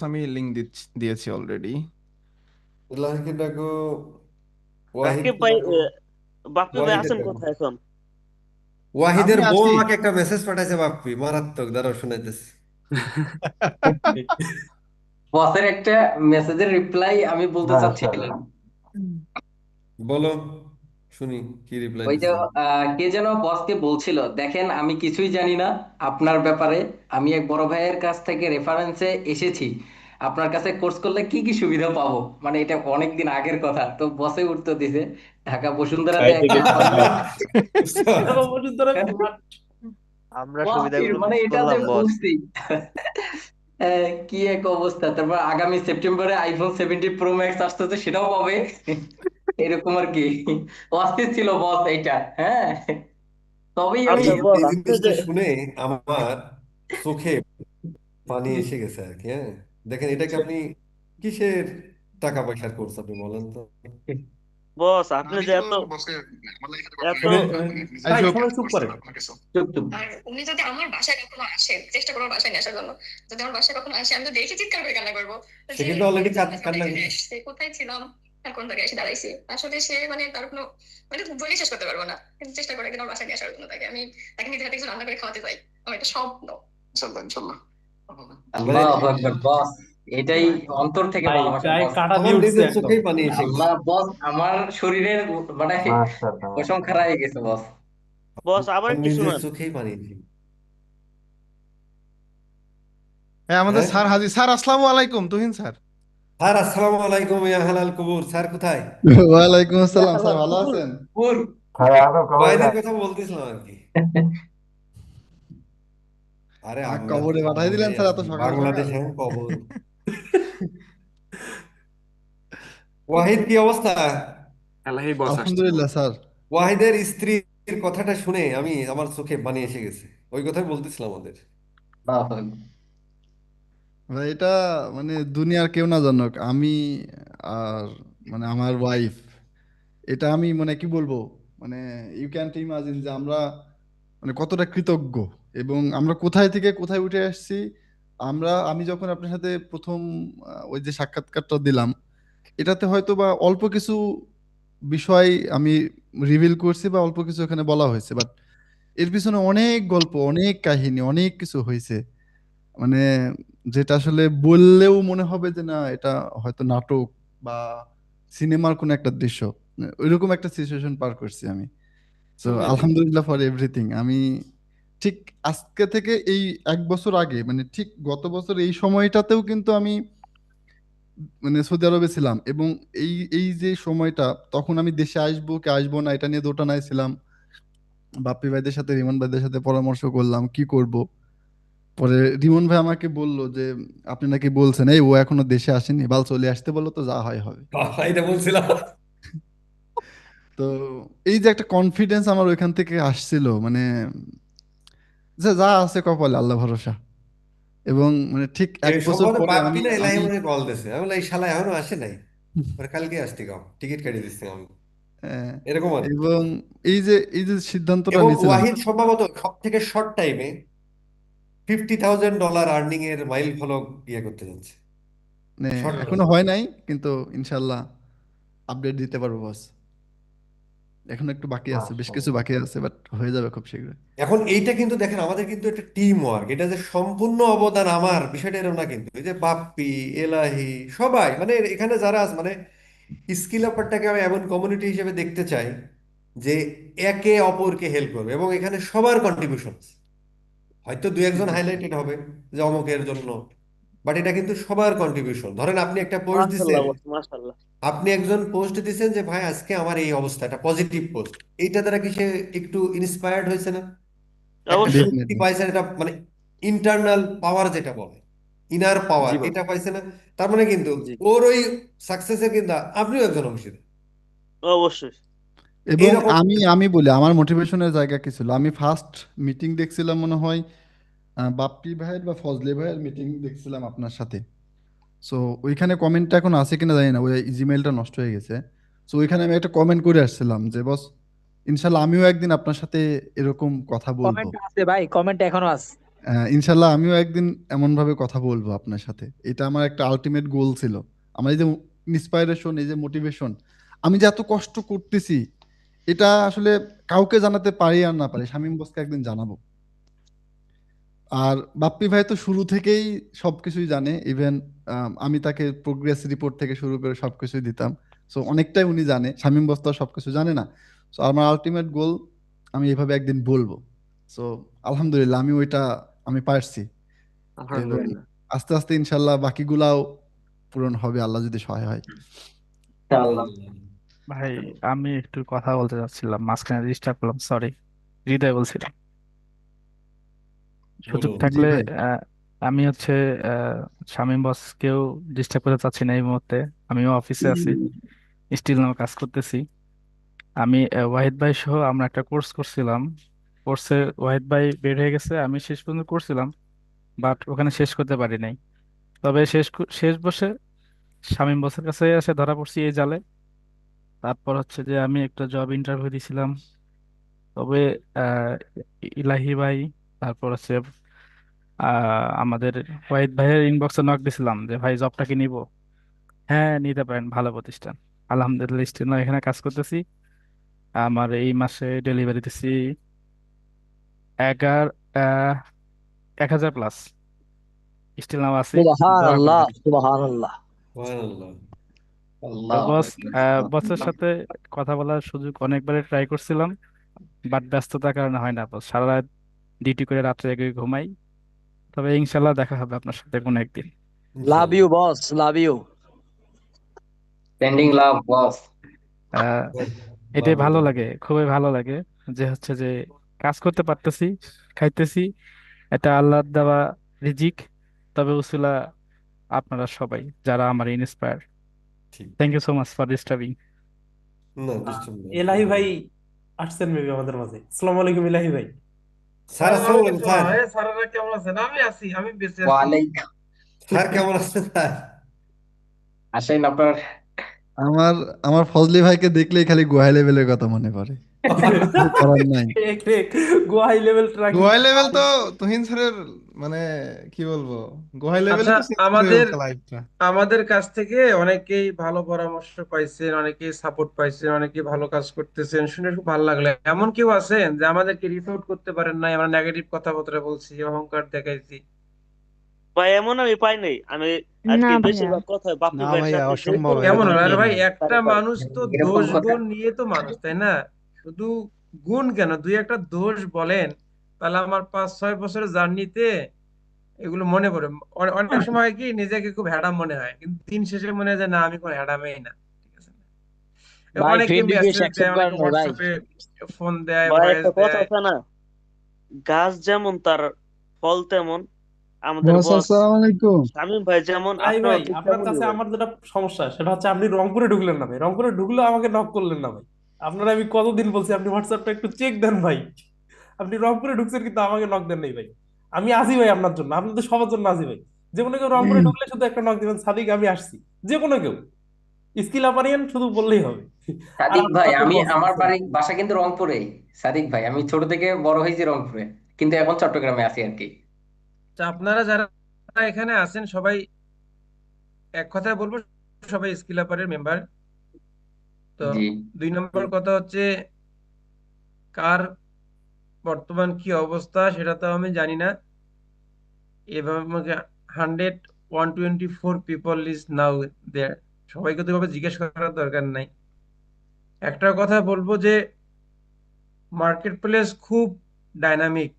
আমি লিঙ্ক দিয়েছি অলরেডি। লাহিকে ডাকো, রাকিব ওয়াহিদকে ভাই, ডাকো। বাপ্পি ভাই ওয়াহিদের আছেন ডাকো। কোথায় এখন? আমি ওয়াহিদের বউ আছি। আমাকে একটা মেসেজ পাঠাইছে, বাপ্পি মারাত্মক, দাঁড়াও শুনাইতেছি। বসের একটা মেসেজের রিপ্লাই আমি বলতে চাচ্ছিলাম। মাশাআল্লাহ। বলো, শুনি কি রিপ্লাই ওই যে দিছে। কে যেন বসকে বলছিল, দেখেন আমি কিছুই জানি না আপনার ব্যাপারে, আমি এক বড় ভাইয়ের কাছ থেকে রেফারেন্সে এসেছি, আপনার কাছে কোর্স করলে কি কি সুবিধা পাবো, মানে এটা অনেক দিন আগের কথা। তো বসে উত্তর দিছে, ঢাকা বসুন্ধরাতে তাই এক থেকে কোম্পানিতে। আমরা বাপরে, সুবিধাগুলো মানে মিস এটা যে করলাম বস। বুঝছি। কি এক অবস্থা। তারপর আগামী সেপ্টেম্বরে iPhone 17 Pro Max আসতেছে, সেটাও পাবে। এরকম আর কি। অস্থির ছিল বস এইটা। হ্যাঁ, তবেই আমি এই আচ্ছা বস, এই আপনি জিনিসটা যে শুনে আমার চোখে পানি এসে গেছে আর কি। হ্যাঁ, দেখেন এটাকে আপনি কিসের টাকা পয়সার কোর্স আপনি বলেন তো। বস আপনি যে এত এত মানে ভাই আইসো। সবাই চুপ করে, চুপ চুপ। আর উনি যদি আমার বাসায় কখনো আসে, চেষ্টা করবো বাসায় নিয়ে আসার জন্য। যদি আমার বাসায় কখনো আসে, আমি তো দেখে চিৎকার করে কান্না করবো সে যে কিন্তু অলরেডি আজকে কান্না এখানে করছে। আসছে, কোথায় ছিলাম, আর কোন জায়গায় এসে দাঁড়াইছি। আসলে সে মানে তার কোনো মানে বলে শেষ করতে পারবো না, কিন্তু চেষ্টা করে একদিন আমার বাসায় নিয়ে আসার জন্য। তাকে নিজে হাতে কিছু রান্না করে খাওয়াতে চাই। আমার একটা স্বপ্ন। ইনশাল্লাহ ইনশাল্লাহ। মানে আল্লাহু আকবার বস, এটাই অন্তর থেকে ভাই ভালোবাসা গায়ে বস। কাটা আমার দিয়ে উঠছে নিজের একদম। চোখেই পানি এসে গেছে। আল্লাহ বস, আমার শরীরের মানে মাশাআল্লাহ পশম মাশাআল্লাহ। খাড়া হয়ে গেছে বস। বস আবার আমার একটু নিজের শুনান। চোখেই পানি এসে গেছে। হ্যাঁ, আমাদের হ্যাঁ স্যার হাজির। স্যার আসসালামু আলাইকুম, তুহিন স্যার। স্যার, আসসালামু আলাইকুম, ইয়া হালাল কবুর। স্যার কোথায়? ওয়ালাইকুম ইয়া আসসালাম, স্যার আল্লাহ, ভালো কুকুর আছেন? কুকুর। ভাই আরো কবে ওয়াহিদের যান? কথা বলতেছিলাম আর কি। আরে আমরা তো কবরে পাঠাই কবরে দিলেন স্যার এত আছি, সকাল বাংলাদেশ সকাল। হ্যাঁ কবর। ওয়াহিদ কি অবস্থা? এলাহি বস আসছে। আলহামদুলিল্লাহ স্যার। ওয়াহিদের স্ত্রীর কথাটা শুনে আমার চোখে পানি এসে গেছে। ওই কথাই বলতেছিলাম আমাদের। আল্লাহু আকবার। ভাই এটা মানে দুনিয়ার কেউ না জানুক, আমি আর মানে আমার ওয়াইফ, এটা আমি মানে কি বলবো, মানে ইউ ক্যান ইমাজিন যে আমরা মানে কতটা কৃতজ্ঞ এবং আমরা কোথায় থেকে কোথায় উঠে আসছি। আমি যখন আপনার সাথে প্রথম ওই যে সাক্ষাৎকারটা দিলাম, এটাতে হয়তো বা অল্প কিছু বিষয় আমি রিভিল করছি বা অল্প কিছু এখানে বলা হয়েছে, বাট এর পিছনে অনেক গল্প, অনেক কাহিনী, অনেক কিছু হয়েছে। মানে যেটা আসলে বললেও মনে হবে যে না, এটা হয়তো নাটক বা সিনেমার কোনো একটা দৃশ্য। ওইরকম একটা সিচুয়েশন পার করছি আমি। তো শুনলেন? আলহামদুলিল্লাহ ফর এভরিথিং। আমি ঠিক আজকে থেকে এই 1 বছর আগে, মানে ঠিক গত বছর এই সময়টাতেও কিন্তু আমি মানে সৌদি আরবে ছিলাম, এবং এই এই যে সময়টা, তখন আমি দেশে আসবো কি আসবো না এটা নিয়ে দোটানায় ছিলাম। বাপ্পি ভাইদের সাথে, রিমন ভাইদের সাথে পরামর্শ করলাম কি করব। পরে রিমন ভাই আমাকে বলল যে আপনি নাকি বলছেন এই ও এখনো দেশে আসেনি, বাল চলে আসতে বলো, তো যা হয় হবে। এটা বলছিলাম। তো এই যে একটা কনফিডেন্স আমার ওইখান থেকে আসছিল, মানে যে যা আছে কপালে আল্লাহ ভরসা। এবং মানে ঠিক এক এই বছর সম্ভবত পরে বাপ্পি আমি না এলাহি আমি মনে কল দিছে। আমি বললাম, এই শালা এখনো আসে নাই। পরে কালকে আসতে গাও, টিকিট কেটে দিচ্ছি আমি। আহ, এরকম আর কি। এবং এই যে সিদ্ধান্তটা এবং নিয়েছিলাম। ওয়াহিদ সম্ভবত সব থেকে শর্ট টাইমে $50,000 আর্নিং এর মাইল ফলক ইয়ে করতে যাচ্ছে। মানে শর্ট এখনো হয় নাই, কিন্তু ইনশাল্লাহ আপডেট দিতে পারবো বস। এখন একটু বাকি আছে, বেশ কিছু মাশাআল্লাহ। বাকি আছে, বাট হয়ে যাবে খুব শীঘ্রই। এখন এইটা কিন্তু দেখেন, আমাদের কিন্তু একটা টিম ওয়ার্ক। এটা যে সম্পূর্ণ অবদান আমার, বিষয়টা এরকম না কিন্তু। এই যে বাপ্পি, এলাহি, সবাই মানে এখানে যারা আছে, মানে স্কিল আপারটাকে আমি এমন কমিউনিটি হিসেবে দেখতে চাই যে একে অপরকে হেল্প করবে, এবং এখানে সবার কন্ট্রিবিউশন। হয়তো দু একজন জি হাইলাইটেড হবে যে অমুকের জন্য, বাট এটা কিন্তু সবার কন্ট্রিবিউশন। ধরেন আপনি একটা পোস্ট মাশাল্লাহ দিচ্ছেন, বস, মাশাল্লাহ। আপনি একজন পোস্ট দিচ্ছেন যে ভাই আজকে আমার এই অবস্থা, একটা পজিটিভ পোস্ট। এইটা দ্বারা কি সে একটু ইন্সপায়ার্ড হয়েছে না? একটা অবশ্যই। শক্তি ডেফিনেটলি। পাইছে, এটা মানে ইন্টারনাল পাওয়ার যেটা বলে, ইনার পাওয়ার, জি বস। এটা পাইছে না? তার মানে কিন্তু জি, ওর ওই সাকসেসের কিন্তু আপনিও একজন অংশীদার। অবশ্যই। এবং এইরকম। আমি বলি আমার মোটিভেশনের জায়গা কি ছিল, আমি ফার্স্ট মিটিং দেখছিলাম মনে হয় বাপ্পি ভাইয়ের বা ফজলে ভাইয়ের মিটিং দেখছিলাম আপনার সাথে। সো ওইখানে কমেন্টটা এখন আছে কিনা জানি না, ওই জিমেলটা নষ্ট হয়ে গেছে। সো ওইখানে আমি একটা কমেন্ট করে আসছিলাম যে বস, ইনশাল্লাহ আমিও একদিন আপনার সাথে এরকম কথা বলবো। কমেন্ট আছে ভাই, কমেন্ট এখনো আছে। ইনশাল্লাহ আমিও একদিন এমন ভাবে কথা বলবো আপনার সাথে। এটা আমার একটা আলটিমেট গোল ছিল। আমার এই যে ইন্সপাইরেশন, এই যে মোটিভেশন, আমি যে এত কষ্ট করতেছি, এটা আসলে কাউকে জানাতে পারি আর না পারি, শামীম বসকে একদিন জানাবো। আর বাপ্পি ভাই তো শুরু থেকেই সবকিছুই জানে। ইভেন আমি তাকে প্রোগ্রেস রিপোর্ট থেকে শুরু করে সবকিছুই দিতাম। সো অনেকটাই উনি জানে। শামীম বস তো আর সবকিছু জানে না। সো আমার আলটিমেট গোল, আমি এভাবে একদিন বলবো। সো আলহামদুলিল্লাহ আমি পারছি। এবং আলহামদুলিল্লাহ। আস্তে আস্তে ইনশাল্লাহ বাকিগুলাও পূরণ হবে, আল্লাহ যদি সহায় হয়। ইনশাআল্লাহ। ভাই আমি একটু কথা বলতে চাচ্ছিলাম, মাঝখানে ডিস্টার্ব করলাম, সরি। হৃদয় বলছিলাম, সুযোগ বলুন। জি থাকলে ভাই। আহ, আমি হচ্ছে আহ, শামীম বসকেও ডিস্টার্ব করতে চাচ্ছি না এই মুহূর্তে। আমিও অফিসে আছি, স্টিল নাও কাজ করতেছি। আমি ওয়াহিদ ভাই সহ আমরা একটা কোর্স করছিলাম। কোর্সে ওয়াহিদ ভাই বের হয়ে গেছে, আমি শেষ পর্যন্ত করছিলাম, বাট ওখানে শেষ করতে পারি নাই। তবে শেষ বসে শামীম বসের কাছে এসে ধরা পড়ছি এই জালে। তারপর হচ্ছে যে আমি একটা জব ইন্টারভিউ দিছিলাম। তবে আহ, ইলাহি ভাই, তারপর হচ্ছে আমাদের ওয়াহিদ ভাইয়ের ইনবক্সে নক দিছিলাম যে ভাই জবটা কি নিব। হ্যাঁ নিতে পারেন, ভালো প্রতিষ্ঠান। আলহামদুলিল্লাহ স্টিল এখানে কাজ করতেছি। আমার এই মাসে ডেলিভারি দিছি 1000 প্লাস। স্টিল নাও আছি, দোয়া সুবহানাল্লাহ, করবেন। সুবহানাল্লাহ। সুবহানাল্লাহ। তো আল্লাহু বস, আকবার। বসের সাথে কথা বলার সুযোগ অনেকবারই ট্রাই করছিলাম, বাট ব্যস্ততার কারণে হয় না বস। সারা রাত ডিউটি করে রাত্রে এগিয়ে ঘুমাই। তবে ইনশাল্লাহ দেখা হবে আপনার সাথে কোনো একদিন। লাভ ইউ ইনশাআল্লাহ। বস, লাভ ইউ। পেন্ডিং লাভ বস। আহ, লাভ এটাই ইউ ভালো টু। লাগে, খুবই ভালো লাগে যে হচ্ছে যে কাজ করতে পারতেছি, খাইতেছি। এটা আল্লাহর দেওয়া রিজিক। তবে উসিলা আপনারা সবাই যারা আমার ইন্সপায়ার। ঠিক। Thank you so much for disturbing. না, ডিস্টার্ব না, এলাহি আপনার। ভাই আসছেন মেবি আমাদের মাঝে। আসসালামু আলাইকুম এলাহি ভাই। স্যার, আসসালামু আলাইকুম স্যার। স্যারেরা কেমন আছেন? আমি আছি, আমি বেঁচে আছি। ওয়ালাইকুম। স্যার কেমন আছেন স্যার? আসেন আপনার। আমার আমার ফজলি ভাইকে দেখলেই খালি গোহাই লেভেলের কথা মনে পড়ে। কিছু করার নাই। গোয়াই লেভেল ট্র্যাকিং। গোহাই লেভেল তো তুহিন স্যারের, মানে কি বলবো, গোহাই লেভেলই আচ্ছা, তো চেঞ্জ করে আমাদের ফেলছে লাইফটা। আমাদের কাছ থেকে অনেকেই ভালো পরামর্শ পাইছেন, অনেকেই সাপোর্ট পাইছেন, অনেকেই ভালো কাজ করতেছেন, শুনে খুব ভালো লাগলো। এমন কেউ আছেন যে আমাদেরকে রিচ আউট করতে পারেন নাই, আমরা নেগেটিভ কথাবার্তা বলছি, অহংকার দেখাইছি? ভাই এমন আমি পাই নাই। আমি আর না কি ভাইয়া। বেশিরভাগ কথা বাপ্পি না ভাইয়ের ভাইয়া, সাথে যে অসম্ভব, কোনো কেমন এরকম হলো? বিষয় আরে কেউ ভাই, নেই। একটা মানুষ তো এরকম দোষ কথা। গুণ নিয়ে তো মানুষ, তাই না? শুধু গুণ কেন, দুই একটা দোষ বলেন, তাহলে আমার 5-6 বছরের জার্নিতে এগুলো মনে পড়ে। অনেক সময় হয় কি নিজেকে খুব হ্যাডাম মনে হয়, কিন্তু দিন শেষে মনে হয় যে না, আমি কোনো হ্যাডামই না। ঠিক আছে না? ভাই অনেকে ফ্রেন্ড রিকোয়েস্ট মেসেজ দেয়, অ্যাকসেপ্ট করেন অনেকে নাই ভাই। হোয়াটসঅ্যাপে ফোন দেয়, ভাই ভয়েস একটা কথা দেয়। আছে না, গাছ যেমন তার ফল তেমন, আমাদের বস বস আসসালামু আলাইকুম। শামীম ভাই যেমন, এলাহি আপনিও ভাই, ঠিক আপনার তেমনই কাছে ভাই। আমার যেটা সমস্যা সেটা হচ্ছে আপনি রংপুরে ঢুকলেন না ভাই। রংপুরে ঢুকলেও আমাকে নক করলেন না ভাই। আপনারা আমি কতদিন বলছি আপনি হোয়াটসঅ্যাপটা একটু চেক দেন ভাই। আপনি রংপুরে ঢুকছেন কিন্তু আমাকে নক দেন নাই ভাই। আমি আসি ভাই আপনার জন্য, আপনাদের সবার জন্য আসি ভাই। যে কোনো কেউ রংপুরে ঢুকলে শুধু একটা নক দিবেন, সাদিক আমি আসছি। যে কোনো কেউ, স্কিল আপারিয়ান শুধু বললেই হবে। আর সাদিক ভাই, আপনারা তো আমি বস আমার আছেন। বাসা কিন্তু রংপুরে। সাদিক ভাই, আমি ছোট থেকে বড় হয়েছি রংপুরে, কিন্তু এখন চট্টগ্রামে আছি আর কি। তা আপনারা যারা এখানে আছেন সবাই, এক কথায় বলবো, সবাই স্কিল আপারের মেম্বার। তো জি। 2 নম্বর কথা হচ্ছে, কার বর্তমান কি অবস্থা সেটা তো আমি জানি না। এভাবে আমাকে 124 পিপল ইজ নাও দেয়ার, সবাইকে তো এভাবে জিজ্ঞেস করার দরকার নাই। একটা কথা বলবো যে মার্কেট প্লেস খুব ডাইনামিক।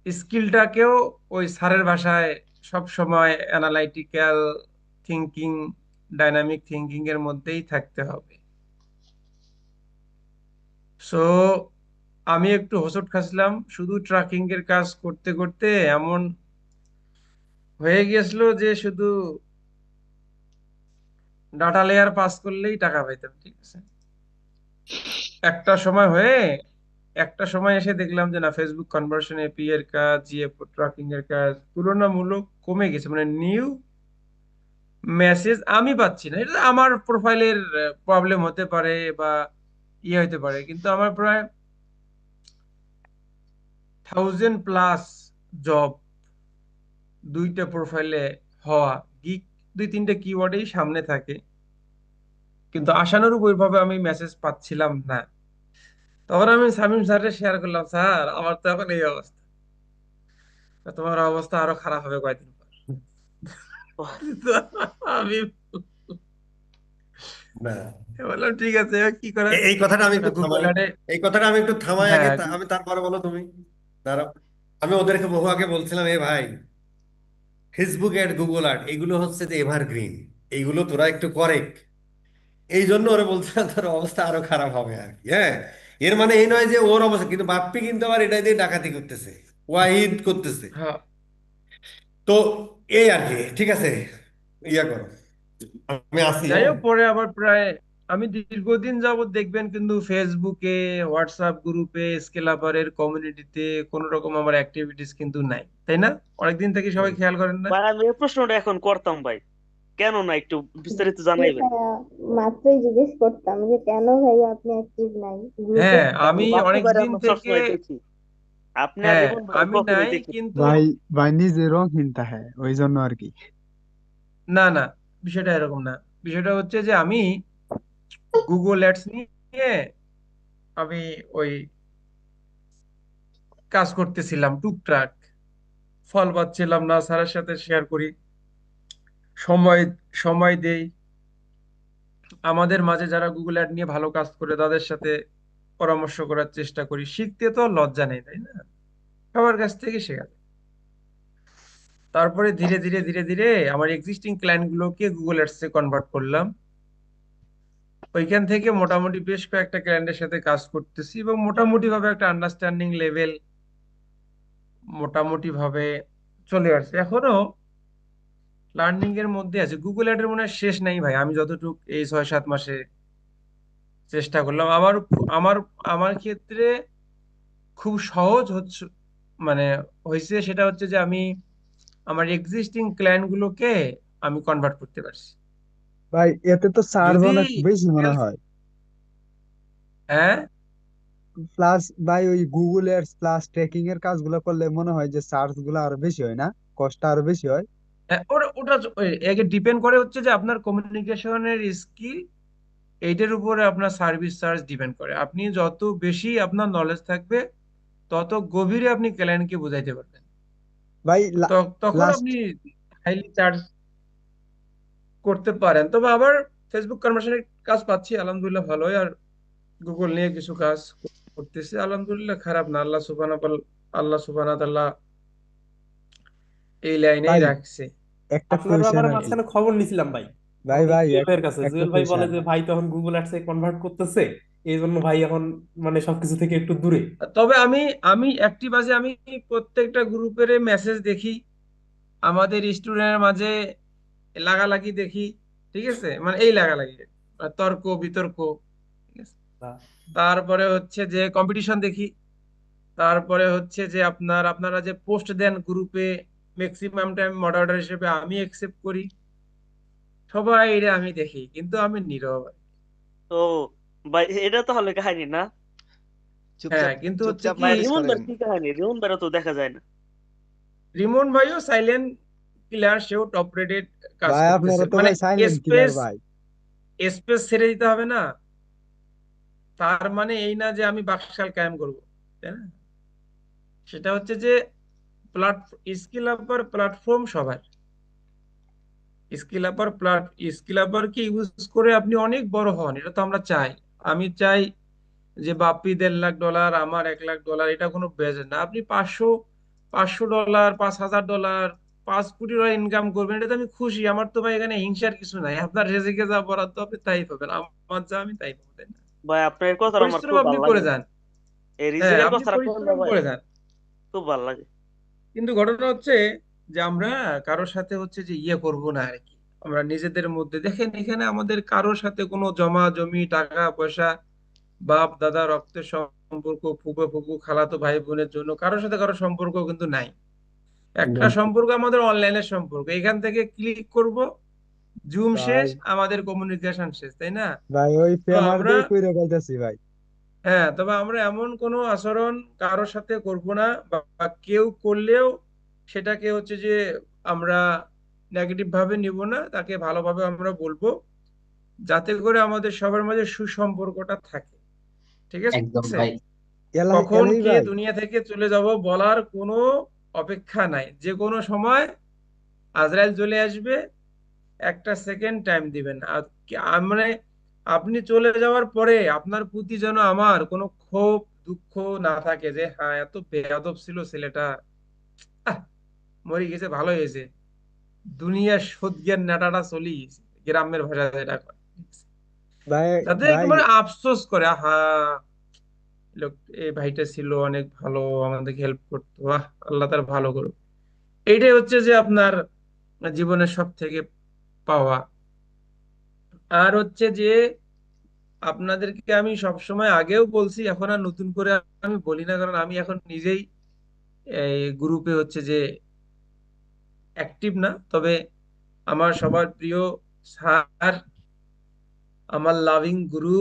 স্কিলটাকেও ওই স্যারের ভাষায় সব সময় অ্যানালাইটিক্যাল থিঙ্কিং, ডাইনামিক থিঙ্কিং এর মধ্যেই থাকতে হবে। সো আমি একটু হোঁচট খাচ্ছিলাম শুধু ট্র্যাকিং এর কাজ করতে করতে, এমন হয়ে গেছিল যে শুধু ডাটা লেয়ার পাস করলেই টাকা পাইতাম। ঠিক আছে, একটা সময় হয়ে একটা সময় এসে দেখলাম যে না, ফেসবুক কনভার্সন এপি এর কাজ, জিএফ ট্র্যাকিং এর কাজ তুলনামূলক কমে গেছে। মানে নিউ মেসেজ আমি পাচ্ছি না। এটা আমার প্রোফাইলের প্রবলেম হতে পারে বা ইয়ে হতে পারে, কিন্তু আমার প্রায় 1000+ জব, 2টা প্রোফাইলে হওয়া, গিক 2-3টা কিওয়ার্ডেই সামনে থাকে, কিন্তু আশানুরূপ ওইভাবে আমি মেসেজ পাচ্ছিলাম না। তখন আমি শামীম স্যারকে শেয়ার করলাম, স্যার আমার তো এখন এই অবস্থা। তো তোমার অবস্থা আরো খারাপ হবে কয়েকদিন পর। তো আমি না, বললাম ঠিক আছে, কি করা। এই কথাটা আমি একটু গুগল থামাই, অ্যাডে, এই কথাটা আমি একটু থামাই আগে, হ্যাঁ আমি তারপরে বলো তুমি। দাঁড়াও, আমি ওদেরকে বহু আগে বলছিলাম, এ ভাই, ফেসবুক অ্যাড, গুগল অ্যাড, এগুলো হচ্ছে যে এভারগ্রিন, এইগুলো তোরা একটু করেক্ট। এই জন্য ওরা বলছিলাম তোর অবস্থা আরো খারাপ হবে আর কি। হ্যাঁ, এর মানে এই নয় যে ওর অবস্থা, কিন্তু বাপ্পি কিন্তু আবার এটা দিয়ে ডাকাতি করতেছে, ওয়াহিদ করতেছে। হ্যাঁ, তো এই আর কি, ঠিক আছে, ইয়া করো, আমি আসি। যাই হ্যাঁ, হোক পরে আবার প্রায় আমি দীর্ঘদিন যাবত দেখবেন কিন্তু ফেসবুকে, হোয়াটসঅ্যাপ গ্রুপে, স্কেলাপারের কমিউনিটিতে কোন রকম আমার অ্যাক্টিভিটিস কিন্তু নাই, তাই না? অনেকদিন থেকে সবাই খেয়াল করেন না? ভাই আমি এই প্রশ্নটা এখন করতাম ভাই, কেন না একটু বিস্তারিত জানাইবেন। ভাইয়া মাত্রই জিজ্ঞেস করতাম যে কেন ভাইয়া আপনি অ্যাক্টিভ নাই গ্রুপে। হ্যাঁ, আমি বাপ্পি অনেক ভাই দিন আমরা থেকে, সবসময় দেখি, আপনি আর হ্যাঁ রিমন ভাই আমি কখনোই নাই, দেখি না। কিন্তু ভাই ভাই নিজেরও চিন্তা হয় ওই জন্য আর কি। না না, বিষয়টা এরকম না। বিষয়টা হচ্ছে যে আমি গুগল অ্যাডস নিয়ে আমি ওই কাজ করতেছিলাম টুকটাক, ফল পাচ্ছিলাম না, স্যারের সাথে শেয়ার করি, সময় সময় দেই, আমাদের মাঝে যারা গুগল অ্যাড নিয়ে ভালো কাজ করে তাদের সাথে পরামর্শ করার চেষ্টা করি। শিখতে তো আর লজ্জা নেই, তাই না? সবার কাছ থেকে শেখা যায়। তারপরে ধীরে ধীরে ধীরে ধীরে আমার এক্সিস্টিং ক্লায়েন্ট গুলোকে গুগল অ্যাডসে কনভার্ট করলাম। ওইখান থেকে মোটামুটি বেশ কয়েকটা ক্লায়েন্টের সাথে কাজ করতেছি, এবং মোটামুটি ভাবে একটা আন্ডারস্ট্যান্ডিং লেভেল মোটামুটি ভাবে চলে আসছে। এখনো লার্নিং এর মধ্যে আছে। গুগল অ্যাডের মনে হয় শেষ নাই ভাই, আমি যতটুকু এই 6-7 মাসে চেষ্টা করলাম। আমার আমার আমার ক্ষেত্রে খুব সহজ হচ্ছে, মানে হয়েছে সেটা হচ্ছে যে আমি আমার এক্সিস্টিং ক্লায়েন্ট গুলোকে আমি কনভার্ট করতে পারছি। ভাই এতে তো চার্জ যদি অনেক বেশি মনে হয়। হ্যাঁ, প্লাস ভাই ওই গুগল এডস প্লাস ট্রেকিং এর কাজগুলো করলে মনে হয় যে চার্জ গুলো আরো বেশি হয় না, কষ্ট আরো বেশি হয়। হ্যাঁ, ওটা একে ডিপেন্ড করে হচ্ছে যে আপনার কমিউনিকেশনের স্কিল, এইটার উপরে আপনার সার্ভিস চার্জ ডিপেন্ড করে। আপনি যত বেশি আপনার নলেজ থাকবে তত গভীরে আপনি ক্লায়েন্টকে বোঝাইতে পারবেন, ভাই তখন লাস্ট আপনি হাইলি চার্জ করতে পারেন। তবে আবার ফেসবুক কনভার্সনের কাজ পাচ্ছি আলহামদুলিল্লাহ ভালোই, আর গুগল নিয়ে কিছু কাজ করতেছি আলহামদুলিল্লাহ, খারাপ না। আল্লাহ সুবহানাহু ওয়া তাআলা এই লাইনেই ভাই রাখছে। একটা আপনার কোয়েশ্চেন ব্যাপারে আর কি। মাঝখানে খবর নিছিলাম ভাই, ভাই আমাদের ভাই জুয়েল এক- ভাইয়ের কাছে। একটা জুয়েল ভাই বলে কোয়েশ্চেন। যে ভাই তখন গুগল অ্যাডসে কনভার্ট করতেছে, এই জন্য ভাই এখন মানে সবকিছু থেকে একটু দূরে। তবে আমি আমি অ্যাক্টিভ আছি, আমি প্রত্যেকটা গ্রুপের মেসেজ দেখি, আমাদের স্টুডেন্টের মাঝে লাগালাগি দেখি, ঠিক আছে, মানে এই লাগালাগি, তর্ক বিতর্ক, ঠিক আছে। তারপরে হচ্ছে যে কম্পিটিশন দেখি, তারপরে হচ্ছে যে আপনারা যে পোস্ট দেন গ্রুপে, ম্যাক্সিমাম টাইম মডারেটর হিসেবে আমি একসেপ্ট করি, সবাই এটা আমি দেখি, কিন্তু আমি নীরব। তো ভাই এটা তো হলে কাহিনী না। হ্যাঁ, চুপচাপ কিন্তু হচ্ছে চুপচাপ কি, ভাই নোটিস রিমন ভাই করেন। কি কাহিনী, রিমন ভাইও তো দেখা যায় না। রিমন ভাইও সাইলেন্ট কিলার, সেও টপ রেটেড কাজ ভাই করতেছে, আপনারা তো মানে ভাই সাইলেন্ট কিলার স্পেস ভাই। স্পেস ছেড়ে দিতে হবে না, তার মানে এই না যে আমি বাকশাল কায়েম করবো, তাই না? সেটা হচ্ছে যে স্কিল আপার প্ল্যাটফর্ম সবার, স্কিল আপার কি ইউজ করে আপনি অনেক বড় হন, এটা তো আমরা চাই। আমি চাই যে বাপ্পি $1.5 লাখ, আমার $1 লাখ, এটা কোনো বেজে না। আপনি $500, $5,000, $5 কোটি ইনকাম করবেন, এটা তো আমি খুশি। আমার তো ভাই এখানে হিংসার কিছু নাই। আপনার রেজেকে যা বরাদ্দ আপনি তাই পাবেন, আমার যা আমি তাই পাবো, তাই না? ভাই আপনার এই কথাটা আমার পরিশ্রম খুব আপনি ভালো করে লাগে, যান, এই হ্যাঁ রিজিকের আপনি কথাটা কোন না পরিশ্রম ভাই, করে যান। খুব ভালো লাগে। কিন্তু ঘটনা হচ্ছে যে আমরা কারোর সাথে হচ্ছে যে ইয়ে করব না আর কি। আমরা নিজেদের মধ্যে দেখেন, এখানে আমাদের কারোর সাথে কোনো জমা জমি, টাকা পয়সা, বাপ দাদা রক্তের সম্পর্ক, ফুফু ফুফু, খালাতো ভাই বোনের জন্য কারোর সাথে কারোর সম্পর্ক কিন্তু নাই। একটা সম্পর্ক আমাদের অনলাইনের সম্পর্ক, এখান থেকে ক্লিক করব, জুম শেষ, ভাই আমাদের কমিউনিকেশন শেষ, তাই না? ভাই ওই তো ফেমার আমরা দিয়ে কইরা গাইতাছি ভাই। হ্যাঁ, তবে আমরা এমন কোনো আচরণ কারোর সাথে করব না, বা কেউ করলেও সেটাকে হচ্ছে যে আমরা নেগেটিভ ভাবে নিব না, তাকে ভালোভাবে আমরা বলবো, যাতে করে আমাদের সবার মাঝে সুসম্পর্কটা থাকে। ঠিক একদম আছে? ভাই। কখন এলাহি কে ভাই, দুনিয়া থেকে চলে যাব বলার কোনো অপেক্ষা নাই, যে কোনো সময় আজরাইল চলে আসবে, একটা সেকেন্ড টাইম দিবেন। আর মানে আপনি চলে যাওয়ার পরে আপনার প্রতি যেন আমার কোনো ক্ষোভ দুঃখ না থাকে, যে হ্যাঁ এত বেয়াদব ছিল ছেলেটা, আহ, মরে গেছে ভালো হয়েছে, দুনিয়ার সদ্জ্ঞান নেটাটা চলি গেছে, গ্রামের ভাষা যেটা কয়। ভাই যাতে একটু ভাই মানে আফসোস করে, আহা লোক, এই ভাইটা ছিল অনেক ভালো, আমাদেরকে হেল্প করতো, আল্লাহ তার ভালো করুক। এইটাই হচ্ছে যে আপনার জীবনের সব থেকে পাওয়া। আর হচ্ছে যে আপনাদেরকে আমি সবসময় আগেও বলছি, এখন আর নতুন করে আমি বলি না, কারণ আমি এখন নিজেই এই গ্রুপে হচ্ছে যে অ্যাক্টিভ না। তবে আমার সবার প্রিয় স্যার, আমার লাভিং গুরু,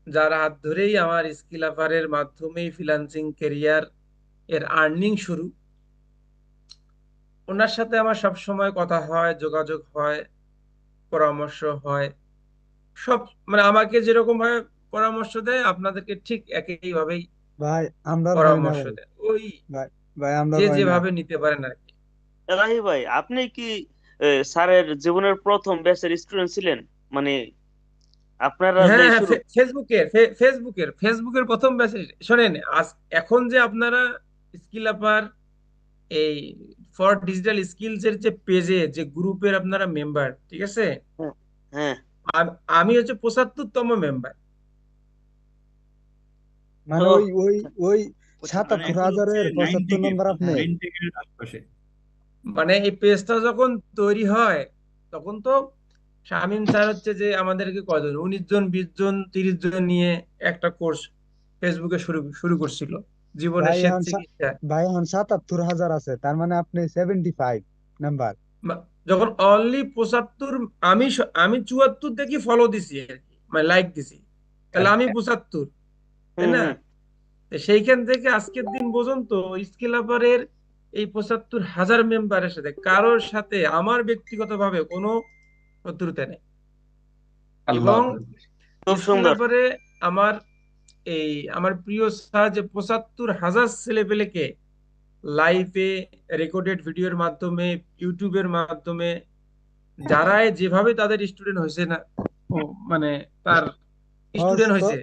যার হাত ধরেই আমার স্কিল আপারের মাধ্যমেই ফ্রিল্যান্সিং ক্যারিয়ার এর আর্নিং শুরু, ওনার সাথে আমার সব সময় কথা হয়, যোগাযোগ হয়, পরামর্শ হয়, সব মানে আমাকে যেরকম ভাবে পরামর্শ দেয় আপনাদেরকে ঠিক একই ভাবেই ভাই আমরার হয় না পরামর্শ ভাই। দেয়, ওই ভাই ভাই আমরার যে হয় না। যেভাবে নিতে পারেন আর কি। এলাহি ভাই, আপনি কি স্যারের জীবনের প্রথম ব্যাচের স্টুডেন্ট ছিলেন? মানে আপনারা হ্যাঁ, দেই হ্যাঁ, শুরু? ফেসবুকের প্রথম ব্যাচে শোনেন, এখন যে আপনারা স্কিল আপার এই ফর ডিজিটাল স্কিলস এর যে পেজে যে গ্রুপের আপনারা মেম্বার, ঠিক আছে, হ্যাঁ, হ্যাঁ। আমি হচ্ছে 75তম মেম্বার। মানে ও ওই ওই ওই মানে 77,000-এর লাইন 75 থেকে নম্বর আপনি? লাইন থেকে আশপাশে। মানে এই পেজটা যখন তৈরি হয় তখন তো শামীম স্যার হচ্ছে যে আমাদেরকে কয়জন, 19 জন, 20 জন, 30 জন নিয়ে একটা কোর্স ফেসবুকে শুরু শুরু করছিল, জীবনের ভাই স্বেচ্ছা এখন চিকিৎসা। ভাই এখন 77,000 আছে, তার মানে আপনি 75 নাম্বার। যখন অনলি 75, আমি 74 দেখি ফলো দিছি আর কি, মানে লাইক দিছি, তাহলে আমি 75, তাই হুম, না? হুম। তো সেইখান থেকে আজকের দিন পর্যন্ত স্কিল আপারের এই 75,000 মেম্বারের সাথে কারোর সাথে আমার ব্যক্তিগতভাবে কোনো শত্রুতা নেই। আল্লাহ এবং আকবার। খুব স্কিল সুন্দর। আপারে আমার এই আমার প্রিয় স্যার যে 75,000 ছেলে পেলেকে লাইভে, রেকর্ডেড ভিডিওর মাধ্যমে, ইউটিউবের মাধ্যমে, যারা যেভাবে তাদের স্টুডেন্ট হয়েছে না, ও মানে তার বস স্টুডেন্ট তো হয়েছে,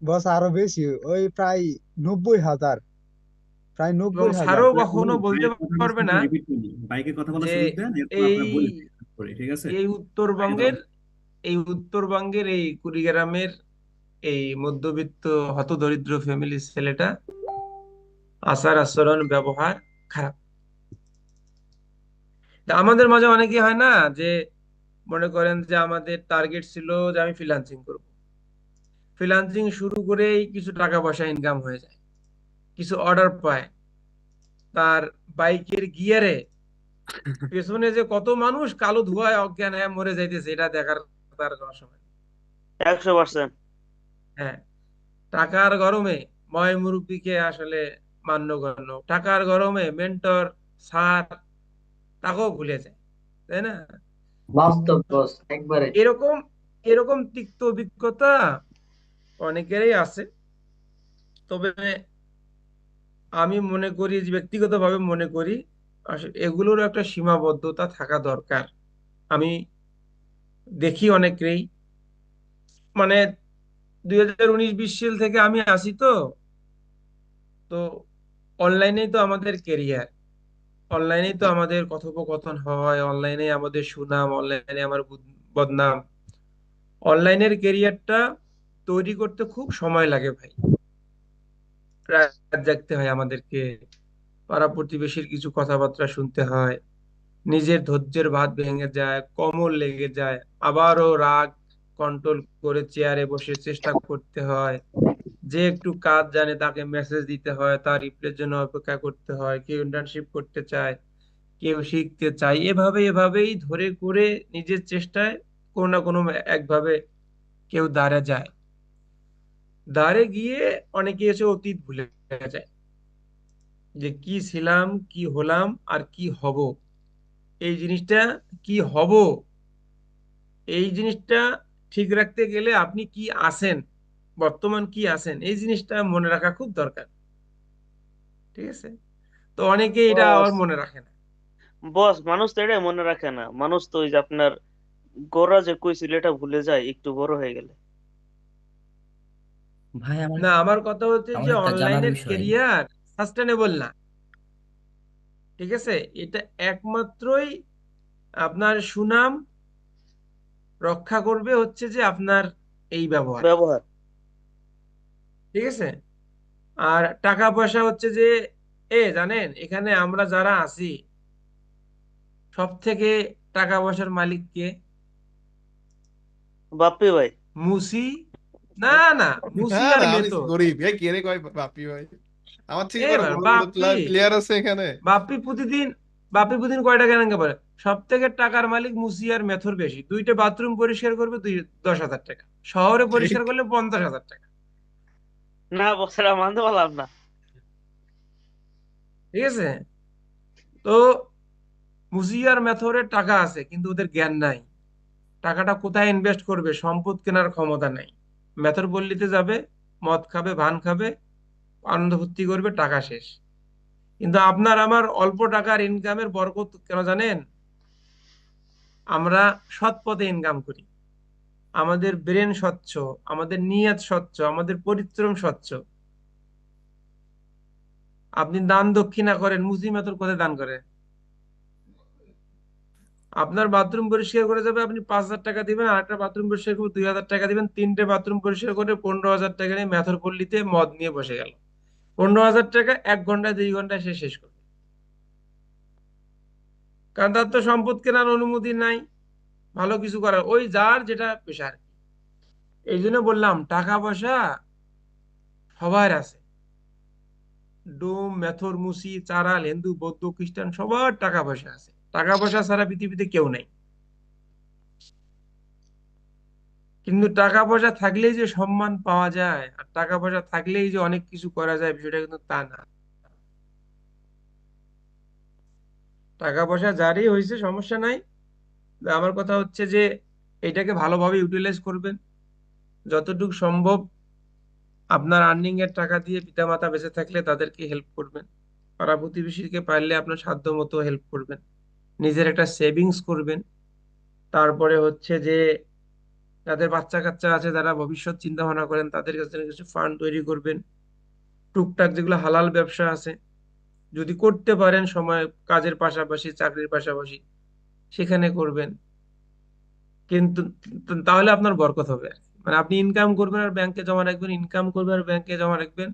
বস আরো বেশি, ওই প্রায় 90,000, প্রায় এবং 90,000। স্যারও ভাই কখনো বলতে ভাইয়ের কথাটা পারবে শুধু না রিপিট করি, ভাইকে কথা বলার যে সুযোগ দেন, এরপর এই আমরা বলি করে, ঠিক আছে? এই ভাইকে দাও। উত্তরবঙ্গের এই কুড়িগ্রামের এই মধ্যবিত্ত হতদরিদ্র ফ্যামিলির ছেলেটা আচার আচরণ ব্যবহার খারাপ। তা আমাদের মাঝে অনেকে হয় না যে মনে করেন যে আমাদের টার্গেট ছিল যে আমি ফ্রিল্যান্সিং করব, ফ্রিল্যান্সিং শুরু করেই কিছু টাকা পয়সা ইনকাম হয়ে যায়, কিছু অর্ডার পায়, তার বাইকের গিয়ারে পেছনে যে কত মানুষ কালো ধোঁয়ায় অজ্ঞান হয়ে মরে যাইতেছে, এটা দেখার তার কোনো সময় নেই। 100%। হ্যাঁ, টাকার গরমে ময় মুরব্বিকে আসলে মান্যগণ্য, টাকার গরমে মেন্টর, স্যার, তাকেও ভুলে যায়, তাই না? বাস্তব বস একবারে। এরকম এরকম তিক্ত অভিজ্ঞতা অনেকেরই আছে। তবে আমি মনে করি, যে ব্যক্তিগতভাবে মনে করি, আসলে এগুলোর একটা সীমাবদ্ধতা থাকা দরকার। আমি দেখি অনেকেই মানে 2019-20 সাল থেকে আমি আসি, তো তো অনলাইনেই তো আমাদের কেরিয়ার, অনলাইনেই তো আমাদের কথোপকথন হয়, অনলাইনে আমাদের সুনাম, অনলাইনে আমার বদনাম। অনলাইনের কেরিয়ারটা তৈরি করতে খুব সময় লাগে ভাই, রাত জাগতে হয় আমাদেরকে, পাড়া প্রতিবেশীর কিছু কথাবার্তা শুনতে হয়, নিজের ধৈর্যের বাঁধ ভেঙে যায়, কোমর লেগে যায়, আবারও রাগ কন্ট্রোল করে চেয়ারে বসে চেষ্টা করতে হয়, যে একটু কাজ জানে তাকে মেসেজ দিতে হয়, তার রিপ্লাইয়ের জন্য অপেক্ষা করতে হয়, কেউ ইন্টার্নশিপ করতে চায়, কেউ শিখতে চায়, এভাবেই ধরে করে নিজের চেষ্টায় কোনো না কোনো একভাবে কেউ দাঁড়া যায়। দ্বারে গিয়ে অনেকে এসে অতীত ভুলে যায়, যে কি ছিলাম, কি হলাম, আর কি হব। এই জিনিসটা, কি হব, এই জিনিসটা ঠিক রাখতে গেলে আপনি কি আছেন, বর্তমান কি আছেন, এই জিনিসটা মনে রাখা খুব দরকার। ঠিক আছে? তো অনেকে এটা বস আবার মনে রাখে না। বস মানুষ তো এটা মনে রাখে না, মানুষ তো ওই যে আপনার গোরা যে কইছিল এটা ভুলে যায় একটু বড় হয়ে গেলে। ভাই আমার না, আমার কথা হচ্ছে আমার যে একটা জানার অনলাইনের বিষয়। কেরিয়ার সাস্টেনেবল না। ঠিক আছে? এটা একমাত্রই আপনার সুনাম রক্ষা করবে হচ্ছে যে আপনার এই ব্যবহার। ব্যবহার। ঠিক আছে? আর টাকা পয়সা হচ্ছে যে, জানেন এখানে আমরা যারা আছি সব থেকে টাকা পয়সার মালিক কে? বাপ্পি ভাই। মুসি। না, না, না মুসি আর না, আমি মেথর। গরিব, কে রে কয় বাপি ভাই? আমার থেকে বড় এবার বড় বড় বাপ্পি, প্লেয়ার আছে এখানে। বাপ্পি প্রতিদিন বাপ্পি প্রতিদিন কয় টাকা ইনকাম করে? সব থেকে টাকার মালিক মুসি আর মেথর বেশি। দুইটা বাথরুম পরিষ্কার করবে 10,000 টাকা, শহরে ঠিক। পরিষ্কার করলে 50,000 টাকা। না বস, এটা মানতে পারলাম না। ঠিক আছে? তো মুসি আর মেথরের টাকা আছে কিন্তু ওদের জ্ঞান নাই। টাকাটা কোথায় ইনভেস্ট করবে সম্পদ কেনার ক্ষমতা নাই। মেথর পল্লীতে যাবে, মদ খাবে, ভান খাবে, আনন্দ ফুর্তি করবে, টাকা শেষ। কিন্তু আপনার আমার অল্প টাকার ইনকামের বরকত কেন জানেন? আমরা সৎ পথে ইনকাম করি, আমাদের ব্রেন স্বচ্ছ, আমাদের নিয়ত স্বচ্ছ, আমাদের পরিশ্রম স্বচ্ছ। আপনি দান দক্ষিণা করেন, মুসলিম এত কোথায় দান করেন? আপনার বাথরুম পরিষ্কার করে যাবে, আপনি 5,000 টাকা দিবেন, আর একটা বাথরুম পরিষ্কার করে 2,000 টাকা দিবেন, তিনটে বাথরুম পরিষ্কার করে 15,000 টাকা নিয়ে মেথর পল্লীতে মদ নিয়ে বসে গেল। 15,000 টাকা 1 ঘন্টা 2 ঘন্টা সে শেষ করবে, কারণ তার তো সম্পদ কেনার অনুমতি নাই ভালো কিছু করার, ওই যার যেটা পেশা আর কি। এই জন্য বললাম টাকা পয়সা সবার আছে। ডোম, মেথর, মুসি, চারাল, হিন্দু, বৌদ্ধ, খ্রিস্টান সবার টাকা পয়সা আছে। টাকা পয়সা ছাড়া পৃথিবীতে কেউ নেই। কিন্তু টাকা পয়সা থাকলেই যে সম্মান পাওয়া যায় আর টাকা পয়সা থাকলেই যে অনেক কিছু করা যায়, বিষয়টা কিন্তু তা না। টাকা পয়সা যারই হয়েছে সমস্যা নাই, আমার কথা হচ্ছে যে এটাকে ভালোভাবে ইউটিলাইজ করবেন। যতটুকু সম্ভব আপনার আর্নিং এর টাকা দিয়ে পিতামাতা বেঁচে থাকলে তাদেরকে হেল্প করবেন, পাড়া প্রতিবেশীকে পারলে আপনার সাধ্য মতো হেল্প করবেন, নিজের একটা সেভিংস করবেন। তারপরে হচ্ছে যে যাদের বাচ্চা কাচ্চা আছে, যারা ভবিষ্যৎ চিন্তা ভাবনা করেন, তাদের কাছে কিছু ফান্ড তৈরি করবেন। টুকটাক যেগুলো হালাল ব্যবসা আছে যদি করতে পারেন সময়, কাজের পাশাপাশি, চাকরির পাশাপাশি, সেখানে করবেন। কিন্তু তাহলে আপনার বরকত হবে আর কি। মানে আপনি ইনকাম করবেন আর ব্যাংকে জমা রাখবেন, ইনকাম করবেন আর ব্যাংকে জমা রাখবেন,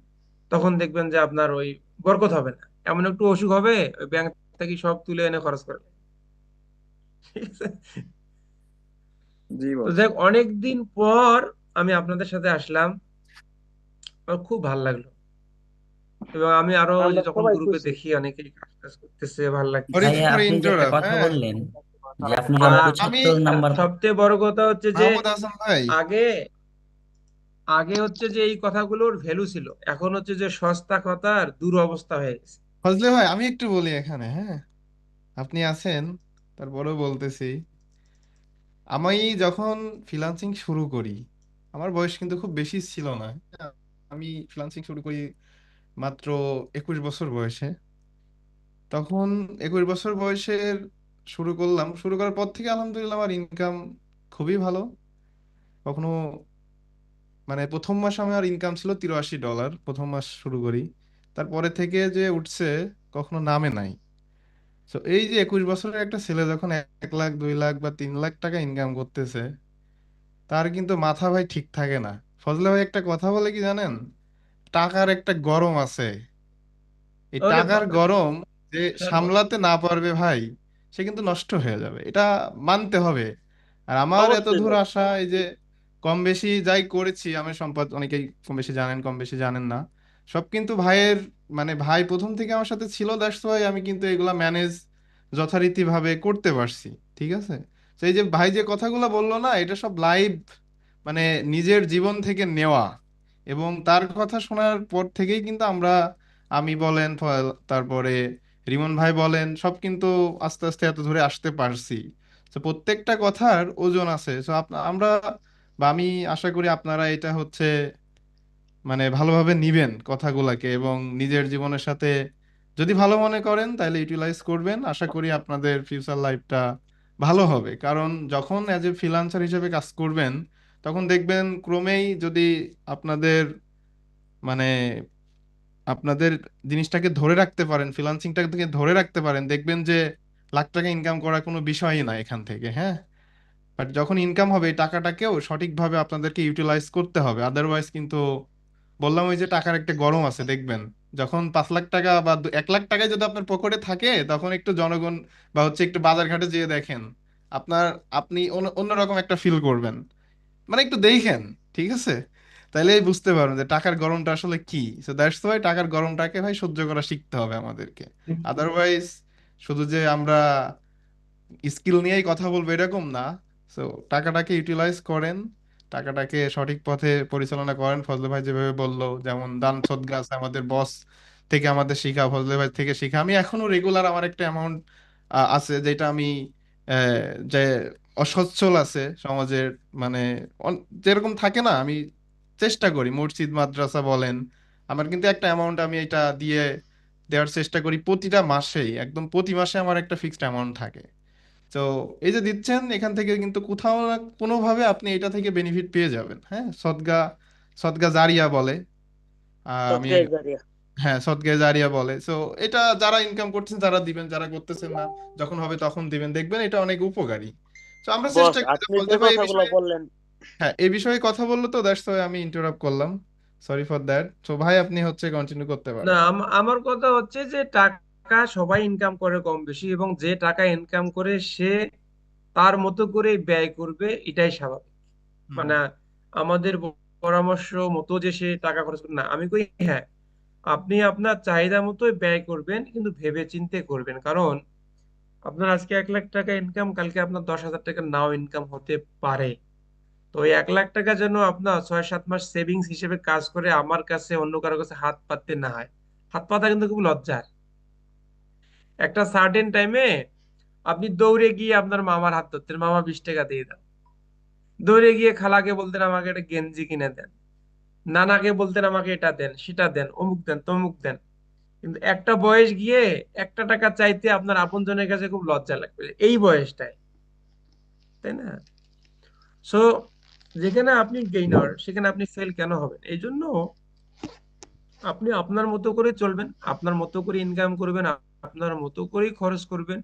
তখন দেখবেন যে আপনার ওই বরকত হবে না। এমন একটু অসুখ হবে ওই ব্যাংক থেকে সব তুলে এনে খরচ করবে। ঠিক আছে? জি তো বস। দেখ, অনেকদিন পর আমি আপনাদের সাথে আসলাম, আমার খুব ভালো লাগলো। এবং আমি আরো ওই যে আমরা যখন সবাই গ্রুপে খুশি। দেখি অনেকেই কাজ টাজ করতেছে, ভালো লাগতেছে। সরি ভাইয়া ফর আপনি যে একটা ইন্টারাপ্ট, কথা হ্যাঁ। বললেন যে আপনি রংপুর আমি 76 নাম্বার। সবচেয়ে বড় কথা হচ্ছে যে মাহমুদ হাসান ভাই। আগে আগে হচ্ছে যে এই কথাগুলোর ভ্যালু ছিল, এখন হচ্ছে যে সস্তা কথার দুরবস্থা হয়ে গেছে। ফজলে ভাই, আমি একটু বলি এখানে, হ্যাঁ, আপনি আছেন তারপরেও বলতেছি। আমি যখন ফ্রিল্যান্সিং শুরু করি, আমার বয়স কিন্তু খুব বেশি ছিল না। আমি ফ্রিল্যান্সিং শুরু করি মাত্র 21 বছর বয়সে। তখন 21 বছর বয়সের শুরু করলাম, শুরু করার পর থেকে আলহামদুলিল্লাহ আমার ইনকাম খুবই ভালো। কখনো মানে প্রথম মাসে আমার ইনকাম ছিল $83, প্রথম মাস শুরু করি। তারপরে থেকে যে উঠছে, কখনো নামে নাই। তো এই যে 21 বছরের একটা ছেলে যখন 1 লাখ 2 লাখ বা 3 লাখ টাকা ইনকাম করতেছে, তার কিন্তু মাথা ভাই ঠিক থাকে না। ফজলে ভাই একটা কথা বলে কি জানেন, টাকার একটা গরম আছে। এই ওরে টাকার বাবা, গরম যে বিশাল বড়। সামলাতে না পারবে ভাই, সে কিন্তু নষ্ট হয়ে যাবে, এটা মানতে হবে। আর আমার এত অবশ্যই দূর ভাই। আসা, এই যে কম বেশি যাই করেছি, আমি সম্পদ অনেকেই কম বেশি জানেন, কম বেশি জানেন না, সব কিন্তু ভাইয়ের, মানে ভাই প্রথম থেকে আমার সাথে ছিল, দ্যাটস ওয়াই আমি কিন্তু এগুলা ম্যানেজ যথারীতি ভাবে করতে পারছি। ঠিক আছে? তো এই যে ভাই যে কথাগুলো বললো না, এটা সব লাইভ, মানে নিজের জীবন থেকে নেওয়া। এবং তার কথা শোনার পর থেকেই কিন্তু আমি বলেন তারপরে রিমন ভাই বলেন, সব কিন্তু আস্তে আস্তে এত ধরে আসতে পারছি। তো প্রত্যেকটা কথার ওজন আছে। তো আমরা বা আমি আশা করি আপনারা এটা হচ্ছে মানে ভালোভাবে নিবেন কথাগুলাকে, এবং নিজের জীবনের সাথে যদি ভালো মনে করেন তাহলে ইউটিলাইজ করবেন। আশা করি আপনাদের ফিউচার লাইফটা ভালো হবে, কারণ যখন অ্যাজ এ ফ্রিল্যান্সার হিসেবে কাজ করবেন তখন দেখবেন ক্রমেই যদি আপনাদের মানে আপনাদের জিনিসটাকে ধরে রাখতে পারেন, ফ্রিল্যান্সিংটাকে ধরে রাখতে পারেন, দেখবেন যে লাখ টাকা ইনকাম করা কোনো বিষয়ই না এখান থেকে, হ্যাঁ। বাট যখন ইনকাম হবে এই টাকাটাকেও সঠিকভাবে আপনাদেরকে ইউটিলাইজ করতে হবে, আদারওয়াইজ কিন্তু বললাম ওই যে টাকার একটা গরম আছে দেখবেন। যখন 5 লাখ টাকা বা 1 লাখ টাকায় যদি আপনার পকেটে থাকে তখন একটু জনগণ বা হচ্ছে একটু বাজার ঘাটে যেয়ে দেখেন, আপনার আপনি অন্যরকম একটা ফিল করবেন। মানে একটু দেখেন, ঠিক আছে, তাইলেই বুঝতে পারবেন যে টাকার গরমটা আসলে কি। সো দ্যাটস ওয়াই টাকার গরমটাকে ভাই সহ্য করা শিখতে হবে আমাদেরকে। আদারওয়াইজ শুধু যে আমরা স্কিল নিয়েই কথা বলবো এরকম না। সো টাকাটাকে ইউটিলাইজ করেন, টাকাটাকে সঠিক পথে পরিচালনা করেন। ফজলে ভাই যেভাবে বললো, যেমন দান সদকা আছে, আমাদের বস থেকে আমাদের শিখা, ফজলে ভাই থেকে শিখা। আমি এখনো রেগুলার আমার একটা অ্যামাউন্ট আছে যেটা আমি যে অসচ্ছল আছে সমাজের, মানে যেরকম থাকে না, আমি চেষ্টা করি মসজিদ মাদ্রাসা বলেন, আমার কিন্তু একটা অ্যামাউন্ট আমি এটা দেওয়ার চেষ্টা করি প্রতিটা মাসেই, একদম প্রতি মাসে আমার একটা ফিক্সড অ্যামাউন্ট থাকে। তো এই যে দিচ্ছেন এখান থেকে কিন্তু কোথাও না কোনোভাবে আপনি এটা থেকে বেনিফিট পেয়ে যাবেন, হ্যাঁ। সদগা সদগা জারিয়া বলে, আমি সৎকার জারিয়া। হ্যাঁ সদগা জারিয়া বলে। তো এটা যারা ইনকাম করছেন তারা দিবেন, যারা করতেছেন না যখন হবে তখন দিবেন, দেখবেন এটা অনেক উপকারী। তো আমরা বস, চেষ্টা করি যে আপনি যে ফজলে ভাই এই কথাগুলো বিষয়ে, বললেন, হ্যাঁ এই বিষয়ে কথা বললো, তো দ্যাটস ওয়াই আমি ইন্টারাপ্ট করলাম, সরি ফর দ্যাট। তো ভাই আপনি হচ্ছে কন্টিনিউ করতে না, পারেন। আমার কথা হচ্ছে যে টাকা সবাই ইনকাম করে কম বেশি, এবং যে টাকা ইনকাম করে সে তার মতো করে ব্যয় করবে, এটাই স্বাভাবিক। হুম। মানে আমাদের পরামর্শ মতো যে সে টাকা খরচ করবে না, আমি কই হ্যাঁ, আপনি আপনার চাহিদা মতোই ব্যয় করবেন, কিন্তু ভেবে চিন্তে করবেন। কারণ আপনার আজকে 1 লাখ টাকা ইনকাম, কালকে আপনার 10,000 টাকা নাও ইনকাম হতে পারে। তো ওই 1 লাখ টাকা যেন আপনার 6-7 মাস সেভিংস হিসেবে কাজ করে আমার কাছে অন্য কারো কাছে হাত পাততে না হয়। হাত পাতা কিন্তু খুব লজ্জার। একটা সার্টেন টাইমে আপনি দৌড়ে গিয়ে আপনার মামার হাত ধরতেন, মামা 20 টাকা দিয়ে দাও। দৌড়ে গিয়ে খালাকে বলতেন আমাকে একটা গেঞ্জি কিনে দেন, নানাকে বলতেন আমাকে এটা দেন সেটা দেন, অমুক দেন তমুক দেন। কিন্তু একটা বয়স গিয়ে 1 টাকা চাইতে আপনার আপনজনের কাছে খুব লজ্জা লাগবে, এই বয়সটায়, তাই না? সো যেখানে আপনি গেইনার সেখানে আপনি ফেল কেন হবেন? এই জন্য আপনি আপনার মতো করে চলবেন, আপনার মতো করে ইনকাম করবেন, আপনার মতো করেই খরচ করবেন।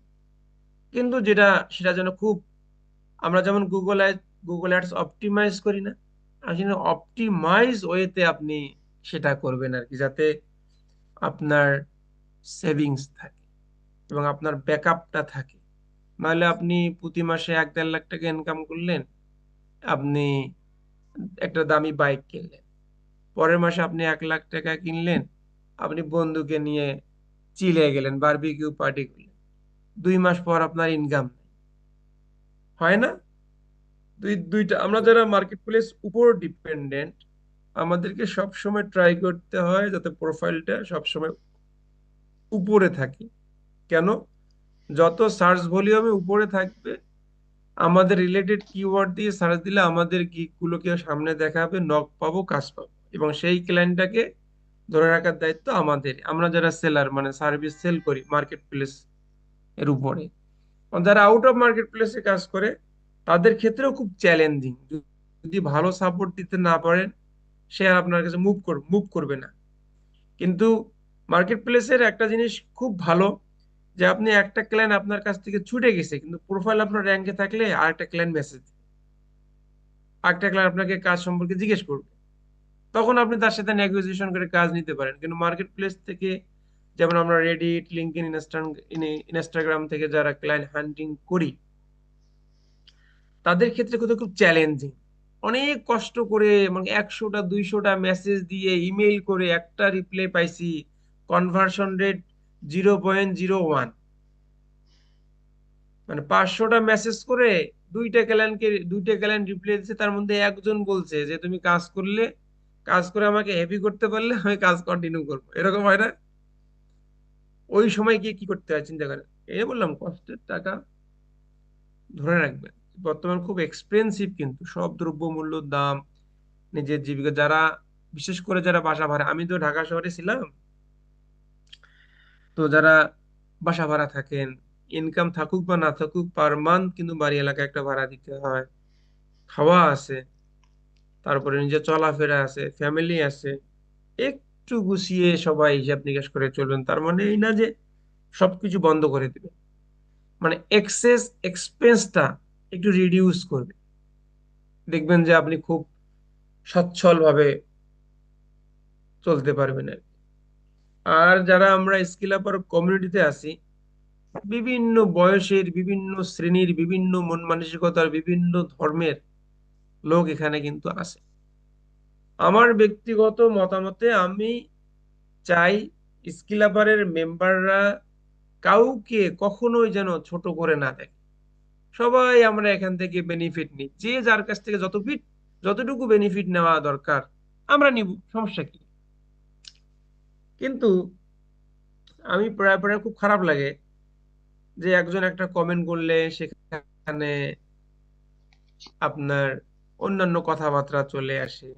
কিন্তু সেটা যেন খুব, আমরা যেমন গুগল অ্যাডস অপটিমাইজ করি না, আসলে অপটিমাইজ ওয়েতে আপনি সেটা করবেন আর কি, যাতে আপনার সেভিংস থাকে এবং আপনার ব্যাকআপটা থাকে। নাহলে আপনি প্রতি মাসে 1-1.5 লাখ টাকা ইনকাম করলেন, আপনি একটা দামি বাইক কিনলেন, পরের মাসে আপনি 1 লাখ টাকা কিনলেন, আপনি বন্ধুকে নিয়ে চিলে গেলেন, বারবিকিউ পার্টি করলেন, 2 মাস পর আপনার ইনকাম হয় না। দুইটা আমরা যারা মার্কেট প্লেস উপর ডিপেন্ডেন্ট, আমাদেরকে সব সময় ট্রাই করতে হয় যাতে প্রোফাইলটা সব সময় উপরে থাকে। কেন? যত সার্চ ভলিউমে উপরে থাকবে, আমাদের রিলেটেড কিওয়ার্ড দিয়ে সার্চ দিলে আমাদের গিগ গুলোকে সামনে দেখাবে, নক পাবো, কাজ পাবো, এবং সেই ক্লায়েন্টটাকে ধরে রাখার দায়িত্ব আমাদের, আমরা যারা সেলার মানে সার্ভিস সেল করি মার্কেট প্লেস এর উপরে। আর যারা আউট অফ মার্কেট প্লেসে কাজ করে তাদের ক্ষেত্রেও খুব চ্যালেঞ্জিং। যদি ভালো সাপোর্ট দিতে না পারেন, সে আর আপনার কাছে মুভ করবে না। কিন্তু মার্কেট প্লেসের একটা জিনিস খুব ভালো, যে আপনি একটা ক্লায়েন্ট আপনার কাছ থেকে ছুটে গেছে, কিন্তু প্রোফাইল আপনার র্যাঙ্কে থাকলে আরেকটা ক্লায়েন্ট মেসেজ, আরেকটা ক্লায়েন্ট আপনাকে কাজ সম্পর্কে জিজ্ঞেস করবে, তখন আপনি তার সাথে নেগোসিয়েশন করে কাজ নিতে পারেন। কিন্তু মার্কেট প্লেস থেকে, যেমন আমরা রেডিট, লিঙ্কডইন, ইনস্টাগ্রাম থেকে যারা ক্লায়েন্ট হান্টিং করি, তাদের ক্ষেত্রে কিন্তু খুব চ্যালেঞ্জিং। অনেক কষ্ট করে, মানে 100টা 200টা মেসেজ দিয়ে ইমেইল করে একটা রিপ্লাই পাইছি, কনভার্সন রেট 0.01। মানে 500টা মেসেজ করে দুইটা ক্লায়েন্ট রিপ্লাই দিচ্ছে, তার মধ্যে একজন বলছে যে তুমি কাজ করলে কাজ করে আমাকে হ্যাপি করতে পারলে আমি কাজ কন্টিনিউ করবো, এরকম হয় না? ওই সময় গিয়ে কি করতে হয় চিন্তা করেন। এই বললাম কষ্টের টাকা ধরে রাখবেন। বর্তমান খুব এক্সপেন্সিভ, কিন্তু সব দ্রব্যমূল্যর দাম, নিজের জীবিকা, যারা বিশেষ করে যারা বাসা ভাড়া, আমি তো ঢাকা শহরে ছিলাম, তো যারা বাসা ভাড়া থাকেন, ইনকাম থাকুক বা না থাকুক, পার মান্থ কিন্তু বাড়ি এলাকায় একটা ভাড়া দিতে হয়, খাওয়া আছে, তারপরে নিজের চলাফেরা আছে, ফ্যামিলি আছে, একটু গুছিয়ে সবাই হিসাব নিকাশ করে চলবেন। তার মানে এই না যে সবকিছু বন্ধ করে দিবে, মানে এক্সেস এক্সপেন্সটা একটু রিডিউস করবে, দেখবেন যে আপনি খুব সচ্ছল ভাবে চলতে পারবেন আর কি। আর যারা আমরা স্কিল আপার কমিউনিটিতে আছি, বিভিন্ন বয়সের, বিভিন্ন শ্রেণীর, বিভিন্ন মন মানসিকতার, বিভিন্ন ধর্মের লোক এখানে কিন্তু আছে। আমার ব্যক্তিগত মতামতে আমি চাই স্কিল আপারের মেম্বাররা কাউকে কখনোই যেন ছোট করে না দেখে। সবাই আমরা এখান থেকে বেনিফিট নিই, যে যার কাছ থেকে যতটুকু বেনিফিট নেওয়া দরকার আমরা নিব, সমস্যা কি? কিন্তু আমি প্রায় প্রায় খুব খারাপ লাগে যে একজন একটা কমেন্ট করলে সেখানে আপনার অন্যান্য কথাবার্তা চলে আসে,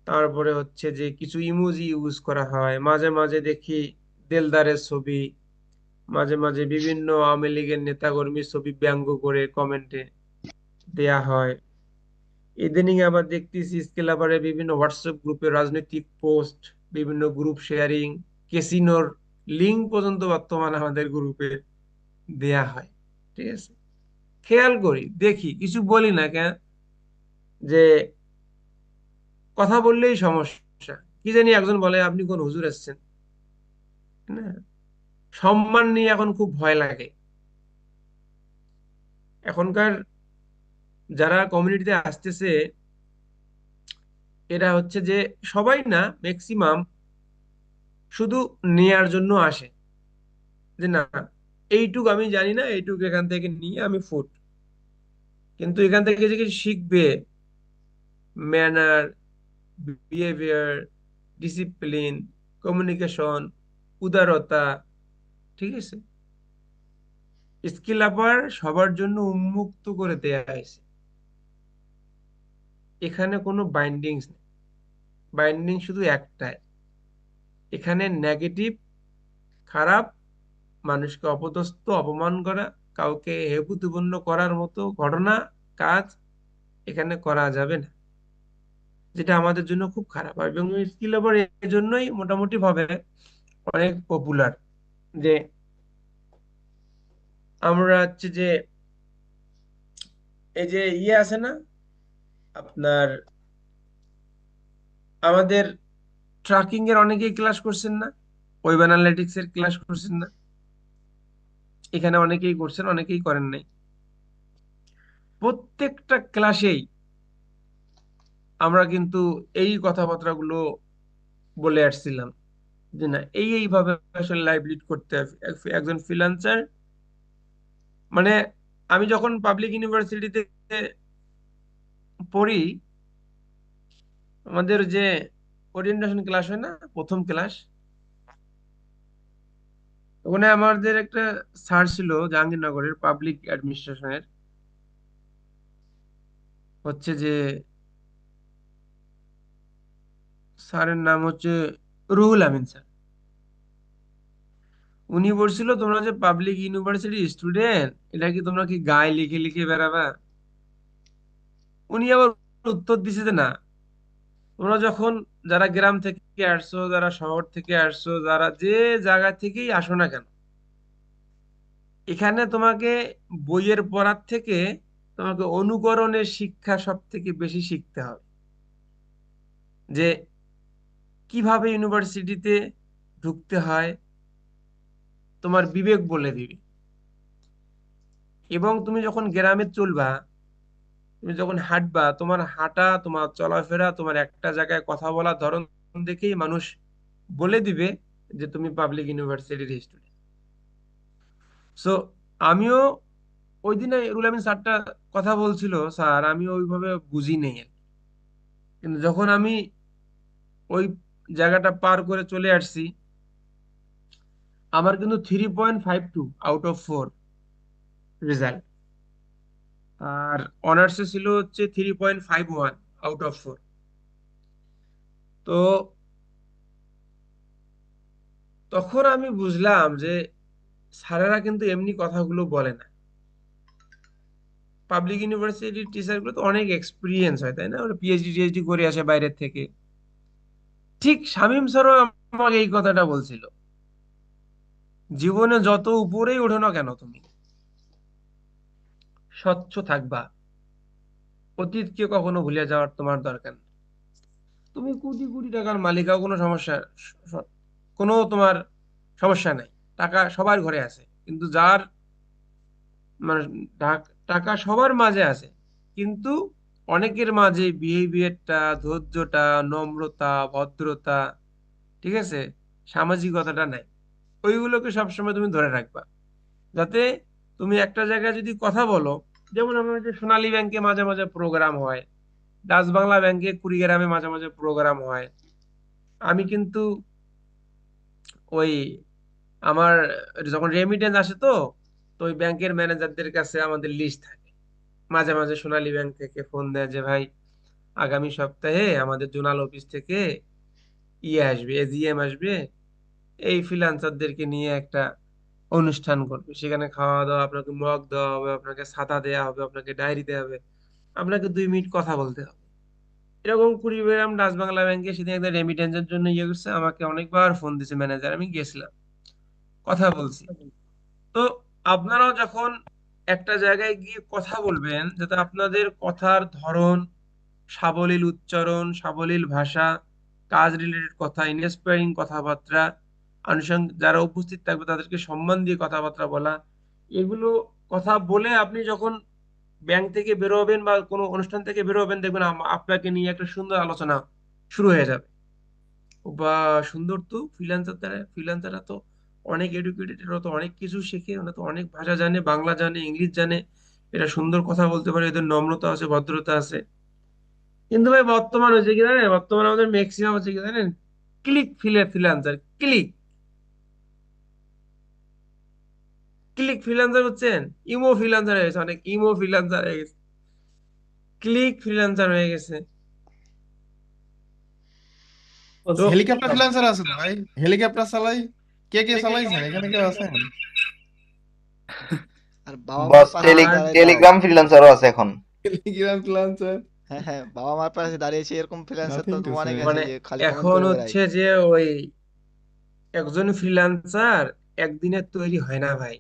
তারপরে হচ্ছে যে কিছু ইমোজি ইউজ করা হয়, মাঝে মাঝে দেখি দেলদারের ছবি, মাঝে মাঝে বিভিন্ন আওয়ামী লীগের নেতাকর্মীর ছবি ব্যঙ্গ করে কমেন্টে দেয়া হয়। ইদানিং আবার দেখতেছি স্কিল আপারে বিভিন্ন হোয়াটসঅ্যাপ গ্রুপে রাজনৈতিক পোস্ট, বিভিন্ন গ্রুপ শেয়ারিং, ক্যাসিনোর লিঙ্ক পর্যন্ত বর্তমানে আমাদের গ্রুপে দেয়া হয়। ঠিক আছে, খেয়াল করি, দেখি, কিছু বলি না কেন, যে কথা বললেই সমস্যা। কি জানি একজন বলে আপনি কোন হুজুর এসেছেন না, সম্মান নিয়ে এখন খুব ভয় লাগে। এখনকার যারা কমিউনিটিতে আসতেছে এরা হচ্ছে যে সবাই না, ম্যাক্সিমাম শুধু নেয়ার জন্য আসে, যে না এইটুক আমি জানি না, এইটুক এখান থেকে নিয়ে আমি ফুট। কিন্তু এখান থেকে যে কিছু শিখবে, ম্যানার, বিহেভিয়ার, ডিসিপ্লিন, কমিউনিকেশন, উদারতা, ঠিক আছে, স্কিল আপার সবার জন্য উন্মুক্ত করে দেয়া হয়েছে। এখানে কোনো বাইন্ডিংস নেই, বাইন্ডিং শুধু একটাই, এখানে নেগেটিভ, খারাপ, মানুষকে অপদস্থ, অপমান করা, কাউকে হেয়প্রতিপন্ন করার মতো ঘটনা, কাজ এখানে করা যাবে না, যেটা আমাদের জন্য খুব খারাপ। আর এবং স্কিল আবার এই জন্যই মোটামুটি ভাবে অনেক পপুলার, যে আমরা হচ্ছে যে এই যে ইয়ে আছে না আপনার, আমাদের ট্র্যাকিং এর অনেকেই ক্লাস করছেন না, ওয়েব অ্যানালিটিক্স এর ক্লাস করছেন না, এখানে অনেকেই করছেন, অনেকেই করেন নাই। প্রত্যেকটা ক্লাসেই আমরা কিন্তু এই কথাবার্তাগুলো বলে আসছিলাম, যে না এইভাবে আসলে লাইভ লিড করতে হবে একজন ফ্রিল্যান্সার। মানে আমি যখন পাবলিক ইউনিভার্সিটিতে পড়ি, আমাদের যে ওরিয়েন্টেশন ক্লাস হয় না, প্রথম ক্লাস, ওখানে আমাদের একটা স্যার ছিল জাহাঙ্গীরনগরের পাবলিক অ্যাডমিনিস্ট্রেশনের, হচ্ছে যে স্যারের নাম হচ্ছে রুহুল আমিন স্যার। উনি বলছিল তোমরা যে পাবলিক ইউনিভার্সিটি স্টুডেন্ট, এটা কি তোমরা কি গায়ে লিখে লিখে বেড়াবা? উনি আবার উত্তর দিছে যে না, তোমরা যখন, যারা গ্রাম থেকে আসছো, যারা শহর থেকে আসছো, যারা যে জায়গা থেকেই আসো না কেন, এখানে তোমাকে বইয়ের পড়ার থেকে তোমাকে অনুকরণের শিক্ষা সব থেকে বেশি শিখতে হবে, যে কিভাবে ইউনিভার্সিটিতে ঢুকতে হয় তোমার বিবেক বলে দিবে। এবং তুমি যখন গ্রামে চলবা, তুমি যখন হাঁটবা, তোমার হাঁটা, তোমার চলাফেরা, তোমার একটা জায়গায় কথা বলার ধরন দেখেই মানুষ বলে দিবে যে তুমি পাবলিক ইউনিভার্সিটির স্টুডেন্ট। সো আমিও ওই দিনে রুল আমিন স্যারটা কথা বলছিল, স্যার আমি ওইভাবে বুঝি নেই আর কি। কিন্তু যখন আমি ওই জায়গাটা পার করে চলে আসছি, আমার কিন্তু 3.52 আউট অফ 4 রেজাল্ট, আর অনার্সে ছিল হচ্ছে 3.51 আউট অফ 4। তো তখন আমি বুঝলাম যে স্যারেরা কিন্তু এমনি কথাগুলো বলে না। পাবলিক ইউনিভার্সিটির টিচারগুলো তো অনেক এক্সপিরিয়েন্স হয়, তাই না? ওরা পিএইচডি টিএইচডি করে আসে বাইরের থেকে। ঠিক শামীম স্যারও আমাকে এই কথাটা বলছিল, জীবনে যত উপরেই ওঠো না কেন তুমি স্বচ্ছ থাকবা, অতীতকে কখনো ভুলে যাওয়ার তোমার দরকার নেই। তুমি কোটি কোটি টাকার মালিক হও, কোনো সমস্যা, কোনো তোমার সমস্যা নাই, টাকা সবার ঘরে আছে, কিন্তু যার মানে টাকা সবার মাঝে আছে, কিন্তু অনেকের মাঝে বিহেভিয়ারটা, ধৈর্যটা, নম্রতা, ভদ্রতা, ঠিক আছে, সামাজিকতাটা নাই। ওইগুলোকে সবসময় তুমি ধরে রাখবা, যাতে তুমি একটা জায়গায় যদি কথা বলো, যেমন আমাদের সোনালী ব্যাংকে মাঝে মাঝে প্রোগ্রাম হয়, ডাচ বাংলা ব্যাংকে কুড়িগ্রামে মাঝে মাঝে প্রোগ্রাম হয়। আমি কিন্তু ওই আমার যখন রেমিটেন্স আসে, তো তো ওই ব্যাংকের ম্যানেজারদের কাছে আমাদের লিস্ট থাকে। মাঝে মাঝে সোনালী ব্যাংক থেকে ফোন দেয় যে ভাই, আগামী সপ্তাহে আমাদের জোনাল অফিস থেকে ইয়ে আসবে, এজিএম আসবে, এই ফ্রিল্যান্সারদেরকে নিয়ে একটা অনুষ্ঠান করবে, সেখানে খাওয়া দাওয়া, আপনাকে মগ দেওয়া হবে, আপনাকে ছাতা দেওয়া হবে, আপনাকে ডায়েরি দেওয়া হবে, আপনাকে 2 মিনিট কথা বলতে হবে। এরকম কুড়িগ্রাম ডাচ বাংলা ব্যাংকে সেদিন একটা রেমিটেন্সের জন্য ইয়ে করছে, আমাকে অনেকবার ফোন দিছে ম্যানেজার, আমি গেছিলাম, কথা বলছি। তো আপনারাও যখন একটা জায়গায় গিয়ে কথা বলবেন, যাতে আপনাদের কথার ধরন, সাবলীল উচ্চারণ, সাবলীল ভাষা, কাজ রিলেটেড কথা, ইন্সপায়ারিং কথাবার্তা, আনুষঙ্গিক যারা উপস্থিত থাকবে তাদেরকে সম্মান দিয়ে কথাবার্তা বলা, এগুলো কথা বলে আপনি যখন ব্যাংক থেকে বেরোবেন বা কোনো অনুষ্ঠান থেকে বেরোবেন, দেখবেন আপনাকে নিয়ে একটা সুন্দর আলোচনা শুরু হয়ে যাবে। বা সুন্দর, তো ফ্রিল্যান্সাররা তো অনেক এডুকেটেড, ওরা তো অনেক কিছু শেখে, ওরা তো অনেক ভাষা জানে, বাংলা জানে, ইংলিশ জানে, এরা সুন্দর কথা বলতে পারে, এদের নম্রতা আছে, ভদ্রতা আছে। কিন্তু ভাই বর্তমান হচ্ছে কি জানেন, বর্তমানে আমাদের ম্যাক্সিমাম হচ্ছে কি জানেন, click freelancer, click click freelancer হচ্ছেন, ইমো ফ্রিল্যান্সার হয়ে গেছে, অনেক ইমো ফ্রিল্যান্সার হয়ে গেছে, ক্লিক ফ্রিল্যান্সার হয়ে গেছে। তো হেলিকপ্টার ফ্রিল্যান্সার আছে তো ভাই, হেলিকপ্টার চালাই। কে কে চালাইছেন এখানে, কেউ আছেন? আর বাবা মার বস, পাশে এসে দাঁড়াইছে, টেলিগ্রাম ফ্রিল্যান্সারও আছে এখন। টেলিগ্রাম ফ্রিল্যান্সার, হ্যাঁ হ্যাঁ, বাবা মার পাশে দাঁড়িয়েছে, এরকম ফ্রিল্যান্সার নাথিং তো টু সে। অনেক আছে মানে যে খালি কমেন্ট এখন করে বেড়ায়। হচ্ছে যে ওই একজন ফ্রিল্যান্সার একদিনে তৈরি হয় না ভাই।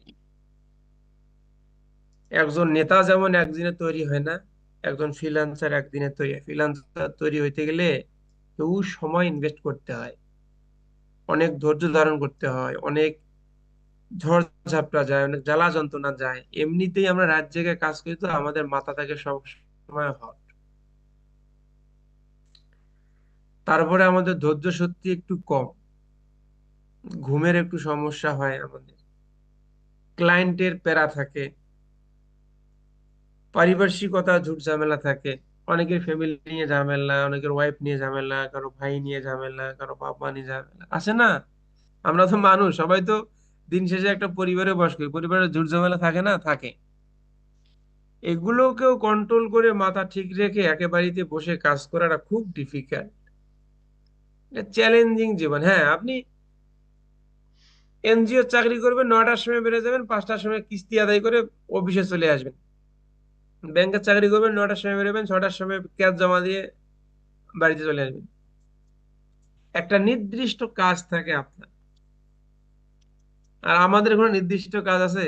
একজন নেতা যেমন একদিনে তৈরি হয় না, একজন ফ্রিল্যান্সার একদিনে তৈরি হয়। ফ্রিল্যান্সার তৈরি হইতে গেলে কেউ সময় ইনভেস্ট করতে হয়, অনেক ধৈর্য ধারণ করতে হয়, অনেক ঝড় ঝাপটা যায়, অনেক জ্বালা যন্ত্রণা যায়। এমনিতেই আমরা রাত জেগে কাজ করি, তো আমাদের মাথা থাকে সব সময় হট। তারপরে আমাদের ধৈর্য শক্তি একটু কম, ঘুমের একটু সমস্যা হয় আমাদের, ক্লায়েন্টের প্যারা থাকে, পারিপার্শ্বিকতা ঝুট ঝামেলা থাকে, অনেকের ফ্যামিলি নিয়ে ঝামেলা, অনেকের ওয়াইফ নিয়ে ঝামেলা, কারো ভাই নিয়ে ঝামেলা, কারো বাবা নিয়ে ঝামেলা আছে না? আমরা তো মানুষ, সবাই তো দিন শেষে একটা পরিবারে বাস করি, পরিবারের ঝুট ঝামেলা থাকে না? থাকে। এগুলোকেও কন্ট্রোল করে মাথা ঠিক রেখে একেবারেতে বসে কাজ করাটা খুব ডিফিকাল্ট, চ্যালেঞ্জিং জীবন। হ্যাঁ, আপনি এনজিও চাকরি করবেন, 9টার সময় বেরিয়ে যাবেন, 5টার সময় কিস্তি আদায় করে অফিসে চলে আসবেন। ব্যাংকের চাকরি করবেন, 9টার সময় বেরোবেন, 6টার সময় ক্যাশ জমা দিয়ে বাড়িতে চলে আসবেন। একটা নির্দিষ্ট কাজ থাকে আপনার, আর আমাদের কোনো নির্দিষ্ট কাজ আছে?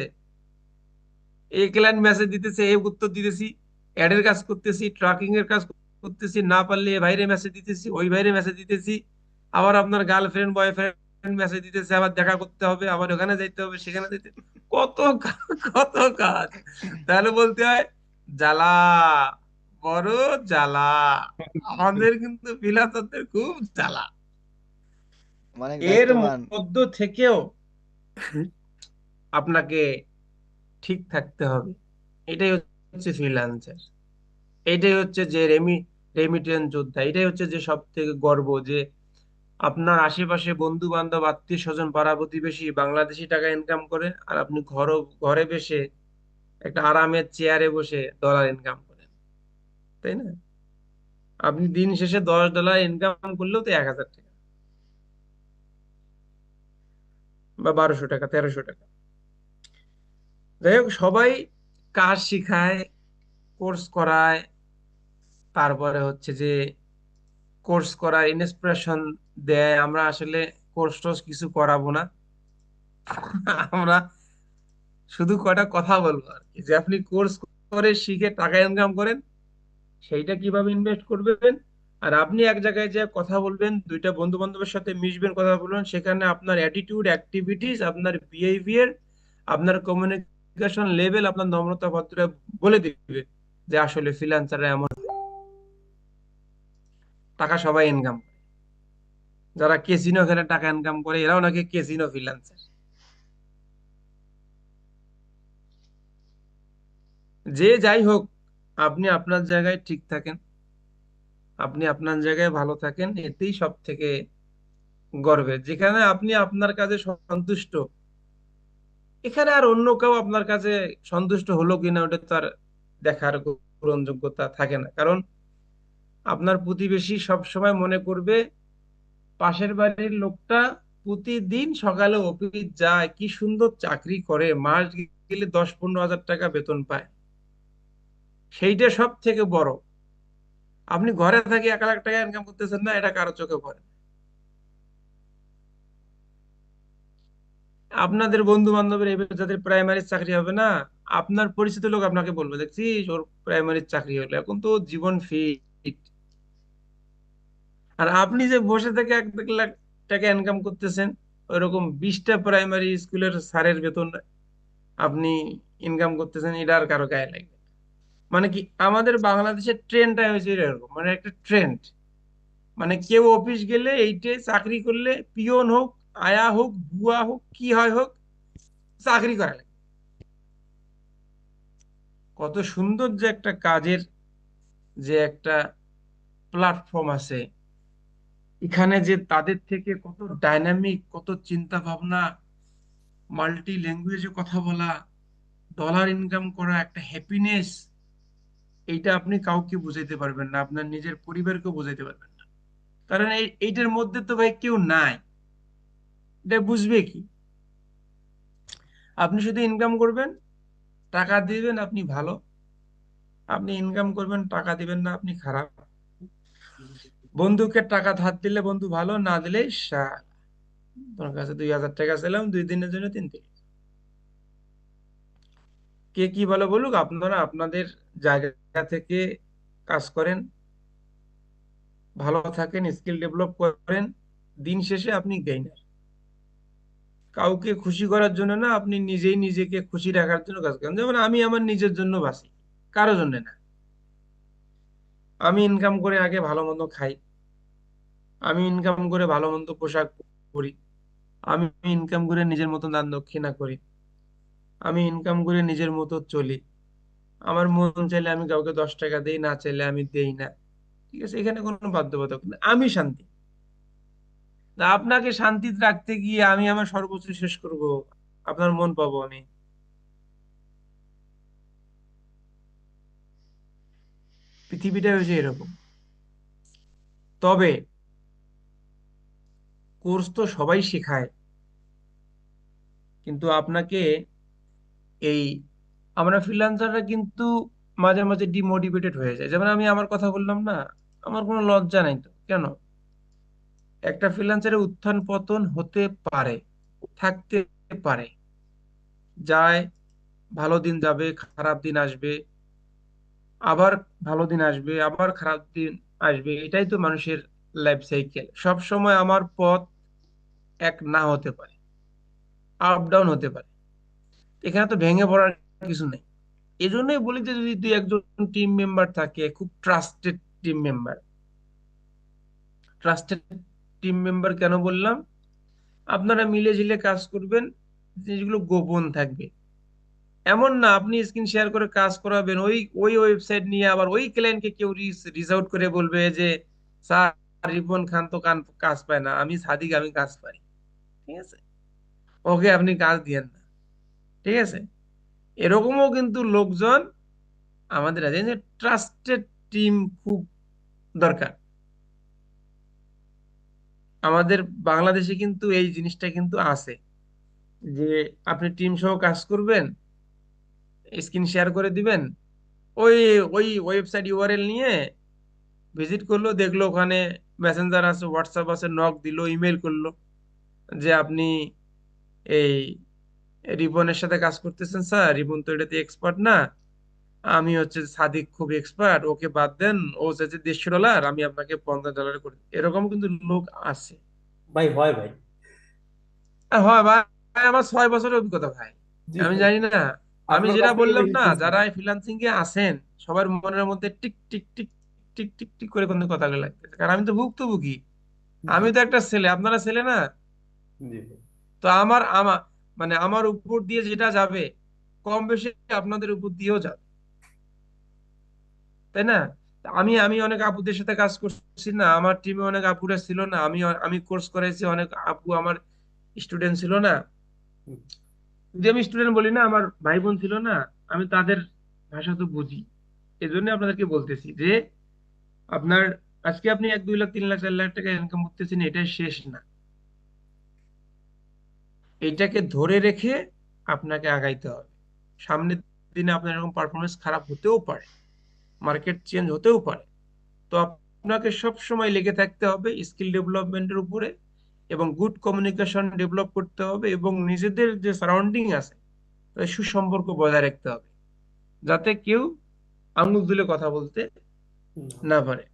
এই ক্লায়েন্ট মেসেজ দিতেছে, এই উত্তর দিতেছি, অ্যাডের কাজ করতেছি, ট্র্যাকিং এর কাজ করতেছি, না পারলে এ ভাইরে মেসেজ দিতেছি, ওই ভাইরে মেসেজ দিতেছি, আবার আপনার গার্লফ্রেন্ড বয়ফ্রেন্ড মেসেজ দিতেছে, আবার দেখা করতে হবে, আবার ওখানে যাইতে হবে, সেখানে যাইতে কত কত কাজ। তাহলে বলতে হয় জ্বালা, বড় জ্বালা। আমাদের কিন্তু বিলাসদের খুব জ্বালা। অনেক এর দায়িত্ববান। মধ্য থেকেও আপনাকে ঠিক থাকতে হবে। এটাই হচ্ছে ফ্রিল্যান্সার, এটাই হচ্ছে যে রেমিটেন্স যোদ্ধা। এটাই হচ্ছে যে সব থেকে গর্ব, যে আপনার আশেপাশে বন্ধু বান্ধব আত্মীয় স্বজন পাড়া প্রতিবেশী বাংলাদেশি টাকা ইনকাম করে, আর আপনি ঘরে বসে একটা আরামের চেয়ারে বসে ডলার ইনকাম করেন, তাই না? আপনি দিন শেষে $10 ইনকাম করলেও তো 1000 টাকা বা 1200 টাকা, 1300 টাকা। যাই হোক, সবাই কাজ শিখায়, কোর্স করায়, তারপরে হচ্ছে যে কোর্স করার ইন্সপিরেশন দেয়। আমরা আসলে কোর্স টোর্স কিছু করাবো না, আমরা শুধু কয়টা কথা বলবো আর কি, যে আপনি কোর্স করে শিখে টাকা ইনকাম করেন, সেইটা কিভাবে ইনভেস্ট করবেন। আর আপনি এক জায়গায় যে কথা বলবেন, দুইটা বন্ধু বান্ধবের সাথে মিশবেন, কথা বলবেন, সেখানে আপনার অ্যাটিটিউড, অ্যাক্টিভিটিস, আপনার বিহেভিয়ার, আপনার কমিউনিকেশন লেভেল, আপনার নম্রতা ভদ্রতা বলে দিবে যে আসলে ফ্রিল্যান্সাররা এমন। টাকা সবাই ইনকাম করে, যারা কেসিনো খেলে টাকা ইনকাম করে এরাও নাকি কেসিনো ফ্রিল্যান্সার। যে যাই হোক, আপনি আপনার জায়গায় ঠিক থাকেন, আপনি আপনার জায়গায় ভালো থাকেন, এতেই সব থেকে গর্বের। যেখানে আপনি আপনার কাজে সন্তুষ্ট, এখানে আর অন্য কেউ আপনার কাছে সন্তুষ্ট হলো কিনা ওটা তার দেখার গ্রহণযোগ্যতা থাকে না। কারণ আপনার প্রতিবেশী সব সময় মনে করবে পাশের বাড়ির লোকটা প্রতিদিন সকালে অফিস যায়, কি সুন্দর চাকরি করে, মাস গেলে 10-15 হাজার টাকা বেতন পায়, সেইটা সব থেকে বড়। আপনি ঘরে থাকি 1 লাখ টাকা ইনকাম করতেছেন না, এটা কারো চোখে পড়ে না। আপনাদের বন্ধু বান্ধবের এবার যাদের প্রাইমারি চাকরি হবে না, আপনার পরিচিত লোক আপনাকে বলবে, দেখছিস ওর প্রাইমারি চাকরি হলো, এখন তো জীবন ফিট। আর আপনি যে বসে থেকে 1-2 লাখ টাকা ইনকাম করতেছেন, ওইরকম 20টা প্রাইমারি স্কুলের স্যারের বেতন আপনি ইনকাম করতেছেন, এটা আর কারো গায়ে লাগবে না। মানে কি, আমাদের বাংলাদেশের ট্রেন্ডটা হয়েছে এরকম, মানে একটা ট্রেন্ড। মানে কেউ অফিস গেলে, এইটে চাকরি করলে, পিয়ন হোক, আয়া হোক, বুয়া হোক, কি হয় হোক, চাকরি করা লাগে। কত সুন্দর যে একটা কাজের যে একটা প্ল্যাটফর্ম আছে, এখানে যে তাদের থেকে কত ডাইনামিক, কত চিন্তা ভাবনা, মাল্টি ল্যাঙ্গুয়েজে কথা বলা, ডলার ইনকাম করা, একটা হ্যাপিনেস, এইটা আপনি কাউকে বুঝাইতে পারবেন না, আপনার নিজের পরিবারকেও বুঝাইতে পারবেন না। কারণ এইটার মধ্যে তো ভাই কেউ নাই, এটা বুঝবে কি? আপনি শুধু ইনকাম করবেন, টাকা দিবেন, আপনি ভালো। আপনি ইনকাম করবেন, টাকা দিবেন না, আপনি খারাপ। বন্ধুকে টাকা ধার দিলে বন্ধু ভালো, না দিলে তোমার কাছে 2000 টাকা ছিলাম 2 দিনের জন্য, 3 দিন। কে কি বলে বলুক, আপনারা আপনাদের জায়গা থেকে কাজ করেন, ভালো থাকেন, স্কিল ডেভেলপ করেন। দিন শেষে আপনি গেইনার। কাউকে খুশি করার জন্য না, আপনি নিজেই নিজেকে খুশি রাখার জন্য কাজ করেন। যেমন আমি আমার নিজের জন্য বাঁচি, কারো জন্য না। আমি ইনকাম করে আগে ভালো মন্দ খাই, আমি ইনকাম করে ভালো মন্দ পোশাক পরি, আমি ইনকাম করে নিজের মতো দান দক্ষিণা করি, আমি ইনকাম করে নিজের মতো চলি। আমার মন চাইলে আমি কাউকে 10 টাকা দেই, না চাইলে আমি দেই না। ঠিক আছে, এখানে কোনো বাধ্যবাধকতা নেই, আমি শান্তি। তা আপনাকে শান্তিতে রাখতে গিয়ে আমি আমার সর্বোচ্চ শেষ করব, আপনার মন পাবো আমি? পৃথিবীটা হয়েছে এরকম। তবে কোর্স তো সবাই শেখায়, কিন্তু আপনাকে এই, আমরা ফ্রিল্যান্সাররা কিন্তু মাঝে মাঝে ডিমোটিভেটেড হয়ে যায়। যেমন আমি আমার কথা বললাম না, আমার কোনো লজ্জা নাই তো, কেন? একটা ফ্রিল্যান্সারের উত্থান পতন হতে পারে, থাকতে পারে, যায়, ভালো দিন যাবে, খারাপ দিন আসবে, আবার ভালো দিন আসবে, আবার খারাপ দিন আসবে, এটাই তো মানুষের লাইফ সাইকেল। সব সময় আমার পথ এক না হতে পারে, আপ ডাউন হতে পারে। এখানে তো ভেঙে পড়ার কিছু নেই। এই জন্যই বলি যে যদি দুই একজন টিম মেম্বার থাকে, খুব trusted team member. Trusted team member কেন বললাম? আপনারা মিলে ঝিলে কাজ করবেন, জিনিসগুলো গোপন থাকবে। এমন না আপনি স্ক্রিন শেয়ার করে কাজ করাবেন, ওই ওই ওয়েবসাইট নিয়ে আবার ওই ক্লায়েন্টকে কেউ রিচ আউট করে বলবে যে স্যার রিপন খান তো কাজ পায় না, আমি সাদিক আমি কাজ পাই, ঠিক আছে, ওকে আপনি কাজ দিয়েন না, ঠিক আছে। এরকমও কিন্তু লোকজন আমাদের আছে, যে ট্রাস্টেড টিম খুব দরকার। আমাদের বাংলাদেশে কিন্তু এই জিনিসটা কিন্তু আছে, যে আপনি টিম সহ কাজ করবেন, স্ক্রিন শেয়ার করে দিবেন, ওই ওই ওয়েবসাইট ইউআরএল নিয়ে ভিজিট করলো, দেখলো ওখানে মেসেঞ্জার আছে, হোয়াটসঅ্যাপ আছে, নক দিল, ইমেল করলো যে আপনি এই রিপনের সাথে কাজ করতেছেন স্যার, রিপন তো এটাতে এক্সপার্ট না, আমি হচ্ছে সাদিক খুব এক্সপার্ট, ওকে বাদ দেন, ও চাইছে $150, আমি আপনাকে $50 করে দিই। এরকম কিন্তু লোক আছে। ভাই হয় ভাই। হয় ভাই, আমার 6 বছরের অভিজ্ঞতা ভাই, জি আমি ভাই, জানি না। আমি আপনার যেটা কাছ থেকে বললাম না, এক্সপিরিয়েন্স যারা ফ্রিল্যান্সিং এ আছেন সবার মনের মধ্যে tick tick tick tick tick tick করে কোনো কথাগুলো লাগতেছে, কারণ আমি তো ভুক্তভোগী, জি আমি তো একটা ছেলে, আপনারা ছেলে না। জি ভাই। তো আমার আমার মানে আমার উপর দিয়ে যেটা যাবে কম বেশি আপনাদের উপর দিয়েও যাবে, তাই না? তা আমি আমি অনেক আপুদের সাথে কাজ করছি না, আমার টিমে অনেক আপুরা ছিল না, আমি কোর্স করাইছি, অনেক আপু আমার স্টুডেন্ট ছিল না, যদি আমি স্টুডেন্ট বলি না, আমার ভাই বোন ছিল না, আমি তাদের ভাষা তো বুঝি। এই জন্য আপনাদেরকে বলতেছি যে আপনার আজকে আপনি 1-2 লাখ 3 লাখ 4 লাখ টাকা ইনকাম করতেছেন, এটাই শেষ না, এইটাকে ধরে রেখে আপনাকে আগাইতে হবে। সামনের দিনে আপনার এরকম পারফরমেন্স খারাপ হতেও পারে, মার্কেট চেঞ্জ হতেও পারে, তো আপনাকে সব সময় লেগে থাকতে হবে স্কিল ডেভেলপমেন্টের উপরে, এবং গুড কমিউনিকেশন ডেভেলপ করতে হবে, এবং নিজেদের যে সারাউন্ডিং আছে তাদের সুসম্পর্ক বজায় রাখতে হবে, যাতে কেউ আঙুল তুলে কথা বলতে না পারে।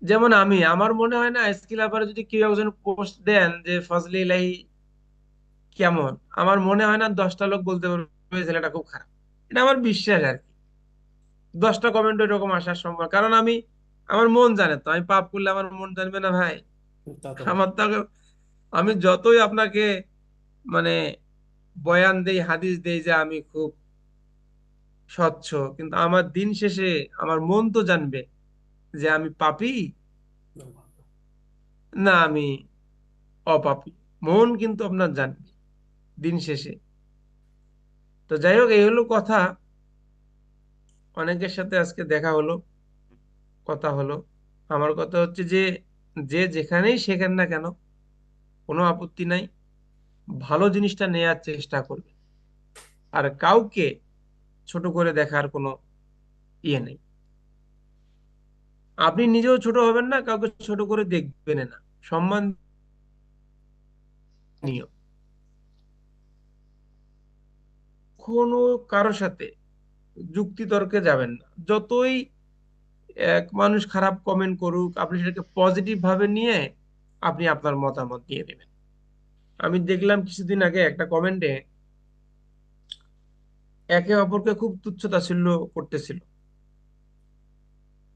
যেমন আমার মনে হয় না স্কিল আপারে যদি কেউ একজন পোস্ট দেন যে ফজলে ইলাহি কেমন, আমার মনে হয় না 10টা লোক বলতে পারবে ছেলেটা খুব খারাপ, এটা আমার বিশ্বাস আর কি। 10টা কমেন্ট এরকম আসার সম্ভব, কারণ আমার মন জানে তো, আমি পাপ করলে আমার মন জানবে না ভাই? তা তো আমার তো আমি যতই আপনাকে মানে বয়ান দেই, হাদিস দেই যে আমি খুব স্বচ্ছ, কিন্তু আমার দিন শেষে আমার মন তো জানবে যে আমি পাপী না আমি অপাপী। মন কিন্তু আপনার জানবে দিন শেষে। তো যাই হোক, এই হলো কথা। অনেকের সাথে আজকে দেখা হলো, কথা হলো। আমার কথা হচ্ছে যে যে যেখানেই শেখেন না কেন কোনো আপত্তি নাই, ভালো জিনিসটা নেয়ার চেষ্টা করবে, আর কাউকে ছোট করে দেখার কোনো ইয়ে নেই। আপনি নিজেও ছোট হবেন না, কাউকে ছোট করে দেখবেন না, সম্মান নিও। কোনো কারোর সাথে যুক্তি তর্কে যাবেন না, যতই এক মানুষ খারাপ কমেন্ট করুক, আপনি সেটাকে পজিটিভ ভাবে নিয়ে আপনি আপনার মতামত দিয়ে দেবেন। আমি দেখলাম কিছুদিন আগে একটা কমেন্টে একে অপরকে খুব তুচ্ছ তাচ্ছিল্য করতেছিল,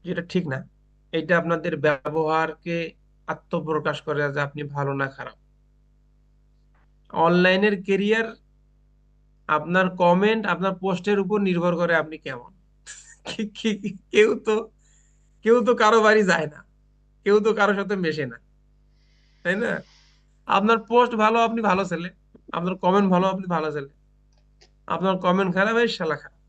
যেটা ঠিক না। এটা আপনাদের ব্যবহারকে আত্মপ্রকাশ করে যে আপনি ভালো না খারাপ। অনলাইনের কেরিয়ার আপনার কমেন্ট আপনার পোস্টের উপর নির্ভর করে আপনি কেমন। কি- কি- কেউ তো কেউ তো কারো বাড়ি যায় না, কেউ তো কারোর সাথে মেশে না, তাই না? আপনার পোস্ট ভালো আপনি ভালো ছেলে, আপনার কমেন্ট ভালো আপনি ভালো ছেলে, আপনার কমেন্ট খারাপ এই শালা খারাপ।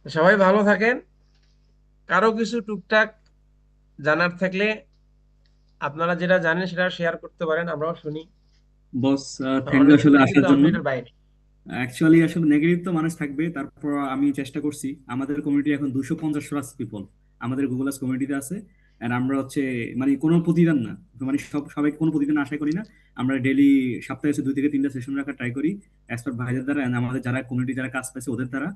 সবাই ভালো থাকেন। কারো কিছু টুকটাক জানার থাকলে আপনারা যেটা জানেন সেটা শেয়ার করতে পারেন, আমরাও শুনি। বস, থ্যাংক ইউ অনেক আসলে কিছুই আসার কিন্তু জন্য। আপডেটের বাইরে। অ্যাকচুয়ালি আসলে নেগেটিভ তো মানুষ থাকবে, তারপর আমি চেষ্টা করছি। আমাদের কমিউনিটি এখন 250+ পিপল আমাদের গুগলাস কমিউনিটিতে আছে। আর আমরা হচ্ছে মানে কোনো প্রতিদান না, মানে সবাইকে কোনো প্রতিদান আশা করি না। আমরা ডেইলি সপ্তাহে 2 থেকে 3টা সেশন রাখার ট্রাই করি অ্যাজ পার ভাইদের দ্বারা and আমাদের যারা কমিউনিটি যারা কাজ পাইছে ওদের দ্বারা।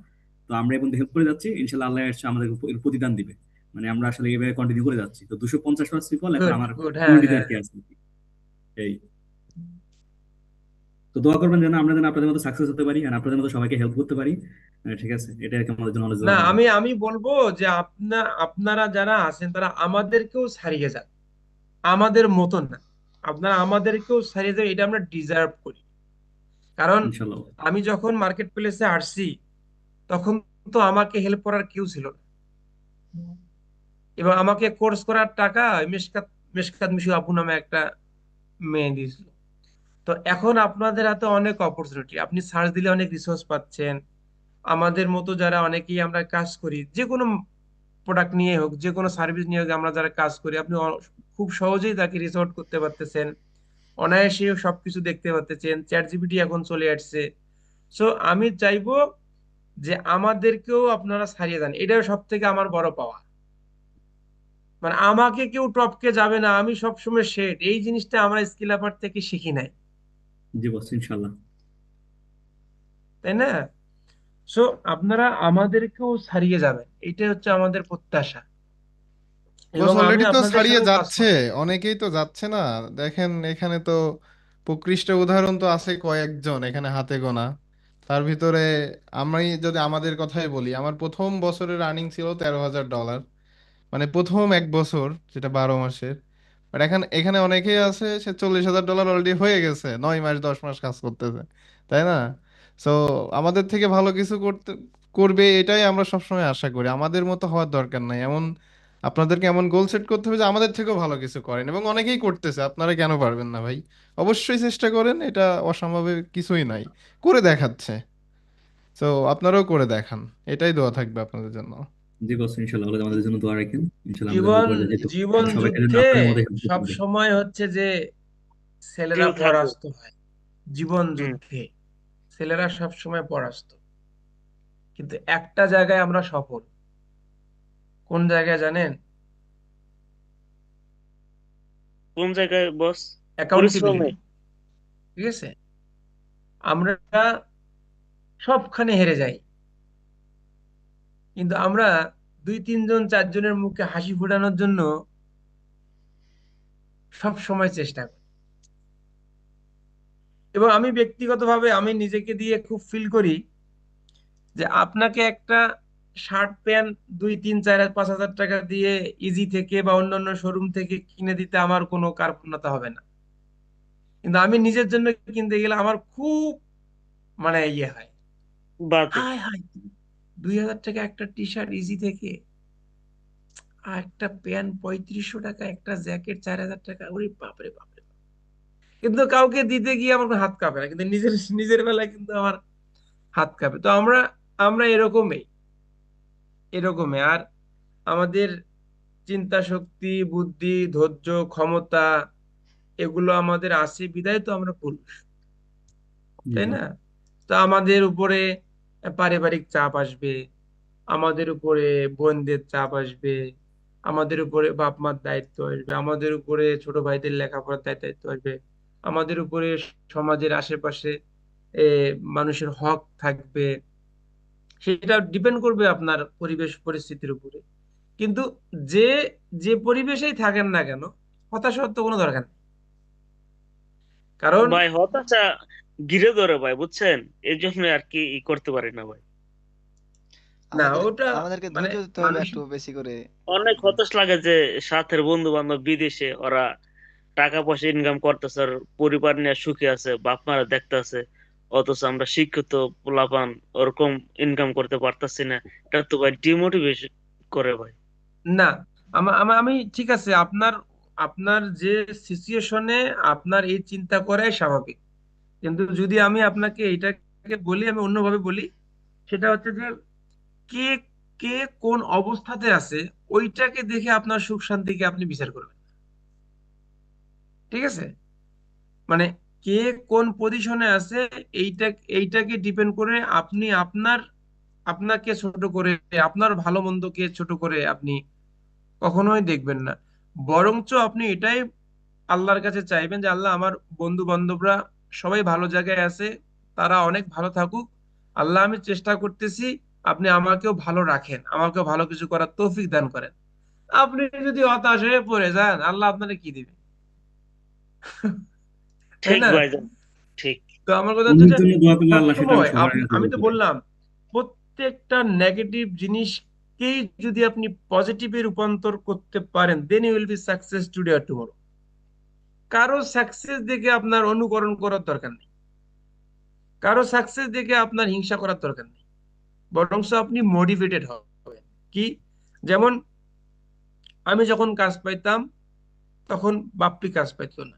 তো আমরা এখন হেল্প করে যাচ্ছি, ইনশাল্লাহ আল্লাহ হচ্ছে আমাদের এর প্রতিদান দিবে। মানে আমরা আসলে এইভাবে কন্টিনিউ করে যাচ্ছি। তো 250+ পিপল এখন গুড আমার গুড, হ্যাঁ কমিউনিটিতে আর হ্যাঁ। কি আছে। এই তো দোয়া করবেন যেন আমরা যেন আপনাদের মতো সাকসেস হতে পারি আর আপনাদের মতো সবাইকে হেল্প করতে পারি। ঠিক আছে, এটা আর কি আমাদের জন্য অনেক না, দোয়া করবেন। আমি বলবো যে আপনারা যারা আছেন তারা আমাদেরকেও ছাড়িয়ে যান, আমাদের মতন না। আপনারা আমাদেরকেও ছাড়িয়ে যাবে, এটা আমরা ডিজার্ভ করি। কারণ ইনশাল্লাহ। আমি যখন মার্কেট প্লেসে আসছি তখন তো আমাকে হেল্প করার কেউ ছিল না, এবং আমাকে কোর্স করার টাকা ওই মেশকাত মেশকাত মিশু আপু নামে একটা মেয়ে দিয়েছিল। তো এখন আপনাদের হাতে অনেক অপরচুনিটি, আপনি সার্চ দিলে অনেক রিসোর্স পাচ্ছেন। আমাদের মতো যারা অনেকেই আমরা কাজ করি, যে কোনো প্রোডাক্ট নিয়ে হোক, যে কোনো সার্ভিস নিয়ে হোক, আমরা যারা কাজ করি, আপনি খুব সহজেই তাকে রিচ আউট করতে পারতেছেন, অনায়াসে সবকিছু দেখতে পাচ্ছেন। চ্যাট জিপিটি এখন চলে আসছে। সো আমি চাইবো যে আমাদেরকেও আপনারা ছাড়িয়ে যান, এটাও সব থেকে আমার বড় পাওয়া। মানে আমাকে কেউ টপকে যাবে না, আমি সবসময় শেড, এই জিনিসটা আমরা স্কিল আপার থেকে শিখি নাই, জি বস, ইনশাল্লাহ। তাই না? সো আপনারা আমাদেরকেও ছাড়িয়ে যাবেন, এটাই হচ্ছে আমাদের প্রত্যাশা, বস এবং আমি অলরেডি তো আপনাদের ছাড়িয়ে সাথেও কাজ যাচ্ছে, করব। অনেকেই তো যাচ্ছে না। দেখেন এখানে তো প্রকৃষ্ট উদাহরণ তো আছে কয়েকজন, এখানে হাতে গোনা। তার ভিতরে আমি যদি আমাদের কথাই বলি, আমার প্রথম বছরের রানিং ছিল $13,000, মানে প্রথম এক বছর, যেটা 12 মাসের। বাট এখানে এখানে অনেকেই আছে সে $40,000 অলরেডি হয়ে গেছে, 9 মাস 10 মাস কাজ করতেছে, তাই না? সো আমাদের থেকে ভালো কিছু করবে, এটাই আমরা সবসময় আশা করি। আমাদের মতো হওয়ার দরকার নাই এমন, আপনাদেরকে এমন গোল সেট করতে হবে যে আমাদের থেকেও ভালো কিছু করেন, এবং অনেকেই করতেছে, আপনারা কেন পারবেন না ভাই? অবশ্যই চেষ্টা করেন, এটা অসম্ভবের কিছুই নাই, করে দেখাচ্ছে। তো আপনারাও করে দেখান, এটাই দোয়া থাকবে আপনাদের জন্য। জি বস, ইনশাল্লাহ আমাদের জন্য দোয়া রাখেন। ইনশাল্লাহ আমরা যেন জীবন উপরে যেতে পারি। জীবন আর সবাইকে যেন যুদ্ধে আপনার মতো হেল্প সব করতে পারি। সময় হচ্ছে যে ছেলেরা কেউ থাকবে। পরাস্ত হয়, জীবন হুম। যুদ্ধে ছেলেরা সব সময় পরাস্ত। কিন্তু একটা জায়গায় আমরা সফল, কোন জায়গায় জানেন? কোন জায়গায় বস? পরিশ্রমে। অ্যাকাউন্টেবিলিটি। ঠিক আছে, আমরা সবখানে হেরে যাই, কিন্তু আমরা 2 3 জন 4 জনের মুখে হাসি ফোটানোর জন্য সব সময় চেষ্টা করি। এবং আমি ব্যক্তিগতভাবে আমি নিজেকে দিয়ে খুব ফিল করি যে আপনাকে একটা শার্ট প্যান্ট 2 3 4 5 হাজার টাকা দিয়ে ইজি থেকে বা অন্যান্য শোরুম থেকে কিনে দিতে আমার কোনো কার্পণ্যতা হবে না, কিন্তু আমি নিজের জন্য কিনতে গেলে আমার খুব মানে ইয়ে হয়, বাজে। হায় হায়, 2,000 টাকা একটা টি শার্ট ইজি থেকে, আর একটা প্যান্ট 3500 টাকা, একটা জ্যাকেট 4,000 টাকা, ওরে বাপরে বাপরে। কিন্তু কাউকে দিতে গিয়ে আমার কোনো হাত কাঁপে না, কিন্তু নিজের নিজের বেলায় কিন্তু আমার হাত কাঁপে। তো আমরা আমরা এরকমই এরকমই আর আমাদের চিন্তা শক্তি, বুদ্ধি, ধৈর্য, ক্ষমতা, এগুলো আমাদের আছে বিধায় তো আমরা পুরুষ, জি তাই জি। না? তো আমাদের উপরে পারিবারিক চাপ আসবে, আমাদের উপরে বোনদের চাপ আসবে, আমাদের উপরে বাপ মার দায়িত্ব আসবে, আমাদের উপরে ছোট ভাইদের লেখাপড়ার দায়িত্ব আসবে, আমাদের উপরে সমাজের আশেপাশে এ, মানুষের হক থাকবে। সেটা ডিপেন্ড করবে আপনার পরিবেশ পরিস্থিতির উপরে। কিন্তু যে যে পরিবেশেই থাকেন না কেন, হতাশ হওয়ার তো কোনো দরকার নেই। কারণ ভাই হতাশা ঘিরে ধরে ভাই, বুঝছেন? এই জন্য আর কি করতে পারি না ভাই। না, আমাদের ওটা আমাদেরকে মানে ধৈর্য দিতে হবে একটু মানসিক। বেশি করে। অনেক হতাশ লাগে যে সাথের বন্ধু বান্ধব বিদেশে, ওরা টাকা পয়সা ইনকাম করতেছে আর পরিবার নিয়ে সুখে আছে, বাপ মারা দেখতেছে, অথচ আমরা শিক্ষিত পোলাপান ওরকম ইনকাম করতে পারতাছি না। এটা তো ভাই ডিমোটিভেশন করে ভাই। না, আমি ঠিক আছে, আপনার আপনার যে সিচুয়েশনে আপনার এই চিন্তা করাই স্বাভাবিক। কিন্তু যদি আমি আপনাকে এইটাকে বলি, আমি অন্যভাবে বলি, সেটা হচ্ছে যে কে কে কোন অবস্থাতে আছে, ওইটাকে দেখে আপনার সুখ শান্তিকে আপনি বিচার করবেন। ঠিক আছে, মানে কে কোন পজিশনে আছে, এইটা এইটাকে ডিপেন্ড করে আপনি আপনাকে ছোট করে, আপনার ভালো মন্দকে ছোট করে আপনি কখনোই দেখবেন না। বরঞ্চ আপনি এটাই আল্লাহর কাছে চাইবেন যে আল্লাহ, আমার বন্ধু বান্ধবরা সবাই ভালো জায়গায় আছে, তারা অনেক ভালো থাকুক। আল্লাহ, আমি চেষ্টা করতেছি, আপনি আমাকেও ভালো রাখেন, আমাকেও ভালো কিছু করার তৌফিক দান করেন। আপনি যদি হতাশ হয়ে পড়ে যান, আল্লাহ আপনাকে কি দিবে? তাই ঠিক না? ভাইজান, ঠিক। তো আমার কথা হচ্ছে অন্যের যে জন্য দোয়া করলে আল্লাহ সেটা সবসময় সবার কাছে আমি দোয়া তো করে। বললাম, প্রত্যেকটা নেগেটিভ জিনিসকেই যদি আপনি পজিটিভে রূপান্তর করতে পারেন, then you will be success today আর টুমরো। কারো সাকসেস দেখে আপনার অনুকরণ করার দরকার নেই, কারো সাকসেস দেখে আপনার হিংসা করার দরকার নেই, বরং আপনি মোটিভেটেড হবেন। কি, যেমন আমি যখন কাজ পাইতাম তখন বাপ্পি কাজ পাইতো না,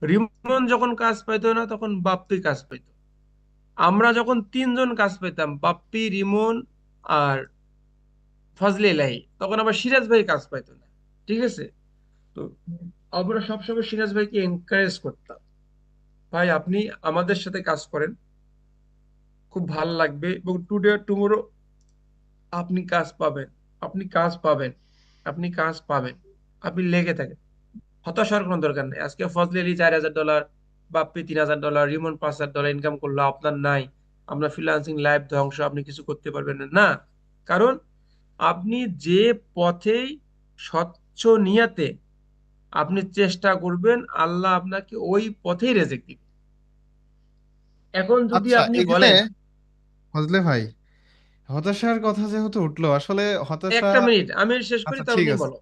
রিমন যখন কাজ পাইতো না তখন বাপ্পি কাজ পাইতো, আমরা যখন 3 জন কাজ পেতাম, বাপ্পি, রিমন আর ফজলে ইলাহি, তখন আবার সিরাজ ভাই কাজ পাইতো না। ঠিক আছে, তো আমরা সবসময় সিরাজ ভাইকে এনকারেজ করতাম, ভাই আপনি আমাদের সাথে কাজ করেন, খুব ভালো লাগবে, এবং টুডে টুমোরো আপনি কাজ পাবেন, আপনি কাজ পাবেন, আপনি কাজ পাবেন, আপনি লেগে থাকেন, হতাশ হওয়ার কোনো দরকার নেই। আজকে ফজলে আলী $4000, বাপ্পি $3000, রিমন $5000 ইনকাম করলো, আপনার নাই, আপনার ফ্রিল্যান্সিং লাইফ ধ্বংস, আপনি কিছু করতে পারবেন না। না, কারণ আপনি যে পথেই স্বচ্ছ নিয়াতে আপনি চেষ্টা করবেন, আল্লাহ আপনাকে ওই পথেই রেজেক দিবে। এখন যদি আচ্ছা, আপনি এখানে বলেন, ফজলে ভাই, হতাশার কথা যেহেতু উঠলো, আসলে হতাশা। একটা মিনিট আমি শেষ করি, আচ্ছা, তারপর ঠিক তুমি আছে, বলো।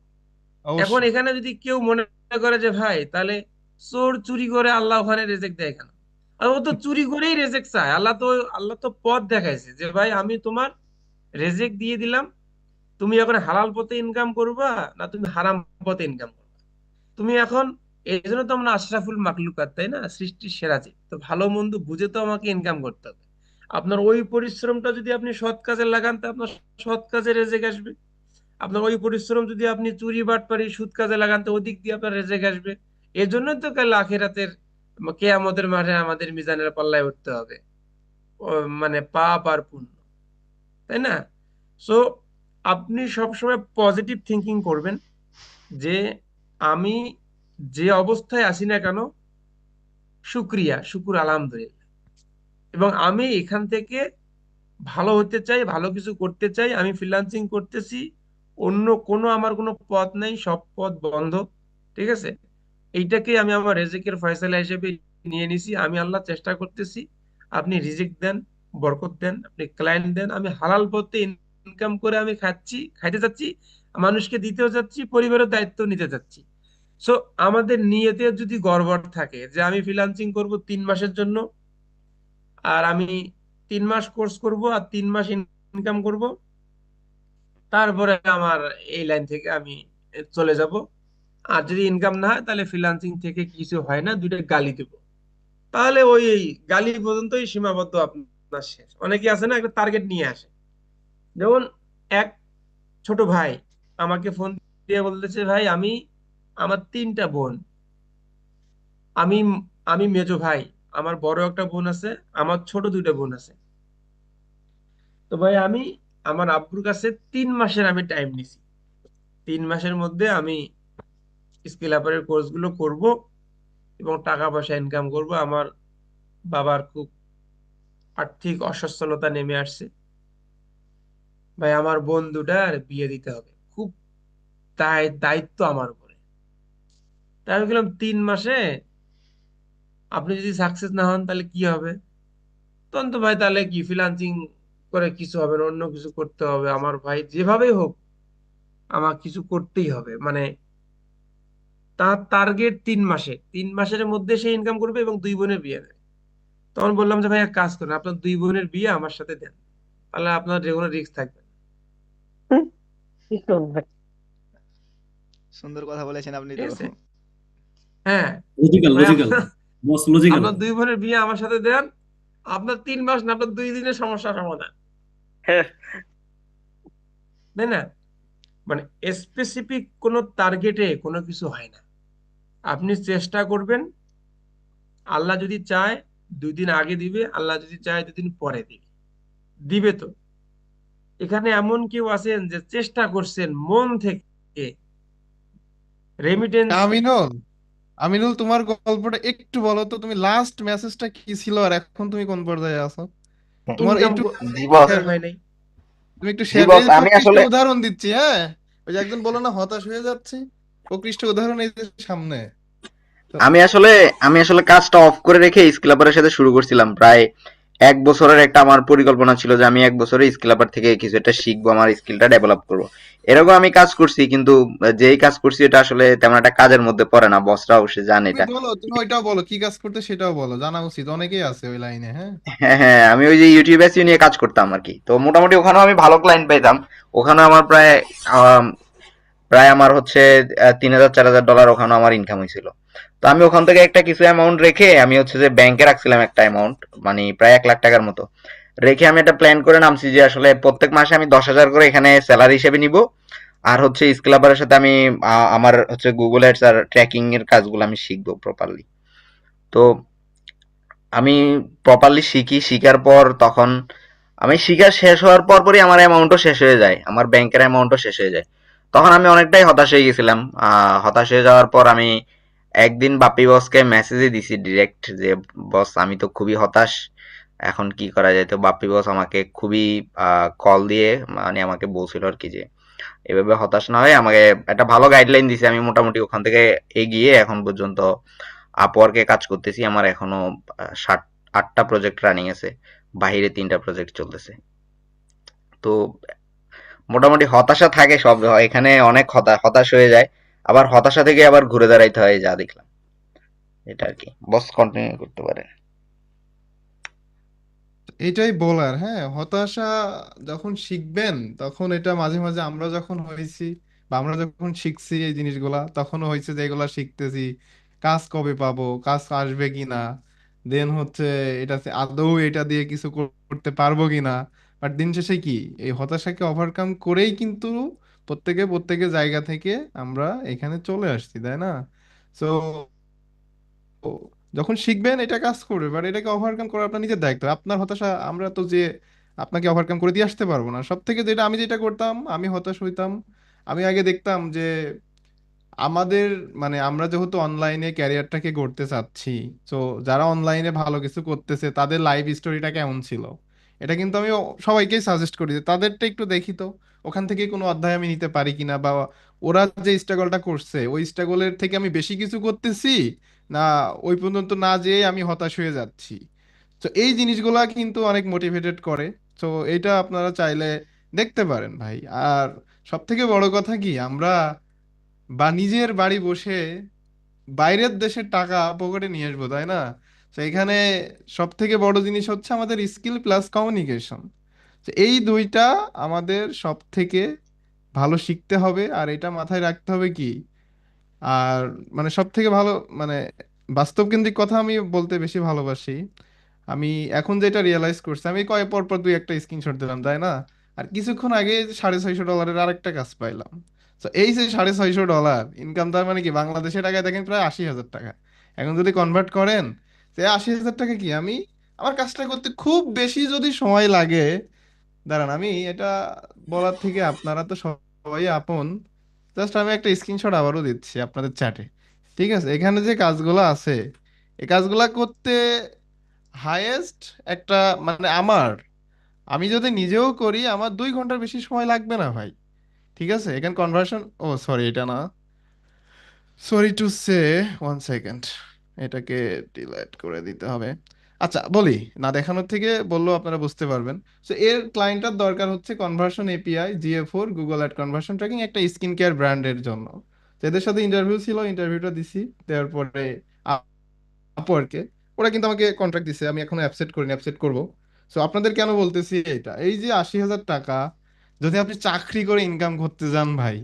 এখন অবশ্যই। এখানে যদি কেউ মনে করে যে ভাই তাহলে চোর চুরি করে আল্লাহ ওখানে রেজেক দেয় কেন, আর ও তো চুরি করেই রেজেক চায়, আল্লাহ তো পথ দেখাইছে যে ভাই আমি তোমার রেজেক দিয়ে দিলাম, তুমি এখন হালাল পথে ইনকাম করবা না তুমি হারাম পথে ইনকাম করবা। তুমি এখন, এই জন্য তো আমরা আশরাফুল মাখলুকাত, তাই না, সৃষ্টির সেরা জীব, তো ভালো মন্দ বুঝে তো আমাকে ইনকাম করতে হবে। আপনার ওই পরিশ্রমটা যদি আপনি সৎ কাজে লাগান, তো আপনার সৎ কাজে রেজেক আসবে। আপনার ওই পরিশ্রম যদি আপনি চুরি বাটপারি সুদ কাজে লাগান, তো ওদিক দিয়ে আপনার রেজেক আসবে। এর জন্যই তো কাল আখিরাতের কেয়ামতের মাঠে আমাদের মিজানের পাল্লায় উঠতে হবে, মানে পাপ আর পুণ্য, তাই না? সো আপনি সবসময় পজিটিভ থিঙ্কিং করবেন যে আমি যে অবস্থায় আছি না কেন, শুকুর আলহামদুলিল্লাহ, এবং আমি এখান থেকে ভালো হতে চাই, ভালো কিছু করতে চাই, আমি ফ্রিল্যান্সিং করতেছি, অন্য কোনো আমার কোনো পথ নেই, সব পথ বন্ধ। ঠিক আছে, এইটাকে আমি আমার রেজেকের ফয়সালা হিসেবে নিয়ে নিছি। আমি আল্লাহ চেষ্টা করতেছি, আপনি রিজিক দেন, বরকত দেন, আপনি ক্লায়েন্ট দেন, আমি হালাল পথে ইনকাম করে আমি খাইতে যাচ্ছি, মানুষকে দিতেও যাচ্ছি, পরিবারের দায়িত্ব নিতে যাচ্ছি। সো আমাদের নিয়তে যদি গড়বড় থাকে যে আমি ফ্রিল্যান্সিং করব 3 মাসের জন্য, আর আমি 3 মাস কোর্স করব আর 3 মাস ইনকাম করব, তারপরে আমার এই লাইন থেকে আমি চলে যাব, আর যদি ইনকাম না হয় তাহলে ফ্রিল্যান্সিং থেকে কিছু হয় না, 2টা গালি দেব, তাহলে ওই এই গালি পর্যন্তই সীমাবদ্ধ আপনার শেষ। অনেকে আছে না, একটা টার্গেট নিয়ে আসে, যেমন এক ছোট ভাই আমাকে ফোন দিয়ে বলতেছে, ভাই আমার 3টা বোন, আমি আমি মেজো ভাই, আমার বড় একটা বোন আছে, আমার ছোট 2টা বোন আছে, তো ভাই আমি আমার আব্বুর কাছে 3 মাসের আমি টাইম নিছি, 3 মাসের মধ্যে আমি স্কিল আপের কোর্স গুলো করব এবং টাকা পয়সা ইনকাম করব। আমার বাবার খুব আর্থিক অসচ্ছলতা নেমে আসছে, ভাই আমার বোন 2টার বিয়ে দিতে হবে, খুব দায়িত্ব আমার উপরে। তাই আমি বললাম 3 মাসে আপনি যদি সাকসেস না হন তাহলে কি হবে? তখন তো ভাই তাহলে কি ফ্রিল্যান্সিং করে কিছু হবে না, অন্য কিছু করতে হবে আমার ভাই, যেভাবেই হোক আমার কিছু করতেই হবে, মানে তার টার্গেট 3 মাসে, 3 মাসের মধ্যে সে ইনকাম করবে এবং 2 বোনের বিয়ে দেবে। তখন বললাম যে ভাই এক কাজ করেন, আপনার 2 বোনের বিয়ে আমার সাথে দেন, তাহলে আপনার যে কোনো রিস্ক থাকবে না। সুন্দর কথা বলেছেন আপনি ঠিক তো। আছে, হ্যাঁ লজিক্যাল ভাই লজিক্যাল, বস লজিক্যাল। আপনার 2 বোনের বিয়ে আমার সাথে দেন, আপনার 3 মাস না, আপনার 2 দিনের সমস্যা সমাধান, তাই না? মানে স্পেসিফিক কোনো টার্গেটে কোনো কিছু হয় না, আপনি চেষ্টা করবেন, আল্লাহ যদি চায় 2 দিন আগে দিবে, আল্লাহ যদি চায় 2 দিন পরে দিবে, দিবে তো। এখানে এমন কেউ আছেন যে চেষ্টা করছেন মন থেকে, রেমিটেন্স। আমিনুল, আমিনুল, তোমার গল্পটা একটু বলো তো, তুমি লাস্ট মেসেজটা কি ছিল আর এখন তুমি কোন পর্যায়ে আছো? তোমার ইনকাম একটু জি বস, দরকার হয় নাই। তুমি একটু জি শেয়ার, এই বস, যে আমি প্রকৃষ্ট আসলে উদাহরণ দিচ্ছি, হ্যাঁ, ওই যে একজন বলো না হতাশ হয়ে যাচ্ছে, প্রকৃষ্ট উদাহরণ এই যে সামনে। তো আমি আসলে আমি আসলে কাজটা অফ করে রেখে স্কিলাপারের সাথে শুরু করছিলাম প্রায় এক বছরের একটা আমার পরিকল্পনা ছিল যে আমি এক বছরে স্কিলাপার থেকে কিছু একটা শিখবো, আমার স্কিলটা ডেভেলপ করবো। এরকম আমি কাজ করছি, কিন্তু যেই কাজ করছি এটা আসলে তেমন একটা কাজের মধ্যে পড়ে না, বসরা অবশ্যই জানে তুমি এটা। বলো, তুমি ওইটাও বলো কি কাজ করতে, সেটাও বলো, জানা উচিত, অনেকেই আছে ওই লাইনে। হ্যাঁ, হ্যাঁ হ্যাঁ, আমি ওই যে ইউটিউব এসইও নিয়ে কাজ করতাম আর কি। তো মোটামুটি ওখানেও আমি ভালো ক্লায়েন্ট পাইতাম। ওখানে আমার আম, প্রায় আমার হচ্ছে $3,000 4,000 ওখানে আমার ইনকাম হয়েছিল। তো আমি ওখান থেকে একটা কিছু অ্যামাউন্ট রেখে আমি হচ্ছে যে ব্যাংকে রাখছিলাম একটা অ্যামাউন্ট, মানে প্রায় $1,00,000 মতো রেখে আমি একটা প্ল্যান করে নামছি যে আসলে প্রত্যেক মাসে আমি 10,000 করে এখানে স্যালারি হিসেবে নিব। আর হচ্ছে স্কিলাবারের সাথে আমি আমার হচ্ছে গুগল অ্যাডস আর ট্র্যাকিং এর কাজগুলো আমি শিখবো প্রপারলি। তো আমি প্রপারলি শিখি, শিখার পর তখন আমি শিখা শেষ হওয়ার পর পরই আমার অ্যামাউন্টও শেষ হয়ে যায়, আমার ব্যাংকের অ্যামাউন্টও শেষ হয়ে যায়। তখন আমি অনেকটাই হতাশ হয়ে গেছিলাম। হতাশ হয়ে যাওয়ার পর আমি একদিন বাপ্পি বসকে মেসেজে দিছি ডিরেক্ট যে বস আমি তো খুবই হতাশ, এখন কি করা যায়। তো বাপ্পি বস আমাকে খুবই কল দিয়ে মানে আমাকে বলছিল আর কি যে এভাবে হতাশ না হয়ে আমাকে একটা ভালো গাইডলাইন দিছে। আমি মোটামুটি ওখান থেকে এগিয়ে এখন পর্যন্ত আপওয়ার্কে কাজ করতেছি। আমার এখনো 7-8টা প্রজেক্ট রানিং আছে, বাহিরে 3টা প্রজেক্ট চলতেছে। তো মোটামুটি হতাশা থাকে সব, এখানে অনেক হতাশ হয়ে যায়, আবার হতাশা থেকে আবার ঘুরে দাঁড়াইতে হয়, যা দেখলাম এটা আর কি। বস কন্টিনিউ করতে পারে। এটাই বলার। হ্যাঁ, হতাশা যখন শিখবেন তখন এটা মাঝে মাঝে আমরা যখন হয়েছি বা আমরা যখন শিখছি এই জিনিসগুলা, তখনও হয়েছে যে এগুলা শিখতেছি, কাজ কবে পাবো, কাজ আসবে কিনা, দেন হচ্ছে আদৌ এটা দিয়ে কিছু করতে পারবো কিনা। বাট দিন শেষে কি, এই হতাশাকে ওভারকাম করেই কিন্তু প্রত্যেকে জায়গা থেকে আমরা এখানে চলে আসছি, তাই না? সো ও, যখন শিখবেন এটা কাজ করবে, বাট এটাকে ওভারকাম করা আপনার নিজের দায়িত্ব। আপনার হতাশা আমরা তো যে আপনাকে ওভারকাম করে দিয়ে আসতে পারবো না। সব থেকে যেটা আমি যেটা করতাম, আমি হতাশ হইতাম, আমি আগে দেখতাম যে আমাদের মানে আমরা যেহেতু অনলাইনে ক্যারিয়ারটাকে গড়তে চাচ্ছি, তো যারা অনলাইনে ভালো কিছু করতেছে তাদের লাইফ স্টোরিটা কেমন ছিল, এটা কিন্তু আমি সবাইকেই সাজেস্ট করি যে তাদেরটা একটু দেখি তো, ওখান থেকে কোনো অধ্যায় আমি নিতে পারি কিনা, বা ওরা যে স্ট্রাগলটা করছে ওই স্ট্রাগলের থেকে আমি বেশি কিছু করতেছি না, ওই পর্যন্ত না যেয়ে আমি হতাশ হয়ে যাচ্ছি। তো এই জিনিসগুলা কিন্তু অনেক মোটিভেটেড করে। তো এটা আপনারা চাইলে দেখতে পারেন ভাই। আর সব থেকে বড় কথা কি, আমরা বা নিজের বাড়ি বসে বাইরের দেশের টাকা পকেটে নিয়ে আসবো, তাই না? তো এখানে সব থেকে বড় জিনিস হচ্ছে আমাদের স্কিল প্লাস কমিউনিকেশন। তো এই দুইটা আমাদের সব থেকে ভালো শিখতে হবে। আর এটা মাথায় রাখতে হবে কি, আর মানে সব থেকে ভালো মানে বাস্তবকেন্দ্রিক কথা আমি বলতে বেশি ভালোবাসি। আমি এখন যেটা রিয়েলাইজ করছি, আমি কয়েক পর পর দুই একটা স্ক্রিনশট দিলাম, তাই না? আর কিছুক্ষণ আগে $650 আরেকটা কাজ পাইলাম। তো এই যে $650 ইনকাম, তার মানে কি বাংলাদেশের টাকায় দেখেন প্রায় 80,000 টাকা। এখন যদি কনভার্ট করেন, তো 80,000 টাকা কি, আমি আমার কাজটা করতে খুব বেশি যদি সময় লাগে, দাঁড়ান আমি এটা বলার থেকে আপনারা তো সবাই আপন, জাস্ট আমি একটা স্ক্রিনশট আবারও দিচ্ছি আপনাদের চ্যাটে। ঠিক আছে, এখানে যে কাজগুলো আছে এই কাজগুলা করতে হাইয়েস্ট একটা মানে আমি যদি নিজেও করি আমার 2 ঘন্টার বেশি সময় লাগবে না ভাই। ঠিক আছে, এখানে কনভার্সন, ও সরি এটা না, সরি টু সে, 1 সেকেন্ড, এটাকে ডিলিট করে দিতে হবে। আচ্ছা বলি, না দেখানোর থেকে বললেও আপনারা বুঝতে পারবেন। সো এর ক্লায়েন্টটার দরকার হচ্ছে conversion API, GA4, Google ad conversion tracking, একটা স্কিন কেয়ার ব্র্যান্ডের জন্য। তো এদের সাথে ইন্টারভিউ ছিল, ইন্টারভিউটা দিছি, দেওয়ার পরে আপওয়ার্কে ওরা কিন্তু আমাকে কন্ট্রাক্ট দিছে, আমি এখনো অ্যাপসেট করিনি, অ্যাপসেট করব। সো আপনাদের কেন বলতেছি এটা, এই যে 80,000 টাকা যদি আপনি চাকরি করে ইনকাম করতে যান ভাই,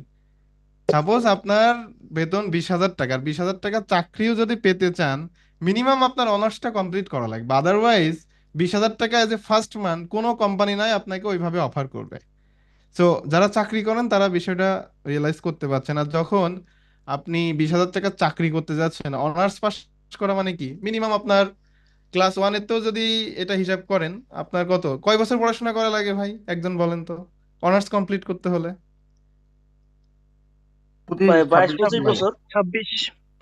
সাপোজ আপনার বেতন 20,000 টাকা, আর 20,000 টাকা চাকরিও যদি পেতে চান, মিনিমাম আপনার অনার্সটা কমপ্লিট করা লাগবে। আদারওয়াইজ 20,000 টাকা এজ এ ফার্স্ট মান্থ কোনো কোম্পানি নাই আপনাকে ওইভাবে অফার করবে। তো যারা চাকরি করেন তারা বিষয়টা রিয়েলাইজ করতে পারছেন। আর যখন আপনি 20,000 টাকার চাকরি করতে যাচ্ছেন, অনার্স পাস করা মানে কি, মিনিমাম আপনার ক্লাস ওয়ানেতেও যদি এটা হিসাব করেন, আপনার কয় বছর পড়াশোনা করা লাগে ভাই, একজন বলেন তো, অনার্স কমপ্লিট করতে হলে? 25-26 22-25 বছর।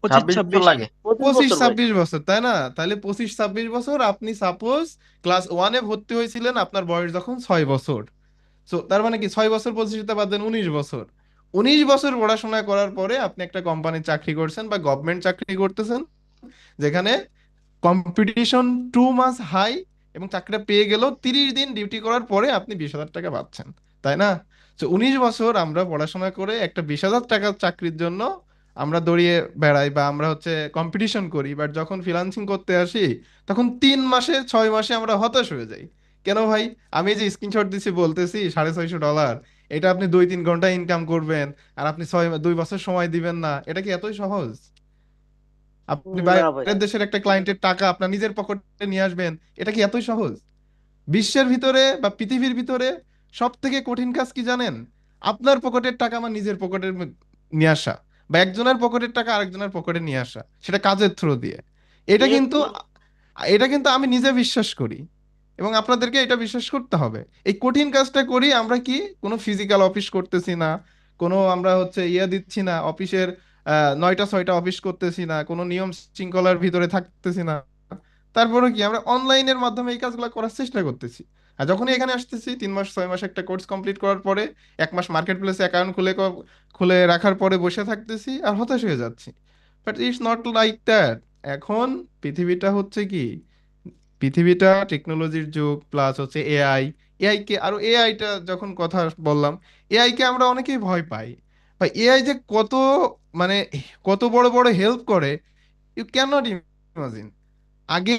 26 বছর লাগে। 25 25 বছর ভাই। 26 বছর, তাই না? তাহলে 25 26 বছর আপনি সাপোজ ক্লাস ওয়ানে ভর্তি হয়েছিলেন, আপনার বয়স যখন 6 বছর। তো তার মানে কি, 6 বছর 25টা বাদ দেন, 19 বছর। 19 বছর পড়াশোনা করার পরে আপনি একটা কোম্পানির চাকরি করছেন বা গভর্নমেন্ট চাকরি করতেছেন, যেখানে কম্পিটিশন টু মাচ হাই, এবং চাকরিটা পেয়ে গেলেও 30 দিন ডিউটি করার পরে আপনি 20,000 টাকা পাচ্ছেন, তাই না? তো 19 বছর আমরা পড়াশোনা করে একটা 20,000 টাকার চাকরির জন্য আমরা দৌড়িয়ে বেড়াই বা আমরা হচ্ছে কম্পিটিশন করি, বাট যখন ফ্রিল্যান্সিং করতে আসি তখন 3 মাসে 6 মাসে আমরা হতাশ হয়ে যাই। কেন ভাই? আমি যে স্ক্রিনশট দিছি বলতেছি $650, এটা আপনি 2-3 ঘন্টা ইনকাম করবেন, আর আপনি 2 বছর সময় দিবেন না, এটা কি এতই সহজ? আপনি না ভাই। বাইরের দেশের একটা ক্লায়েন্টের টাকা আপনার নিজের পকেটে নিয়ে আসবেন, এটা কি এতই সহজ? বিশ্বের ভিতরে বা পৃথিবীর ভিতরে সব থেকে কঠিন কাজ কি জানেন? আপনার পকেটের টাকা আমার নিজের পকেটে নিয়ে আসা, বা একজনের পকেটের টাকা আরেকজনের পকেটে নিয়ে আসা, সেটা কাজের থ্রু দিয়ে। এটা কিন্তু একটু এটা কিন্তু আমি নিজে বিশ্বাস করি, এবং আপনাদেরকে এটা বিশ্বাস করতে হবে। এই কঠিন কাজটা করি আমরা কি কোনো ফিজিক্যাল অফিস করতেছি না, কোনো আমরা হচ্ছে দিচ্ছি না অফিসের 9টা 6টা অফিস করতেছি না, কোনো নিয়ম শৃঙ্খলার ভিতরে থাকতেছি না। তারপরে কি আমরা অনলাইনের মাধ্যমে এই কাজগুলো করার চেষ্টা করতেছি। আর যখনই এখানে আসতেছি 3 মাস 6 মাস একটা কোর্স কমপ্লিট করার পরে 1 মাস মার্কেট প্লেসে অ্যাকাউন্ট খুলে রাখার পরে বসে থাকতেছি আর হতাশ হয়ে যাচ্ছি। But it's not like that. এখন পৃথিবীটা হচ্ছে কি, পৃথিবীটা টেকনোলজির যুগ, প্লাস হচ্ছে এআই। এআই কে আরো এআইটা যখন কথা বললাম, এআই কে আমরা অনেকেই ভয় পাই। বা এআই যে কত মানে কত বড় বড় হেল্প করে, ইউ ক্যান নট ইমাজিন। আগে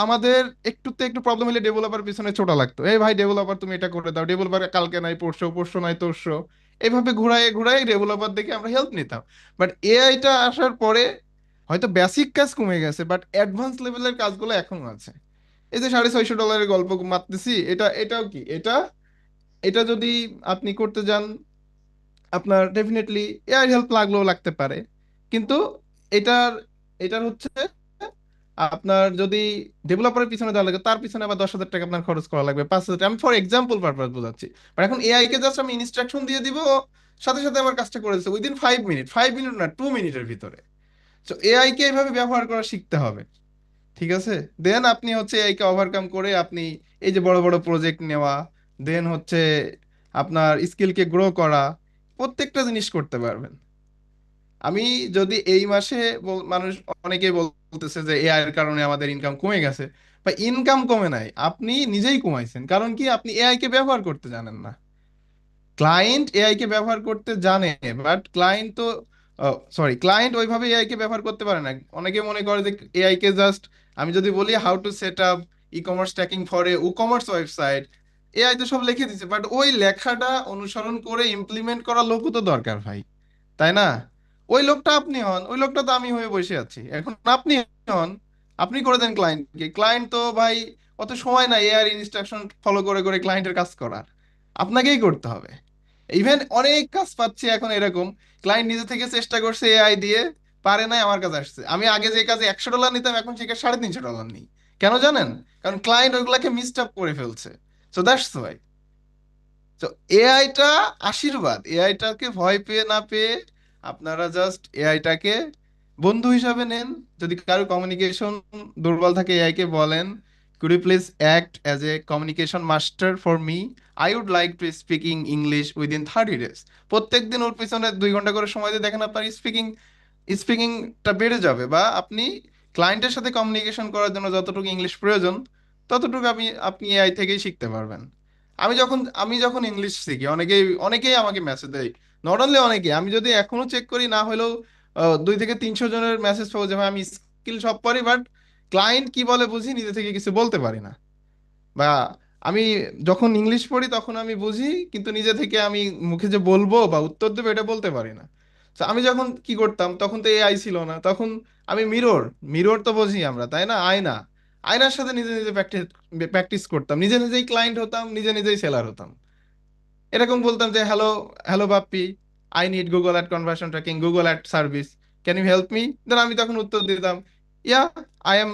আমাদের একটুতে একটু প্রবলেম হলে ডেভেলপার পিছনে ছোটা লাগতো, এই ভাই ডেভেলপার তুমি এটা করে দাও, ডেভেলপার কালকে নাই পরশু, পরশু নাই তরশু, এইভাবে ঘুরায় ঘুরায় ডেভেলপার দেখে আমরা হেল্প নিতাম। বাট এআইটা আসার পরে হয়তো বেসিক কাজ কমে গেছে, বাট অ্যাডভান্স লেভেলের কাজগুলো এখনো আছে। এই যে $650 গল্প মারতেছি, এটাও কি, এটা যদি আপনি করতে যান, আপনার ডেফিনেটলি এআই হেল্প লাগলেও লাগতে পারে। কিন্তু এটার এটার হচ্ছে আপনার যদি ডেভেলপারের পিছনে দেওয়া লাগে, তার পিছনে আবার 10,000 টাকা আপনার খরচ করা লাগবে, 5,000 টাকা। আমি ফর এক্সাম্পল পারপাস বোঝাচ্ছি। বাট এখন এআই কে জাস্ট আমি ইনস্ট্রাকশন দিয়ে দিব, ও সাথে সাথে আমার কাজটা করে দিচ্ছে উইদিন 5 মিনিট, 5 মিনিট না 2 মিনিটের ভিতরে। তো এআই কে এইভাবে ব্যবহার করা শিখতে হবে, ঠিক আছে? দেন আপনি হচ্ছে এআই কে ওভারকাম করে আপনি এই যে বড় বড় প্রজেক্ট নেওয়া, দেন হচ্ছে আপনার স্কিলকে গ্রো করা, প্রত্যেকটা জিনিস করতে পারবেন। আমি যদি এই মাসে মানুষ অনেকেই বলতেছে যে এআই এর কারণে আমাদের ইনকাম কমে গেছে, বা ইনকাম কমে নাই, আপনি নিজেই কমাইছেন। কারণ কি, আপনি এআই কে ব্যবহার করতে জানেন না। ক্লায়েন্ট এআই কে ব্যবহার করতে জানে, বাট ক্লায়েন্ট তো ক্লায়েন্ট ওইভাবে এআই কে ব্যবহার করতে পারে না। অনেকে মনে করে যে এআই কে জাস্ট আমি যদি বলি how to set up e commerce tracking for a e commerce website, AI তো সব লিখে দিচ্ছে, বাট ওই লেখাটা অনুসরণ করে ইমপ্লিমেন্ট করা লোকও তো দরকার ভাই, তাই না? ওই লোকটা আপনি হন, ওই লোকটা তো আমি হয়ে বসে আছি। এখন আপনি হন, আপনি করে দেন ক্লায়েন্টকে। ক্লায়েন্ট তো ভাই অত সময় নাই এআই ইনস্ট্রাকশন ফলো করে করে ক্লায়েন্টের কাজ করার, আপনাকেই করতে হবে। ইভেন অনেক কাজ পাচ্ছি এখন এরকম, ক্লায়েন্ট নিজে থেকে চেষ্টা করছে এআই দিয়ে, পারে নাই, আমার কাছে আসছে। আমি আগে যে কাজে $100 নিতাম, এখন সেটা $350 নিই। কেন জানেন? কারণ ক্লায়েন্ট ওইগুলাকে মিসড করে ফেলছে। So that's why. তো এআইটা আশীর্বাদ, এআইটাকে ভয় পেয়ে না পেয়ে আপনারা জাস্ট এআইটাকে বন্ধু হিসাবে নেন। যদি কারো কমিউনিকেশন দুর্বল থাকে, এআই কে বলেন, could you please act as a communication master for me, I would like to speaking English within 30 days। প্রত্যেক দিন ওর পিছনে 2 ঘন্টা করে সময় দিয়ে দেখেন, আপনার স্পিকিংটা বেড়ে যাবে। বা আপনি ক্লায়েন্টের সাথে কমিউনিকেশন করার জন্য যতটুকু ইংলিশ প্রয়োজন, ততটুকু আপনি এআই থেকেই শিখতে পারবেন। আমি যখন ইংলিশ শিখি, অনেকেই অনেকেই আমাকে মেসেজ দেয়। নট অনলি অনেকে, আমি যদি এখনো চেক করি না হলেও 200 থেকে 300 জনের মেসেজ পাবো যে ভাই আমি স্কিল সব পারি, বাট ক্লায়েন্ট কি বলে বুঝি, নিজে থেকে কিছু বলতে পারি না। বা আমি যখন ইংলিশ পড়ি তখন আমি বুঝি, কিন্তু নিজে থেকে আমি মুখে যে বলবো বা উত্তর দেবো এটা বলতে পারি না। তো আমি যখন কি করতাম, তখন তো এআই ছিল না, তখন আমি মিরর, মিরর তো বুঝি আমরা, তাই না? আয়না, আয়নার সাথে নিজে নিজে প্র্যাকটিস প্র্যাকটিস করতাম, নিজে নিজেই ক্লায়েন্ট হতাম, নিজে নিজেই সেলার হতাম। এরকম বলতাম যে hello, hello Bappi, I need Google ad conversion tracking, Google ad service, can you help me? Then আমি তখন উত্তর দিতাম, yeah, I am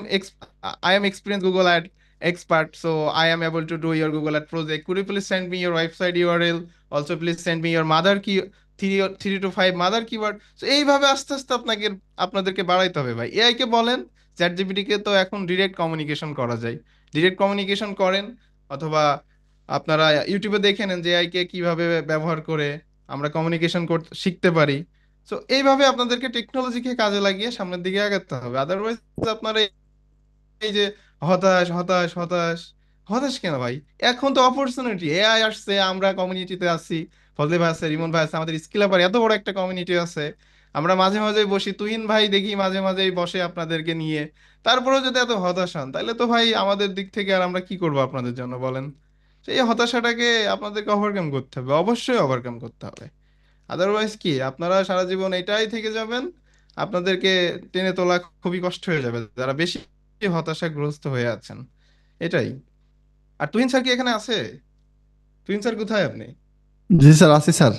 I am experience Google ad expert, so I am able to do your Google Ad project. Could you please send me your website URL? Also, please send me your mother key, 3 to 5 mother keyword. So এইভাবে আস্তে আস্তে আপনাদেরকে বাড়াইতে হবে ভাই। AI কে বলেন, chat GPT কে তো এখন ডিরেক্ট কমিউনিকেশন করা যায়, ডিরেক্ট কমিউনিকেশন করেন। অথবা আপনারা ইউটিউবে দেখে নেন যে এআই কে কিভাবে ব্যবহার করে আমরা কমিউনিকেশন করতে শিখতে পারি। তো এইভাবে আপনাদেরকে টেকনোলজিকে কাজে লাগিয়ে সামনের দিকে আগাতে হবে। আদারওয়াইজ আপনারা এই যে হতাশ হতাশ হতাশ, হতাশ কেন ভাই? এখন তো অপরচুনিটি, এআই আসছে, আমরা কমিউনিটিতে আছি, ফজলে ভাই আছে, রিমন ভাই আছে, আমাদের স্কিল আবার এত বড় একটা কমিউনিটি আছে। আমরা মাঝে মাঝে বসি, তুহিন ভাই দেখি মাঝে মাঝেই বসে আপনাদেরকে নিয়ে। তারপরেও যদি এত হতাশ হন, তাহলে তো ভাই আমাদের দিক থেকে আর আমরা কি করব আপনাদের জন্য বলেন? সেই হতাশাটাকে আপনাদেরকে ওভারকাম করতে হবে, অবশ্যই ওভারকাম করতে হবে। আদারওয়াইজ কি আপনারা সারা জীবন এটাই থেকে যাবেন, আপনাদেরকে টেনে তোলা খুবই কষ্ট হয়ে যাবে যারা বেশি হতাশাগ্রস্ত হয়ে আছেন। এটাই। আর তুহিন স্যার কি এখানে আছে? তুহিন স্যার কোথায় আপনি? জি স্যার, আছি স্যার।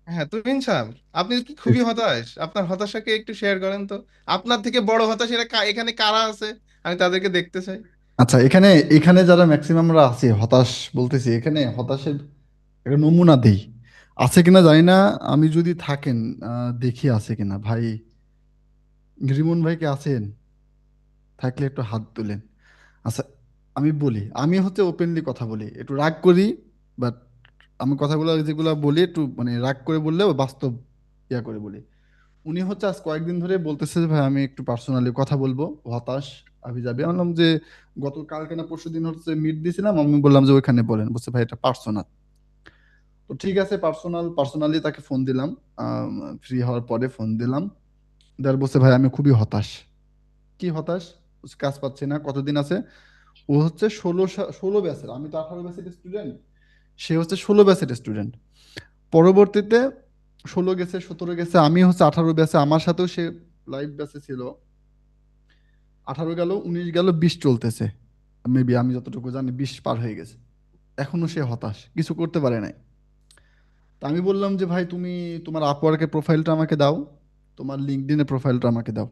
হ্যাঁ তুহিন স্যার, আপনি কি খুবই হতাশ? আপনার হতাশাকে একটু শেয়ার করেন তো। আপনার থেকে বড় হতাশ এরা এখানে কারা আছে? আমি তাদেরকে দেখতে চাই। আচ্ছা, এখানে এখানে যারা ম্যাক্সিমামরা আছি হতাশ, বলতেছি এখানে হতাশের একটা নমুনা দেই, আছে কিনা জানি না। আমি যদি থাকেন দেখি আছে কিনা ভাই। রিমন ভাই কি আছেন? থাকলে একটু হাত তুলেন। আচ্ছা, আমি বলি, আমি হচ্ছে ওপেনলি কথা বলি, একটু রাগ করি, বাট আমি কথাগুলো যেগুলো বলি একটু মানে রাগ করে বললেও বাস্তব ইয়া করে বলি। উনি হচ্ছে আজ কয়েকদিন ধরে বলতেছে যে ভাই আমি একটু পার্সোনালি কথা বলবো, হতাশ আমি যাবে। আমি বললাম যে গত কালকে না পরশু দিন হচ্ছে মিট দিয়েছিলাম, আমি বললাম যে ওইখানে বলেন, বলছে ভাই এটা পার্সোনাল। তো ঠিক আছে, পার্সোনালি তাকে ফোন দিলাম, ফ্রি হওয়ার পরে ফোন দিলাম। দেয়ার বলছে ভাই আমি খুবই হতাশ। কি হতাশ? বলছে, কাজ পাচ্ছি না। কতদিন আছে? ও হচ্ছে 16 ব্যাচের, আমি তো 18 ব্যাচের স্টুডেন্ট, সে হচ্ছে 16 ব্যাচের স্টুডেন্ট। পরবর্তীতে 16 গেছে, 17 গেছে, আমি হচ্ছে 18 ব্যাচে, আমার সাথেও সে লাইভ ব্যাচে ছিল। 18 গেল, 19 গেল, 20 চলতেছে। মেবি আমি যতটুকু জানি 20 পার হয়ে গেছে। এখনো সে হতাশ, কিছু করতে পারে নাই। তা আমি বললাম যে ভাই তুমি তোমার আপওয়ার্কের প্রোফাইলটা আমাকে দাও, তোমার লিঙ্কডইনের প্রোফাইলটা আমাকে দাও।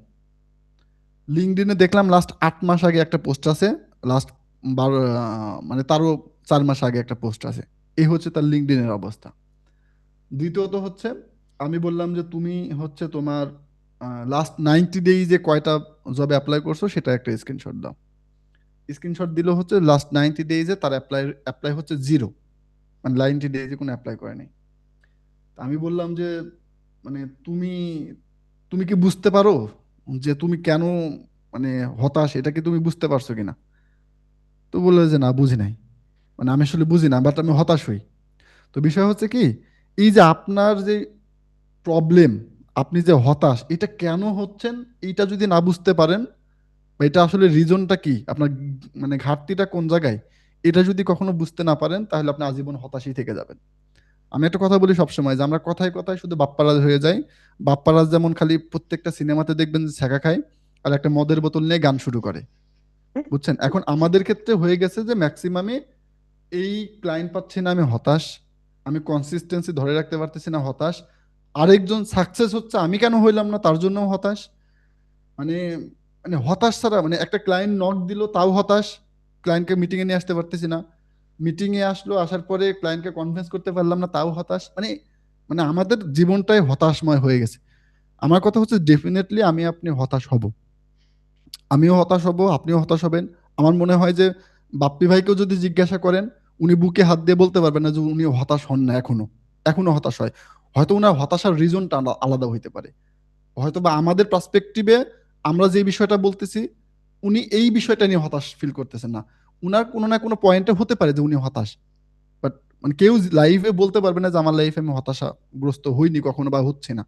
লিঙ্কডইনে দেখলাম লাস্ট 8 মাস আগে একটা পোস্ট আছে, লাস্ট 12 মানে তারও 4 মাস আগে একটা পোস্ট আছে। এই হচ্ছে তার লিঙ্কডইনের অবস্থা। দ্বিতীয়ত হচ্ছে আমি বললাম যে তুমি হচ্ছে তোমার লাস্ট 90 ডেইজে কয়টা জবে অ্যাপ্লাই করছো সেটা একটা স্ক্রিনশট দাও। স্ক্রিনশট দিল হচ্ছে লাস্ট 90 ডেইজে তার অ্যাপ্লাই হচ্ছে 0, মানে 90 ডেইজে কোনো অ্যাপ্লাই করেনি। আমি বললাম যে মানে তুমি তুমি কি বুঝতে পারো যে তুমি কেন মানে হতাশ, এটা কি তুমি বুঝতে পারছো কিনা? তো বললো যে না, বুঝি নাই, মানে আমি আসলে বুঝি না, বাট আমি হতাশ হই। তো বিষয় হচ্ছে কি, এই যে আপনার যে প্রবলেম, আপনি যে হতাশ, এটা কেন হচ্ছেন, এইটা যদি না বুঝতে পারেন, বা এটা আসলে রিজনটা কি, আপনার মানে ঘাটতিটা কোন জায়গায়, এটা যদি কখনো বুঝতে না পারেন, তাহলে আপনি আজীবন হতাশই থেকে যাবেন। আমি একটা কথা বলি সবসময় যে আমরা কথায় কথায় শুধু বাপ্পারাজ হয়ে যাই। বাপ্পারাজ যেমন খালি প্রত্যেকটা সিনেমাতে দেখবেন যে ছ্যাঁকা খায় আর একটা মদের বোতল নিয়ে গান শুরু করে, বুঝছেন? এখন আমাদের ক্ষেত্রে হয়ে গেছে যে ম্যাক্সিমামে এই ক্লায়েন্ট পাচ্ছি না, আমি হতাশ, আমি কনসিস্টেন্সি ধরে রাখতে পারতেছি না, হতাশ। আরেকজন সাকসেস হচ্ছে, আমি কেন হইলাম না, তার জন্য হতাশ। মানে মানে হতাশ ছাড়া, মানে একটা ক্লায়েন্ট নক দিল তাও হতাশ, ক্লায়েন্টকে মিটিংয়ে নিয়ে আসতে পারতেছি না, মিটিংয়ে আসলো, আসার পরে ক্লায়েন্টকে কনভিন্স করতে পারলাম না, তাও হতাশ। মানে মানে আমাদের জীবনটাই হতাশময় হয়ে গেছে। আমার কথা হচ্ছে ডেফিনেটলি আমি আপনি হতাশ হব, আমিও হতাশ হব, আপনিও হতাশ হবেন। আমার মনে হয় যে বাপ্পি ভাইকেও যদি জিজ্ঞাসা করেন, উনি বুকে হাত দিয়ে বলতে পারবেন না যে উনি হতাশ হন না, এখনো এখনো হতাশ হয়। হয়তো উনার হতাশার রিজনটা আলাদা হইতে পারে, হয়তো বা আমাদের পার্সপেক্টিভে আমরা যে বিষয়টা বলতেছি, উনি এই বিষয়টা নিয়ে হতাশ ফিল করতেছেন না। উনার কোনো না কোনো পয়েন্টে হতে পারে যে উনি হতাশ, বাট মানে কেউ লাইফে বলতে পারবে না যে আমার লাইফে আমি হতাশাগ্রস্ত হইনি কখনো বা হচ্ছে না,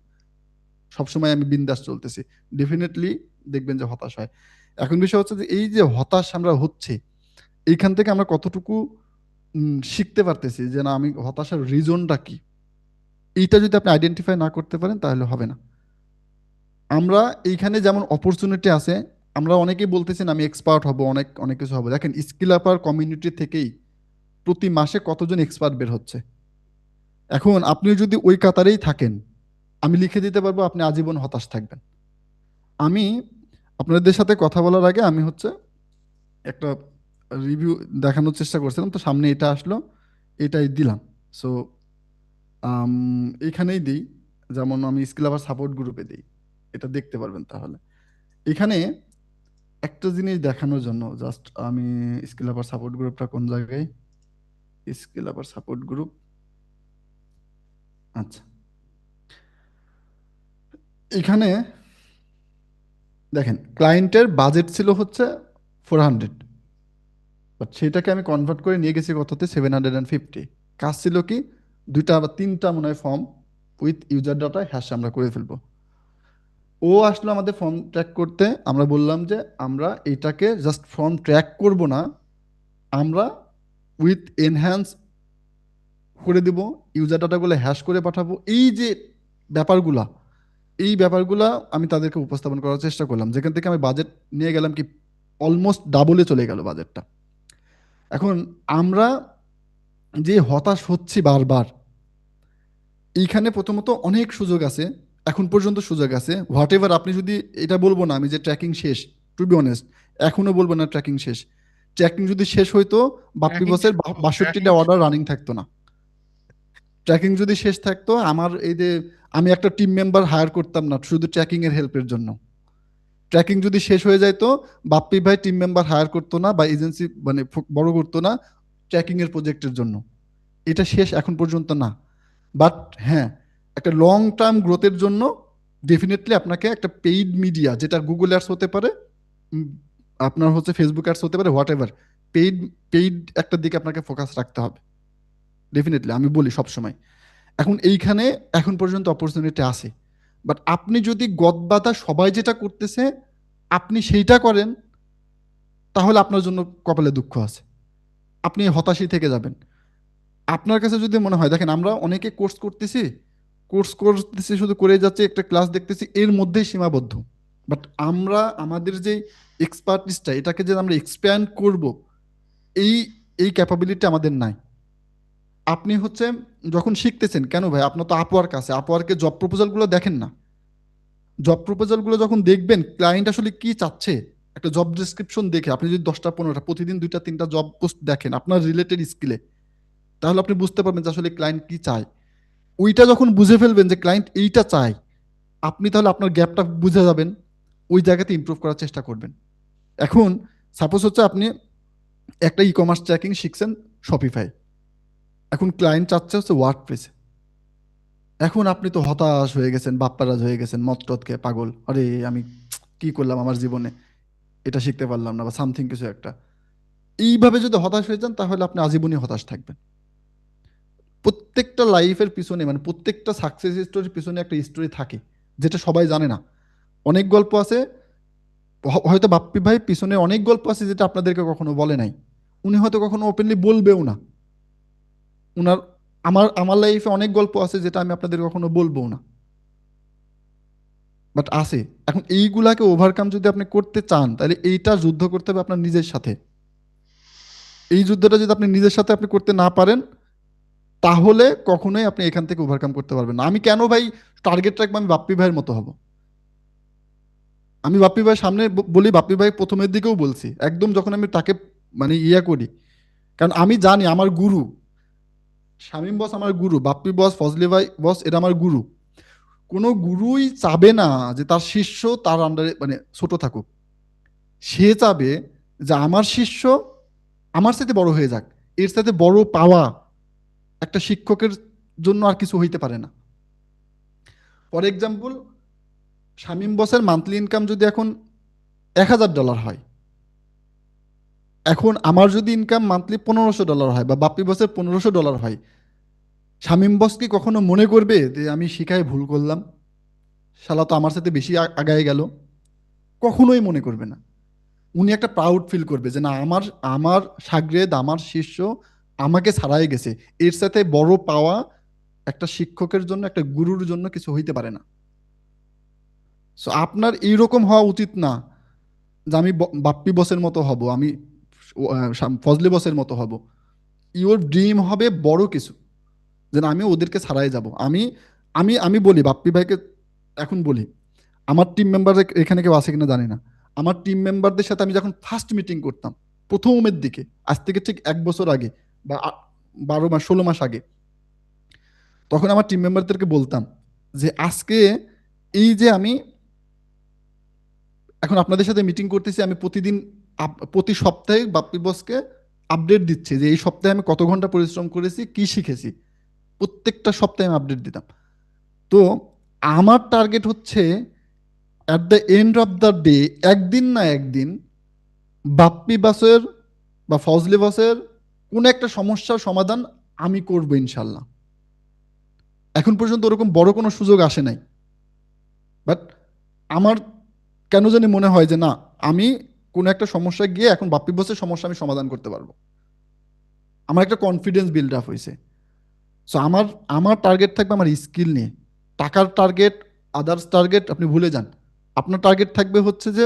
সবসময় আমি বিন্দাস চলতেছি। ডেফিনেটলি দেখবেন যে হতাশ হয়। এখন বিষয় হচ্ছে যে এই যে হতাশ আমরা হচ্ছে, এইখান থেকে আমরা কতটুকু শিখতে পারতেছি যে না, আমি হতাশার রিজনটা কি, এইটা যদি আপনি আইডেন্টিফাই না করতে পারেন তাহলে হবে না। আমরা এইখানে যেমন অপরচুনিটি আছে, আমরা অনেকেই বলতেছেন আমি এক্সপার্ট হব, অনেক অনেক কিছু হবে। দেখেন স্কিল আপার কমিউনিটি থেকেই প্রতি মাসে কতজন এক্সপার্ট বের হচ্ছে। এখন আপনি যদি ওই কাতারেই থাকেন, আমি লিখে দিতে পারবো আপনি আজীবন হতাশ থাকবেন। আমি আপনাদের সাথে কথা বলার আগে আমি হচ্ছে একটা রিভিউ দেখানোর চেষ্টা করছিলাম, তো সামনে এটা আসলো, এটাই দিলাম। সো এইখানেই দিই, যেমন আমি স্কিল আপার সাপোর্ট গ্রুপে দিই, এটা দেখতে পারবেন। তাহলে এখানে একটা জিনিস দেখানোর জন্য জাস্ট আমি স্কিল আপার সাপোর্ট গ্রুপটা কোন জায়গায়, স্কিল আপার সাপোর্ট গ্রুপ, আচ্ছা এখানে দেখেন ক্লায়েন্টের বাজেট ছিল হচ্ছে 400, বাট সেটাকে আমি কনভার্ট করে নিয়ে গেছি কততে 750। কাজ ছিল কি 2টা বা 3টা মনে হয় form with user data hash আমরা করে ফেলবো। ও আসলো আমাদের ফর্ম ট্র্যাক করতে, আমরা বললাম যে আমরা এটাকে জাস্ট ফর্ম ট্র্যাক করব না, আমরা উইথ এনহ্যান্স করে দিব, ইউজার ডাটাগুলো হ্যাশ করে পাঠাবো। এই যে ব্যাপারগুলা, এই ব্যাপারগুলা আমি তাদেরকে উপস্থাপন করার চেষ্টা করলাম, যেখান থেকে আমি বাজেট নিয়ে গেলাম কি অলমোস্ট ডাবলে চলে গেল বাজেটটা। এখন আমরা যে হতাশ হচ্ছি বারবার, এইখানে প্রথমত অনেক সুযোগ আছে, এখন পর্যন্ত সুযোগ আছে। হোয়াট এভার, আপনি যদি এটা বলবো না আমি যে ট্র্যাকিং শেষ, টু বি অনেস্ট এখনো বলবো না ট্র্যাকিং শেষ। ট্র্যাকিং যদি শেষ হইতো বাপ্পি ট্র্যাকিং বসের 62টা অর্ডার রানিং থাকতো না। ট্র্যাকিং যদি শেষ থাকতো, আমার এই যে আমি একটা টিম মেম্বার হায়ার করতাম না শুধু ট্র্যাকিং এর হেল্পের জন্য। ট্র্যাকিং যদি শেষ হয়ে যাইতো বাপ্পি ভাই টিম মেম্বার হায়ার করতো না বা এজেন্সি মানে বড় করতো না ট্র্যাকিং এর প্রজেক্টের জন্য। এটা শেষ এখন পর্যন্ত না। বাট হ্যাঁ, একটা লং টার্ম গ্রোথের জন্য ডেফিনেটলি আপনাকে একটা পেইড মিডিয়া, যেটা গুগল অ্যাডস হতে পারে, উম, আপনার হচ্ছে ফেসবুক অ্যাডস হতে পারে, হোয়াট এভার, পেইড পেইড একটা দিকে আপনাকে ফোকাস রাখতে হবে ডেফিনেটলি, আমি বলি সবসময়। এখন এইখানে এখন পর্যন্ত অপরচুনিটি আছে, বাট আপনি যদি গদবাধা সবাই যেটা করতেছে আপনি সেইটা করেন, তাহলে আপনার জন্য কপালে দুঃখ আছে, আপনি হতাশই থেকে যাবেন। আপনার কাছে যদি মনে হয়, দেখেন আমরা অনেকে কোর্স করতেছি শুধু করে যাচ্ছে, একটা ক্লাস দেখতেছি, এর মধ্যেই সীমাবদ্ধ। বাট আমরা আমাদের যে এক্সপার্টিসটা, এটাকে যে আমরা এক্সপ্যান্ড করব, এই এই ক্যাপাবিলিটি আমাদের নাই। আপনি হচ্ছে যখন শিখতেছেন, কেন ভাই আপনার তো আপওয়ার্ক আছে, আপওয়ার্কে জব প্রপোজালগুলো দেখেন না? জব প্রপোজালগুলো যখন দেখবেন ক্লায়েন্ট আসলে কি চাচ্ছে, একটা জব ডেসক্রিপশন দেখে আপনি যদি 10টা 15টা প্রতিদিন 2টা 3টা জব পোস্ট দেখেন আপনার রিলেটেড স্কিলে, তাহলে আপনি বুঝতে পারবেন যে আসলে ক্লায়েন্ট কি চায়। ওইটা যখন বুঝে ফেলবেন যে ক্লায়েন্ট এইটা চায়, আপনি তাহলে আপনার গ্যাপটা বুঝে যাবেন, ওই জায়গাতে ইমপ্রুভ করার চেষ্টা করবেন। এখন সাপোজ হচ্ছে আপনি একটা ই কমার্স ট্র্যাকিং শিখছেন শপিফাই, এখন ক্লায়েন্ট চাচ্ছে হচ্ছে ওয়ার্ডপ্রেসে। এখন আপনি তো হতাশ হয়ে গেছেন, বাপ্পারাজ হয়ে গেছেন, মত টত খেয়ে পাগল, আরে আমি কি করলাম আমার জীবনে, এটা শিখতে পারলাম না বা সামথিং কিছু একটা। এইভাবে যদি হতাশ হয়ে যান তাহলে আপনি আজীবনই হতাশ থাকবেন। প্রত্যেকটা লাইফের পিছনে মানে প্রত্যেকটা সাকসেস স্টোরির পিছনে একটা স্টোরি থাকে, যেটা সবাই জানে না। অনেক গল্প আছে, হয়তো বাপ্পি ভাই পিছনে অনেক গল্প আছে যেটা আপনাদেরকে কখনো বলে নাই, উনি হয়তো কখনো ওপেনলি বলবেও না। উনার আমার আমার লাইফে অনেক গল্প আছে যেটা আমি আপনাদের কখনো বলবো না, বাট আছে। এখন এইগুলাকে ওভারকাম যদি আপনি করতে চান, তাহলে এইটা যুদ্ধ করতে হবে আপনার নিজের সাথে। এই যুদ্ধটা যদি আপনি নিজের সাথে আপনি করতে না পারেন, তাহলে কখনোই আপনি এখান থেকে ওভারকাম করতে পারবেন না। আমি কেন ভাই টার্গেট রাখবো আমি বাপ্পি ভাইয়ের মতো হব? আমি বাপ্পি ভাইয়ের সামনে বলি, বাপ্পি ভাই প্রথমের দিকেও বলছি, একদম যখন আমি তাকে মানে করি, কারণ আমি জানি আমার গুরু শামীম বস, আমার গুরু বাপ্পি বস, ফজলি ভাই বস, এরা আমার গুরু। কোনো গুরুই চাবে না যে তার শিষ্য তার আন্ডারে মানে ছোট থাকুক। সে চাবে যে আমার শিষ্য আমার সাথে বড় হয়ে যাক। এর সাথে বড় পাওয়া একটা শিক্ষকের জন্য আর কিছু হইতে পারে না। ফর এক্সাম্পল, শামীম বসের মান্থলি ইনকাম যদি এখন $1000 হয়, এখন আমার যদি ইনকাম মান্থলি $1500 হয় বা বাপ্পি বসের $1500 হয়, শামীম বস কি কখনো মনে করবে যে আমি শিখায় ভুল করলাম, শালা তো আমার সাথে বেশি আগায় গেল? কখনোই মনে করবে না। উনি একটা প্রাউড ফিল করবে যে না, আমার আমার শাগরেদ, আমার শিষ্য আমাকে ছাড়াই গেছে। এর সাথে বড় পাওয়া একটা শিক্ষকের জন্য, একটা গুরুর জন্য কিছু হইতে পারে না। সো আপনার এইরকম হওয়া উচিত না যে আমি বাপ্পি বসের মতো হব, আমি ফজলি বসের মতো হব। ইওর ড্রিম হবে বড় কিছু, যে না আমি ওদেরকে ছাড়াই যাব। আমি আমি আমি বলি বাপ্পি ভাইকে, এখন বলি, আমার টিম মেম্বার এখানে কেউ আছে কিনা জানি না, আমার টিম মেম্বারদের সাথে আমি যখন ফার্স্ট মিটিং করতাম প্রথমের দিকে, আজ থেকে ঠিক 1 বছর আগে বা 12 মাস 16 মাস আগে, তখন আমার টিম মেম্বারদেরকে বলতাম যে আজকে এই যে আমি এখন আপনাদের সাথে মিটিং করতেছি, আমি প্রতিদিন প্রতি সপ্তাহে বাপ্পি বসকে আপডেট দিচ্ছি যে এই সপ্তাহে আমি কত ঘন্টা পরিশ্রম করেছি, কি শিখেছি, প্রত্যেকটা সপ্তাহে আমি আপডেট দিতাম। তো আমার টার্গেট হচ্ছে at the end of the day, একদিন না একদিন বাপ্পি বাসের বা ফজলি বসের কোন একটা সমস্যার সমাধান আমি করব ইনশাল্লাহ। এখন পর্যন্ত ওরকম বড় কোনো সুযোগ আসে নাই, বাট আমার কেন জানি মনে হয় যে না, আমি কোনো একটা সমস্যায় গিয়ে এখন বাপ্পি বসের সমস্যা আমি সমাধান করতে পারবো। আমার একটা কনফিডেন্স বিল্ড আপ হয়েছে। সো আমার আমার টার্গেট থাকবে আমার স্কিল নিয়ে। টাকার টার্গেট, আদার্স টার্গেট আপনি ভুলে যান। আপনার টার্গেট থাকবে হচ্ছে যে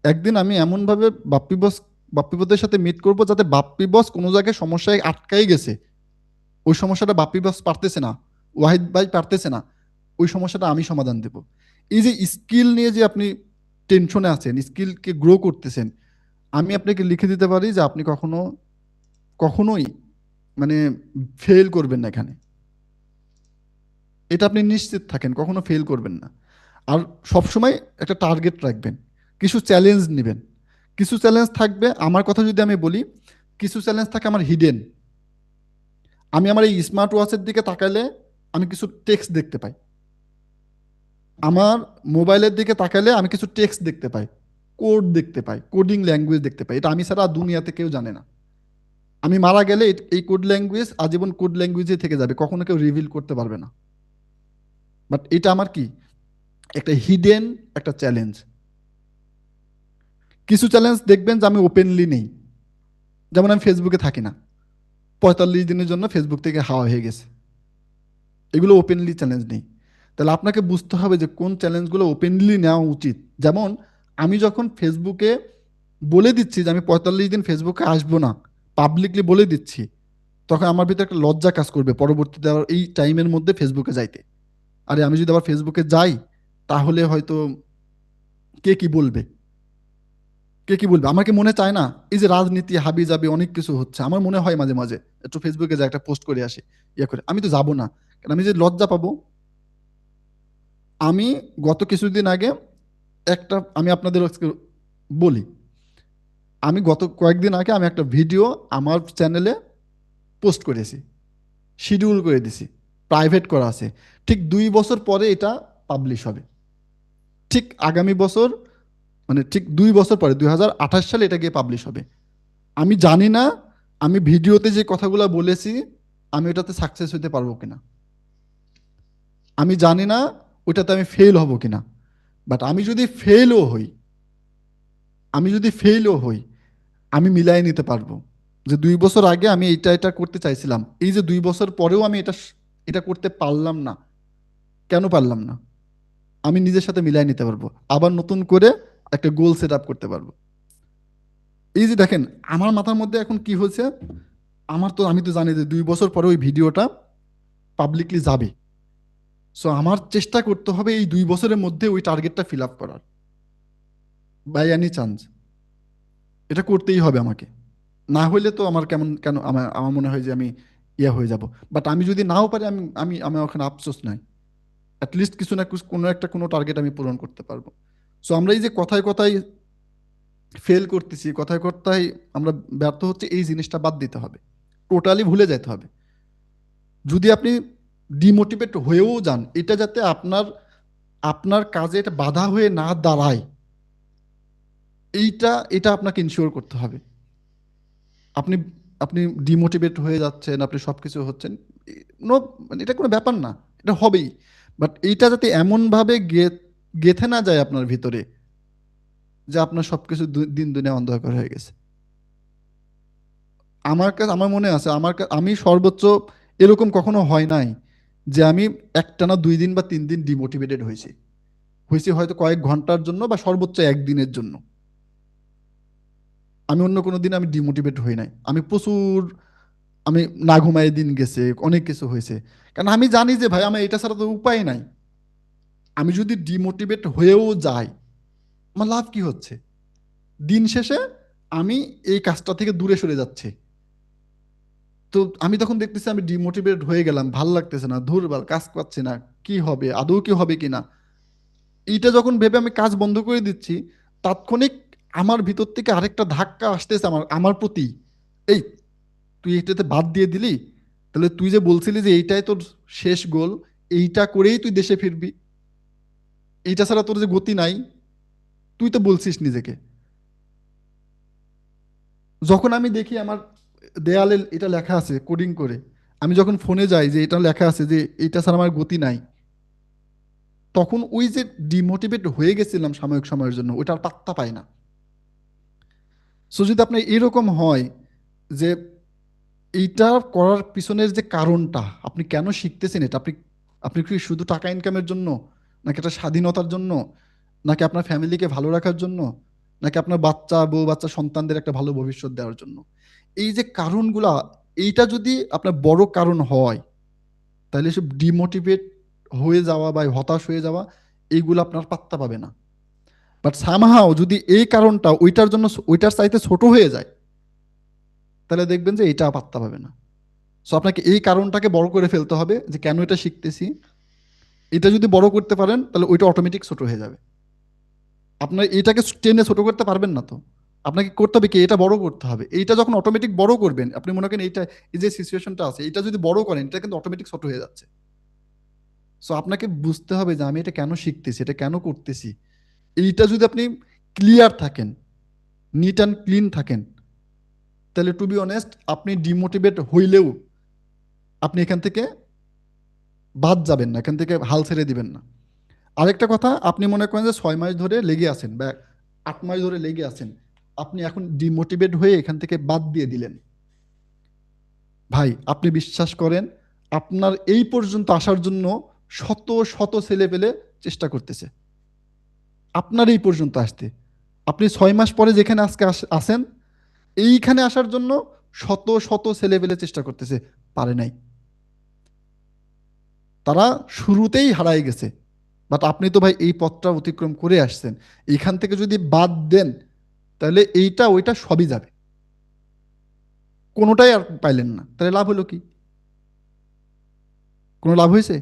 একদিন আমি এমনভাবে বাপ্পি বসের সাথে মিট করব যাতে বাপ্পি বস কোনো জায়গায় সমস্যায় আটকাই গেছে, ওই সমস্যাটা বাপ্পি বস পারতেছে না, ওয়াহিদ ভাই পারতেছে না, ওই সমস্যাটা আমি সমাধান দেব। এই যে স্কিল নিয়ে যে আপনি টেনশনে আছেন, স্কিলকে গ্রো করতেছেন, আমি আপনাকে লিখে দিতে পারি যে আপনি কখনোই মানে ফেল করবেন না এখানে। এটা আপনি নিশ্চিত থাকেন, কখনো ফেল করবেন না। আর সবসময় একটা টার্গেট রাখবেন, কিছু চ্যালেঞ্জ নেবেন। কিছু চ্যালেঞ্জ থাকবে, আমার কথা যদি আমি বলি, কিছু চ্যালেঞ্জ থাকে আমার হিডেন। আমি আমার এই স্মার্ট ওয়াচের দিকে তাকালে আমি কিছু টেক্সট দেখতে পাই, আমার মোবাইলের দিকে তাকালে আমি কিছু টেক্সট দেখতে পাই, কোড দেখতে পাই, কোডিং ল্যাঙ্গুয়েজ দেখতে পাই। এটা আমি ছাড়া দুনিয়াতে কেউ জানে না। আমি মারা গেলে এই কোড ল্যাঙ্গুয়েজ আজীবন কোড ল্যাঙ্গুয়েজে থেকে যাবে, কখনো কেউ রিভিল করতে পারবে না। বাট এটা আমার কি একটা হিডেন একটা চ্যালেঞ্জ। কিছু চ্যালেঞ্জ দেখবেন যে আমি ওপেনলি নেই, যেমন আমি ফেসবুকে থাকি না, 45 দিনের জন্য ফেসবুক থেকে হাওয়া হয়ে গেছে, এগুলো ওপেনলি চ্যালেঞ্জ নেই। তাহলে আপনাকে বুঝতে হবে যে কোন চ্যালেঞ্জগুলো ওপেনলি নেওয়া উচিত। যেমন আমি যখন ফেসবুকে বলে দিচ্ছি যে আমি 45 দিন ফেসবুকে আসবো না, পাবলিকলি বলে দিচ্ছি, তখন আমার ভিতরে একটা লজ্জা কাজ করবে পরবর্তীতে আবার এই টাইমের মধ্যে ফেসবুকে যাইতে। আরে আমি যদি আবার ফেসবুকে যাই তাহলে হয়তো কে কি বলবে, কে কি বলবে, আমাকে মনে চায় না। এই যে রাজনীতি হাবি যাবে অনেক কিছু হচ্ছে, আমার মনে হয় মাঝে মাঝে একটু ফেসবুকে যাই, একটা পোস্ট করে আসি, ইয়ে করে, আমি তো যাবো না, কারণ আমি যে লজ্জা পাবো। আমি গত কিছুদিন আগে আমি আপনাদের আজকে বলি, আমি গত কয়েকদিন আগে আমি একটা ভিডিও আমার চ্যানেলে পোস্ট করেছি, শিডিউল করে দিছি, প্রাইভেট করা আছে। ঠিক 2 বছর পরে এটা পাবলিশ হবে, ঠিক আগামী বছর, মানে ঠিক 2 বছর পরে 2028 সালে এটা গিয়ে পাবলিশ হবে। আমি জানি না আমি ভিডিওতে যে কথাগুলো বলেছি আমি ওটাতে সাকসেস হতে পারবো কিনা, আমি জানি না ওটাতে আমি ফেল হব কিনা। বাট আমি যদি ফেলও হই, আমি মিলাই নিতে পারবো যে 2 বছর আগে আমি এটা করতে চাইছিলাম, এই যে 2 বছর পরেও আমি এটা করতে পারলাম না, কেন পারলাম না, আমি নিজের সাথে মিলাই নিতে পারবো, আবার নতুন করে একটা গোল সেট আপ করতে পারবো। এই যে দেখেন আমার মাথার মধ্যে এখন কি হয়েছে, আমি তো জানি যে 2 বছর পরে ওই ভিডিওটা পাবলিকলি যাবে। সো আমার চেষ্টা করতে হবে এই 2 বছরের মধ্যে ওই টার্গেটটা ফিল আপ করার, বাই এনি চান্স এটা করতেই হবে আমাকে। না হলে তো আমার কেন আমার মনে হয় যে আমি হয়ে যাব। বাট আমি যদি নাও পারি, আমার ওখানে আফসোস নাই, অ্যাটলিস্ট কিছু না কিছু কোনো টার্গেট আমি পূরণ করতে পারবো। সো আমরা এই যে কথায় কথায় ফেল করতেছি, কথায় কথায় আমরা ব্যর্থ হচ্ছে, এই জিনিসটা বাদ দিতে হবে, টোটালি ভুলে যেতে হবে। যদি আপনি ডিমোটিভেট হয়েও যান, এটা যাতে আপনার কাজে এটা বাধা হয়ে না দাঁড়ায়, এটা আপনাকে ইনশিওর করতে হবে। আপনি আপনি ডিমোটিভেট হয়ে যাচ্ছেন, আপনি সবকিছু হচ্ছেন, মানে এটা কোনো ব্যাপার না, এটা হবেই। বাট এইটা যাতে এমনভাবে গেঁথে না যায় আপনার ভিতরে যে আপনার সবকিছু দিন দুনিয়া অন্ধকার হয়ে গেছে। আমার মনে আছে, আমি সর্বোচ্চ এরকম কখনো হয় নাই যে আমি একটানা 2 দিন বা 3 দিন ডিমোটিভেটেড হয়েছি হয়তো কয়েক ঘন্টার জন্য বা সর্বোচ্চ একদিনের জন্য। আমি অন্য কোনো দিন আমি ডিমোটিভেট হই নাই, আমি না ঘুমায় দিন গেছে, অনেক কিছু হয়েছে, কারণ আমি জানি যে ভাই আমার এটা ছাড়া তো উপায় নাই। আমি যদি ডিমোটিভেট হয়েও যাই, আমার লাভ কি হচ্ছে? দিন শেষে আমি এই কাজটা থেকে দূরে সরে যাচ্ছি। তো আমি তখন দেখতেছি আমি ডিমোটিভেট হয়ে গেলাম, ভাল লাগতেছে না, ধুরবাল কাজ পাচ্ছি না, কি হবে, আদৌ কি হবে কিনা, এইটা যখন ভেবে আমি কাজ বন্ধ করে দিচ্ছি, তাৎক্ষণিক আমার ভিতর থেকে আরেকটা ধাক্কা আসতেছে আমার প্রতি, এই তুই এটাতে বাদ দিয়ে দিলি, তাহলে তুই যে বলছিলি যে এইটাই তোর শেষ গোল, এইটা করেই তুই দেশে ফিরবি, এইটা ছাড়া তোর যে গতি নাই, তুই তো বলছিস নিজেকে। যখন আমি দেখি আমার দেয়ালে এটা লেখা আছে কোডিং করে, আমি যখন ফোনে যাই যে এটা লেখা আছে যে এটা ছাড়া আমার গতি নাই, তখন ওই যে ডিমোটিভেট হয়ে গেছিলাম সাময়িক সময়ের জন্য, ওইটা আর পাত্তা পায় না। সো যদি আপনার এরকম হয় যে এইটা করার পিছনের যে কারণটা, আপনি কেন শিখতেছেন এটা, আপনি আপনি কি শুধু টাকা ইনকামের জন্য, নাকি একটা স্বাধীনতার জন্য, নাকি আপনার ফ্যামিলিকে ভালো রাখার জন্য, নাকি আপনার বাচ্চা বউ বাচ্চা সন্তানদের একটা ভালো ভবিষ্যৎ দেওয়ার জন্য, এই যে কারণগুলা, এইটা যদি আপনার বড় কারণ হয়, তাহলে সব ডিমোটিভেট হয়ে যাওয়া বা হতাশ হয়ে যাওয়া, এইগুলো আপনার পাত্তা পাবে না। বাট সামহাও যদি এই কারণটা ওইটার জন্য ওইটার চাইতে ছোট হয়ে যায়, তাহলে দেখবেন যে এটা পাত্তা পাবে না। সো আপনাকে এই কারণটাকে বড় করে ফেলতে হবে যে কেন এটা শিখতেছি। এটা যদি বড় করতে পারেন তাহলে ওইটা অটোমেটিক ছোট হয়ে যাবে। আপনার এটাকে টেনে ছোট করতে পারবেন না, তো আপনাকে করতে হবে কি, এটা বড় করতে হবে। এইটা যখন অটোমেটিক বড় করবেন, আপনি মনে করেন এইটা, এই যে সিচুয়েশনটা আছে, এটা যদি বড় করেন, এটা কিন্তু অটোমেটিক ছোট হয়ে যাচ্ছে। সো আপনাকে বুঝতে হবে যে আমি এটা কেন শিখতেছি, এটা কেন করতেছি। এইটা যদি আপনি ক্লিয়ার থাকেন, নিট অ্যান্ড ক্লিন থাকেন, তাহলে টু বি অনেস্ট আপনি ডিমোটিভেট হইলেও আপনি এখান থেকে বাদ যাবেন না, এখান থেকে হাল ছেড়ে দিবেন না। আরেকটা কথা, আপনি মনে করেন যে 6 মাস ধরে লেগে আছেন বা 8 মাস ধরে লেগে আছেন, আপনি এখন ডিমোটিভেট হয়ে এখান থেকে বাদ দিয়ে দিলেন। ভাই আপনি বিশ্বাস করেন, আপনার এই পর্যন্ত আসার জন্য শত শত ছেলে পেলে চেষ্টা করতেছে আপনার এই পর্যন্ত আসতে। আপনি 6 মাস পরে যেখানে আজকে আসেন, এইখানে আসার জন্য শত শত ছেলে পেলে চেষ্টা করতেছে, পারে নাই। তারা শুরুতেই হারাই গেছে। বাট আপনি তো ভাই এই পথটা অতিক্রম করে আসছেন, এখান থেকে যদি বাদ দেন তাহলে এইটা ওইটা সবই যাবে, কোনোটাই আর পাইলেন না, তাহলে লাভ হলো কি? কোনো লাভ হয়েছে?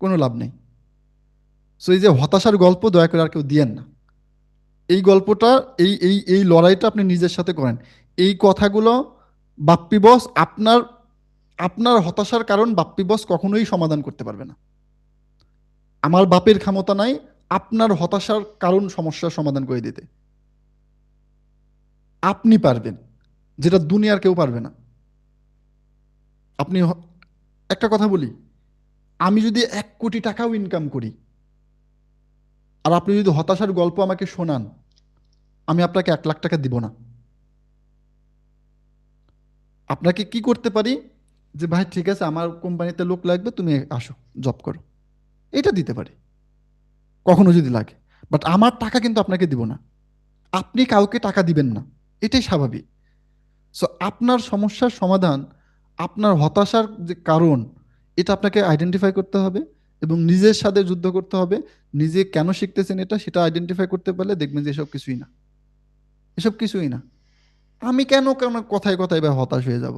কোনো লাভ নেই। সো এই যে হতাশার গল্প দয়া করে আর কেউ দিয়েন না। এই গল্পটা, এই এই এই লড়াইটা আপনি নিজের সাথে করেন। এই কথাগুলো বাপ্পি বস আপনার আপনার হতাশার কারণ বাপ্পি বস কখনোই সমাধান করতে পারবে না। আমার বাপের ক্ষমতা নাই আপনার হতাশার কারণ সমস্যার সমাধান করে দিতে। আপনি পারবেন, যেটা দুনিয়ার কেউ পারবে না। আপনি একটা কথা বলি, আমি যদি 1 কোটি টাকাও ইনকাম করি আর আপনি যদি হতাশার গল্প আমাকে শোনান, আমি আপনাকে 1 লাখ টাকা দিব না। আপনাকে কি করতে পারি, যে ভাই ঠিক আছে আমার কোম্পানিতে লোক লাগবে, তুমি আসো জব করো, এটা দিতে পারি কখনো যদি লাগে। বাট আমার টাকা কিন্তু আপনাকে দিব না, আপনি কাউকে টাকা দিবেন না, এটাই স্বাভাবিক। সো আপনার সমস্যার সমাধান, আপনার হতাশার যে কারণ, এটা আপনাকে আইডেন্টিফাই করতে হবে এবং নিজের সাথে যুদ্ধ করতে হবে। নিজে কেন শিখতেছেন এটা, সেটা আইডেন্টিফাই করতে পারলে দেখবেন যে এসব কিছুই না, এসব কিছুই না। আমি কেন কেন কথায় কথায় বা হতাশ হয়ে যাব?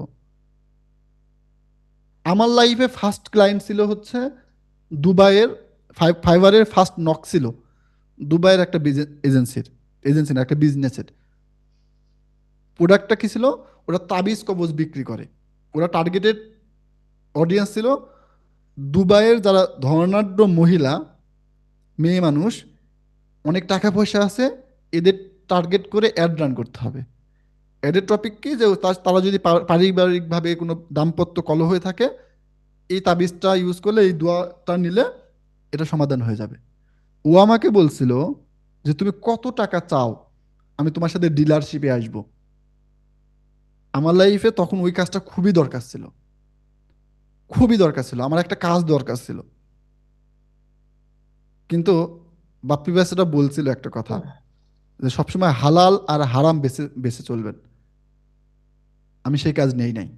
আমার লাইফে ফার্স্ট ক্লায়েন্ট ছিল হচ্ছে দুবাইয়ের, ফাইবারের ফার্স্ট নক ছিল দুবাইয়ের একটা এজেন্সি না, একটা বিজনেসের। প্রোডাক্টটা কি ছিল? ওরা তাবিজ কবজ বিক্রি করে। ওরা টার্গেটেড অডিয়েন্স ছিল দুবাইয়ের যারা ধনাঢ্য মহিলা, মেয়ে মানুষ, অনেক টাকা পয়সা আছে, এদের টার্গেট করে অ্যাড রান করতে হবে। অ্যাডের টপিক কি, যে তারা যদি পারিবারিকভাবে কোনো দাম্পত্য কলহ হয়ে থাকে, এই তাবিজটা ইউজ করলে, এই দোয়াটা নিলে এটা সমাধান হয়ে যাবে। ও আমাকে বলছিল যে তুমি কত টাকা চাও, আমি তোমার সাথে ডিলারশিপে আসবো। আমার লাইফে তখন ওই কাজটা খুবই দরকার ছিল, খুবই দরকার ছিল, আমার একটা কাজ দরকার ছিল। কিন্তু বাপ্পি ব্যাসটা বলছিল একটা কথা, যে সবসময় হালাল আর হারাম বেছে বেছে চলবেন। আমি সেই কাজ নেই নাই।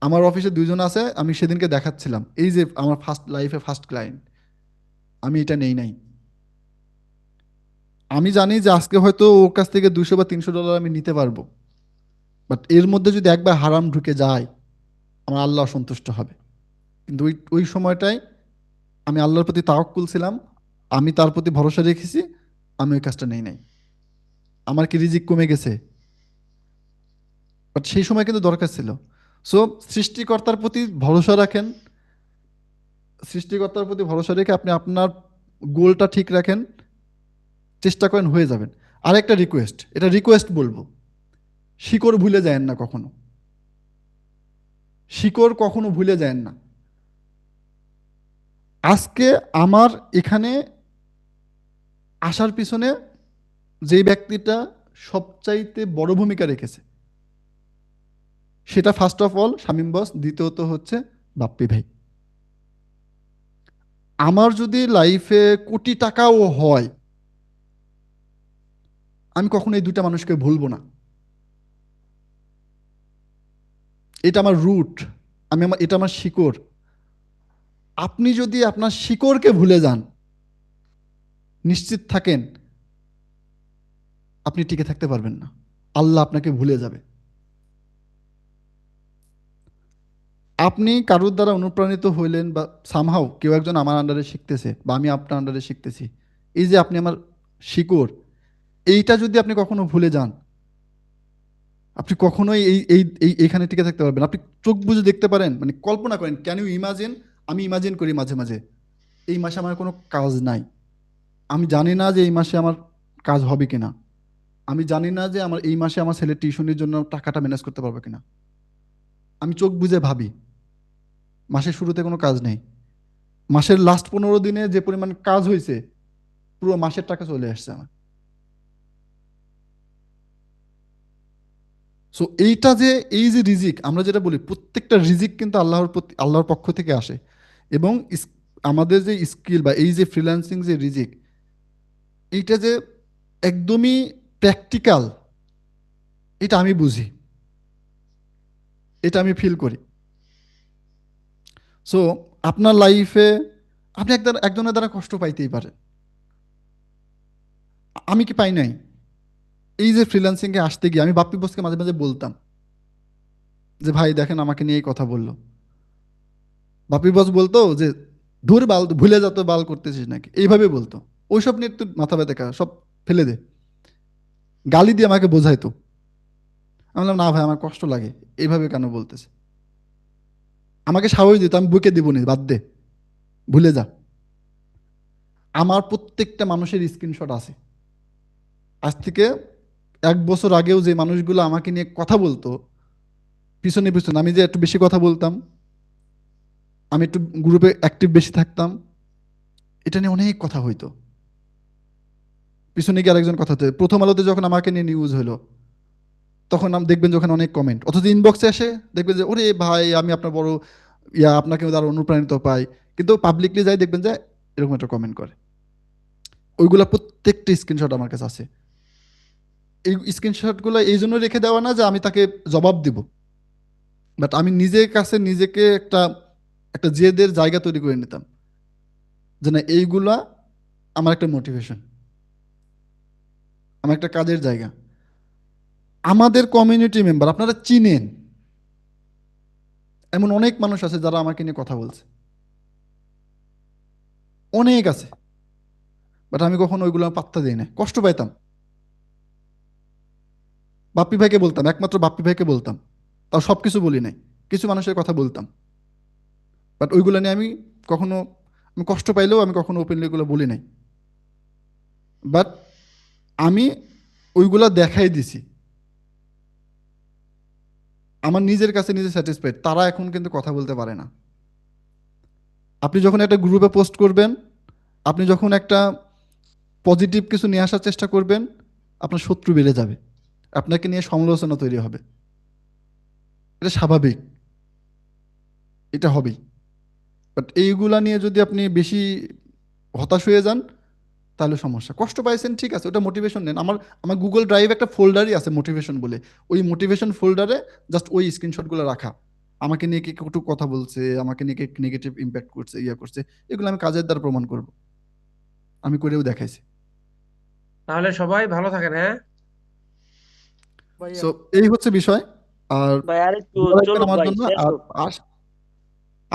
আমার অফিসে 2 জন আছে, আমি সেদিনকে দেখাচ্ছিলাম, এই যে আমার লাইফে ফার্স্ট ক্লায়েন্ট, আমি এটা নেই নাই। আমি জানি যে আজকে হয়তো ওর কাছ থেকে $200 বা $300 আমি নিতে পারবো, বাট এর মধ্যে যদি একবার হারাম ঢুকে যায়, আমার আল্লাহ সন্তুষ্ট হবে। কিন্তু ওই ওই সময়টায় আমি আল্লাহর প্রতি তাওয়াক্কুল ছিলাম, আমি তার প্রতি ভরসা রেখেছি, আমি ওই কাজটা নেই নাই। আমার কি রিজিক কমে গেছে? বাট সেই সময় কিন্তু দরকার ছিল। সো সৃষ্টিকর্তার প্রতি ভরসা রাখেন, সৃষ্টিকর্তার প্রতি ভরসা রেখে আপনি আপনার গোলটা ঠিক রাখেন, চেষ্টা করেন, হয়ে যাবেন। আর একটা রিকোয়েস্ট, এটা রিকোয়েস্ট বলবো, শিকড় ভুলে যায়েন না কখনো, শিকড় কখনো ভুলে যায়েন না। আজকে আমার এখানে আসার পিছনে যে ব্যক্তিটা সবচাইতে বড় ভূমিকা রেখেছে সেটা ফার্স্ট অফ অল শামীম বস, দ্বিতীয়ত হচ্ছে বাপ্পি ভাই। আমার যদি লাইফে কোটি টাকাও হয়, আমি কখনো এই দুইটা মানুষকে ভুলবো না। এটা আমার রুট, এটা আমার শিকড়। আপনি যদি আপনার শিকড়কে ভুলে যান, নিশ্চিত থাকেন আপনি টিকে থাকতে পারবেন না, আল্লাহ আপনাকে ভুলে যাবে। আপনি কারোর দ্বারা অনুপ্রাণিত হইলেন বা সামহাও কেউ একজন আমার আন্ডারে শিখতেছে বা আমি আপনার আন্ডারে শিখতেছি, এই যে আপনি আমার শিকড়, এইটা যদি আপনি কখনো ভুলে যান, আপনি কখনোই এইখানে টিকে থাকতে পারবেন। আপনি চোখ বুজে দেখতে পারেন, মানে কল্পনা করেন, ক্যান ইউ ইমাজিন, আমি ইমাজিন করি মাঝে মাঝে এই মাসে আমার কোনো কাজ নাই, আমি জানি না যে এই মাসে আমার কাজ হবে কিনা, আমি জানি না যে আমার এই মাসে আমার ছেলের টিউশনির জন্য টাকাটা ম্যানেজ করতে পারবো কিনা। আমি চোখ বুজে ভাবি মাসের শুরুতে কোনো কাজ নেই, মাসের লাস্ট 15 দিনে যে পরিমাণ কাজ হয়েছে পুরো মাসের টাকা চলে আসছে আমার। সো এইটা যে এই যে রিজিক আমরা যেটা বলি, প্রত্যেকটা রিজিক কিন্তু আল্লাহর পক্ষ থেকে আসে। এবং আমাদের যে স্কিল বা এই যে ফ্রিল্যান্সিং যে রিজিক, এইটা যে একদমই প্র্যাকটিক্যাল, এটা আমি বুঝি, এটা আমি ফিল করি। সো আপনার লাইফে আপনি একজনের দ্বারা কষ্ট পাইতেই পারেন, আমি কি পাই নাই? এই যে ফ্রিল্যান্সিংয়ে আসতে গিয়ে আমি বাপ্পি বসকে মাঝে মাঝে বলতাম যে ভাই দেখেন আমাকে নিয়ে এই কথা বললো, বাপ্পি বস বলতো যে ধুর বাল, ভুলে যত বাল করতেছিস নাকি, এইভাবে বলতো। ওইসব নিয়ে একটু মাথা ব্যথা করা, সব ফেলে দে, গালি দিয়ে আমাকে বোঝাইতো। আমি বললাম না ভাই আমার কষ্ট লাগে, এইভাবে কেন বলতেছে। আমাকে সাহস দিত, আমি বুকে দিব নি, বাদ দে, ভুলে যা। আমার প্রত্যেকটা মানুষের স্ক্রিনশট আছে। আজ থেকে 1 বছর আগেও যে মানুষগুলো আমাকে নিয়ে কথা বলতো পিছনে পিছনে, আমি যে একটু বেশি কথা বলতাম, আমি একটু গ্রুপে অ্যাক্টিভ বেশি থাকতাম, এটা নিয়ে অনেক কথা হইতো। পিছনে গিয়ে আরেকজন কথা হতো। প্রথম আলোতে যখন আমাকে নিয়ে নিউজ হলো, তখন দেখবেন যখন অনেক কমেন্ট, অথচ ইনবক্সে আসে দেখবেন যে ওরে ভাই আমি আপনার বড় আপনাকে দ্বারা অনুপ্রাণিত পাই, কিন্তু পাবলিকলি যাই দেখবেন যে এরকম একটা কমেন্ট করে। ওইগুলা প্রত্যেকটা স্ক্রিনশট আমার কাছে আছে। এই স্ক্রিনশটগুলো এই জন্য রেখে দেওয়া না যে আমি তাকে জবাব দিব, বাট আমি নিজের কাছে নিজেকে একটা একটা জেদের জায়গা তৈরি করে নিতাম যে না এইগুলা আমার একটা মোটিভেশন, আমার একটা কাজের জায়গা। আমাদের কমিউনিটি মেম্বার আপনারা চিনেন, এমন অনেক মানুষ আছে যারা আমাকে নিয়ে কথা বলছে, অনেক আছে, বাট আমি কখনো ওইগুলো পাত্তা দিই না, কষ্ট পাইতাম। বাপ্পি ভাইকে বলতাম, একমাত্র বাপ্পি ভাইকে বলতাম, তাও সব কিছু বলি নাই, কিছু মানুষের কথা বলতাম, বাট ওইগুলো নিয়ে আমি কখনো, আমি কষ্ট পাইলেও আমি কখনো ওপেনলি এগুলো বলি নাই। বাট আমি ওইগুলা দেখাই দিছি, আমার নিজের কাছে নিজে স্যাটিসফাইড। তারা এখন কিন্তু কথা বলতে পারে না। আপনি যখন একটা গ্রুপে পোস্ট করবেন, আপনি যখন একটা পজিটিভ কিছু নিয়ে আসার চেষ্টা করবেন, আপনার শত্রু বেড়ে যাবে, আপনাকে নিয়ে সমালোচনা তৈরি হবে, এটা স্বাভাবিক, এটা হবেই। বাট এইগুলা নিয়ে যদি আপনি বেশি হতাশ হয়ে যান তাহলে সমস্যা। কষ্ট পাইছেন ঠিক আছে, ওটা মোটিভেশন নেন। আমার আমার গুগল ড্রাইভ একটা ফোল্ডারই আছে মোটিভেশন বলে, ওই মোটিভেশন ফোল্ডারে জাস্ট ওই স্ক্রিনশটগুলো রাখা, আমাকে নিয়ে কে কটু কথা বলছে, আমাকে নিয়ে কে নেগেটিভ ইম্প্যাক্ট করছে, করছে, এগুলো আমি কাজের দ্বারা প্রমাণ করব, আমি করেও দেখাইছি। তাহলে সবাই ভালো থাকেন, হ্যাঁ সো এই হচ্ছে বিষয়। আর ভাই আর একটু দোয়া রাখবেন চলুক আমার ভাই, জন্য। শেষ আর হোক।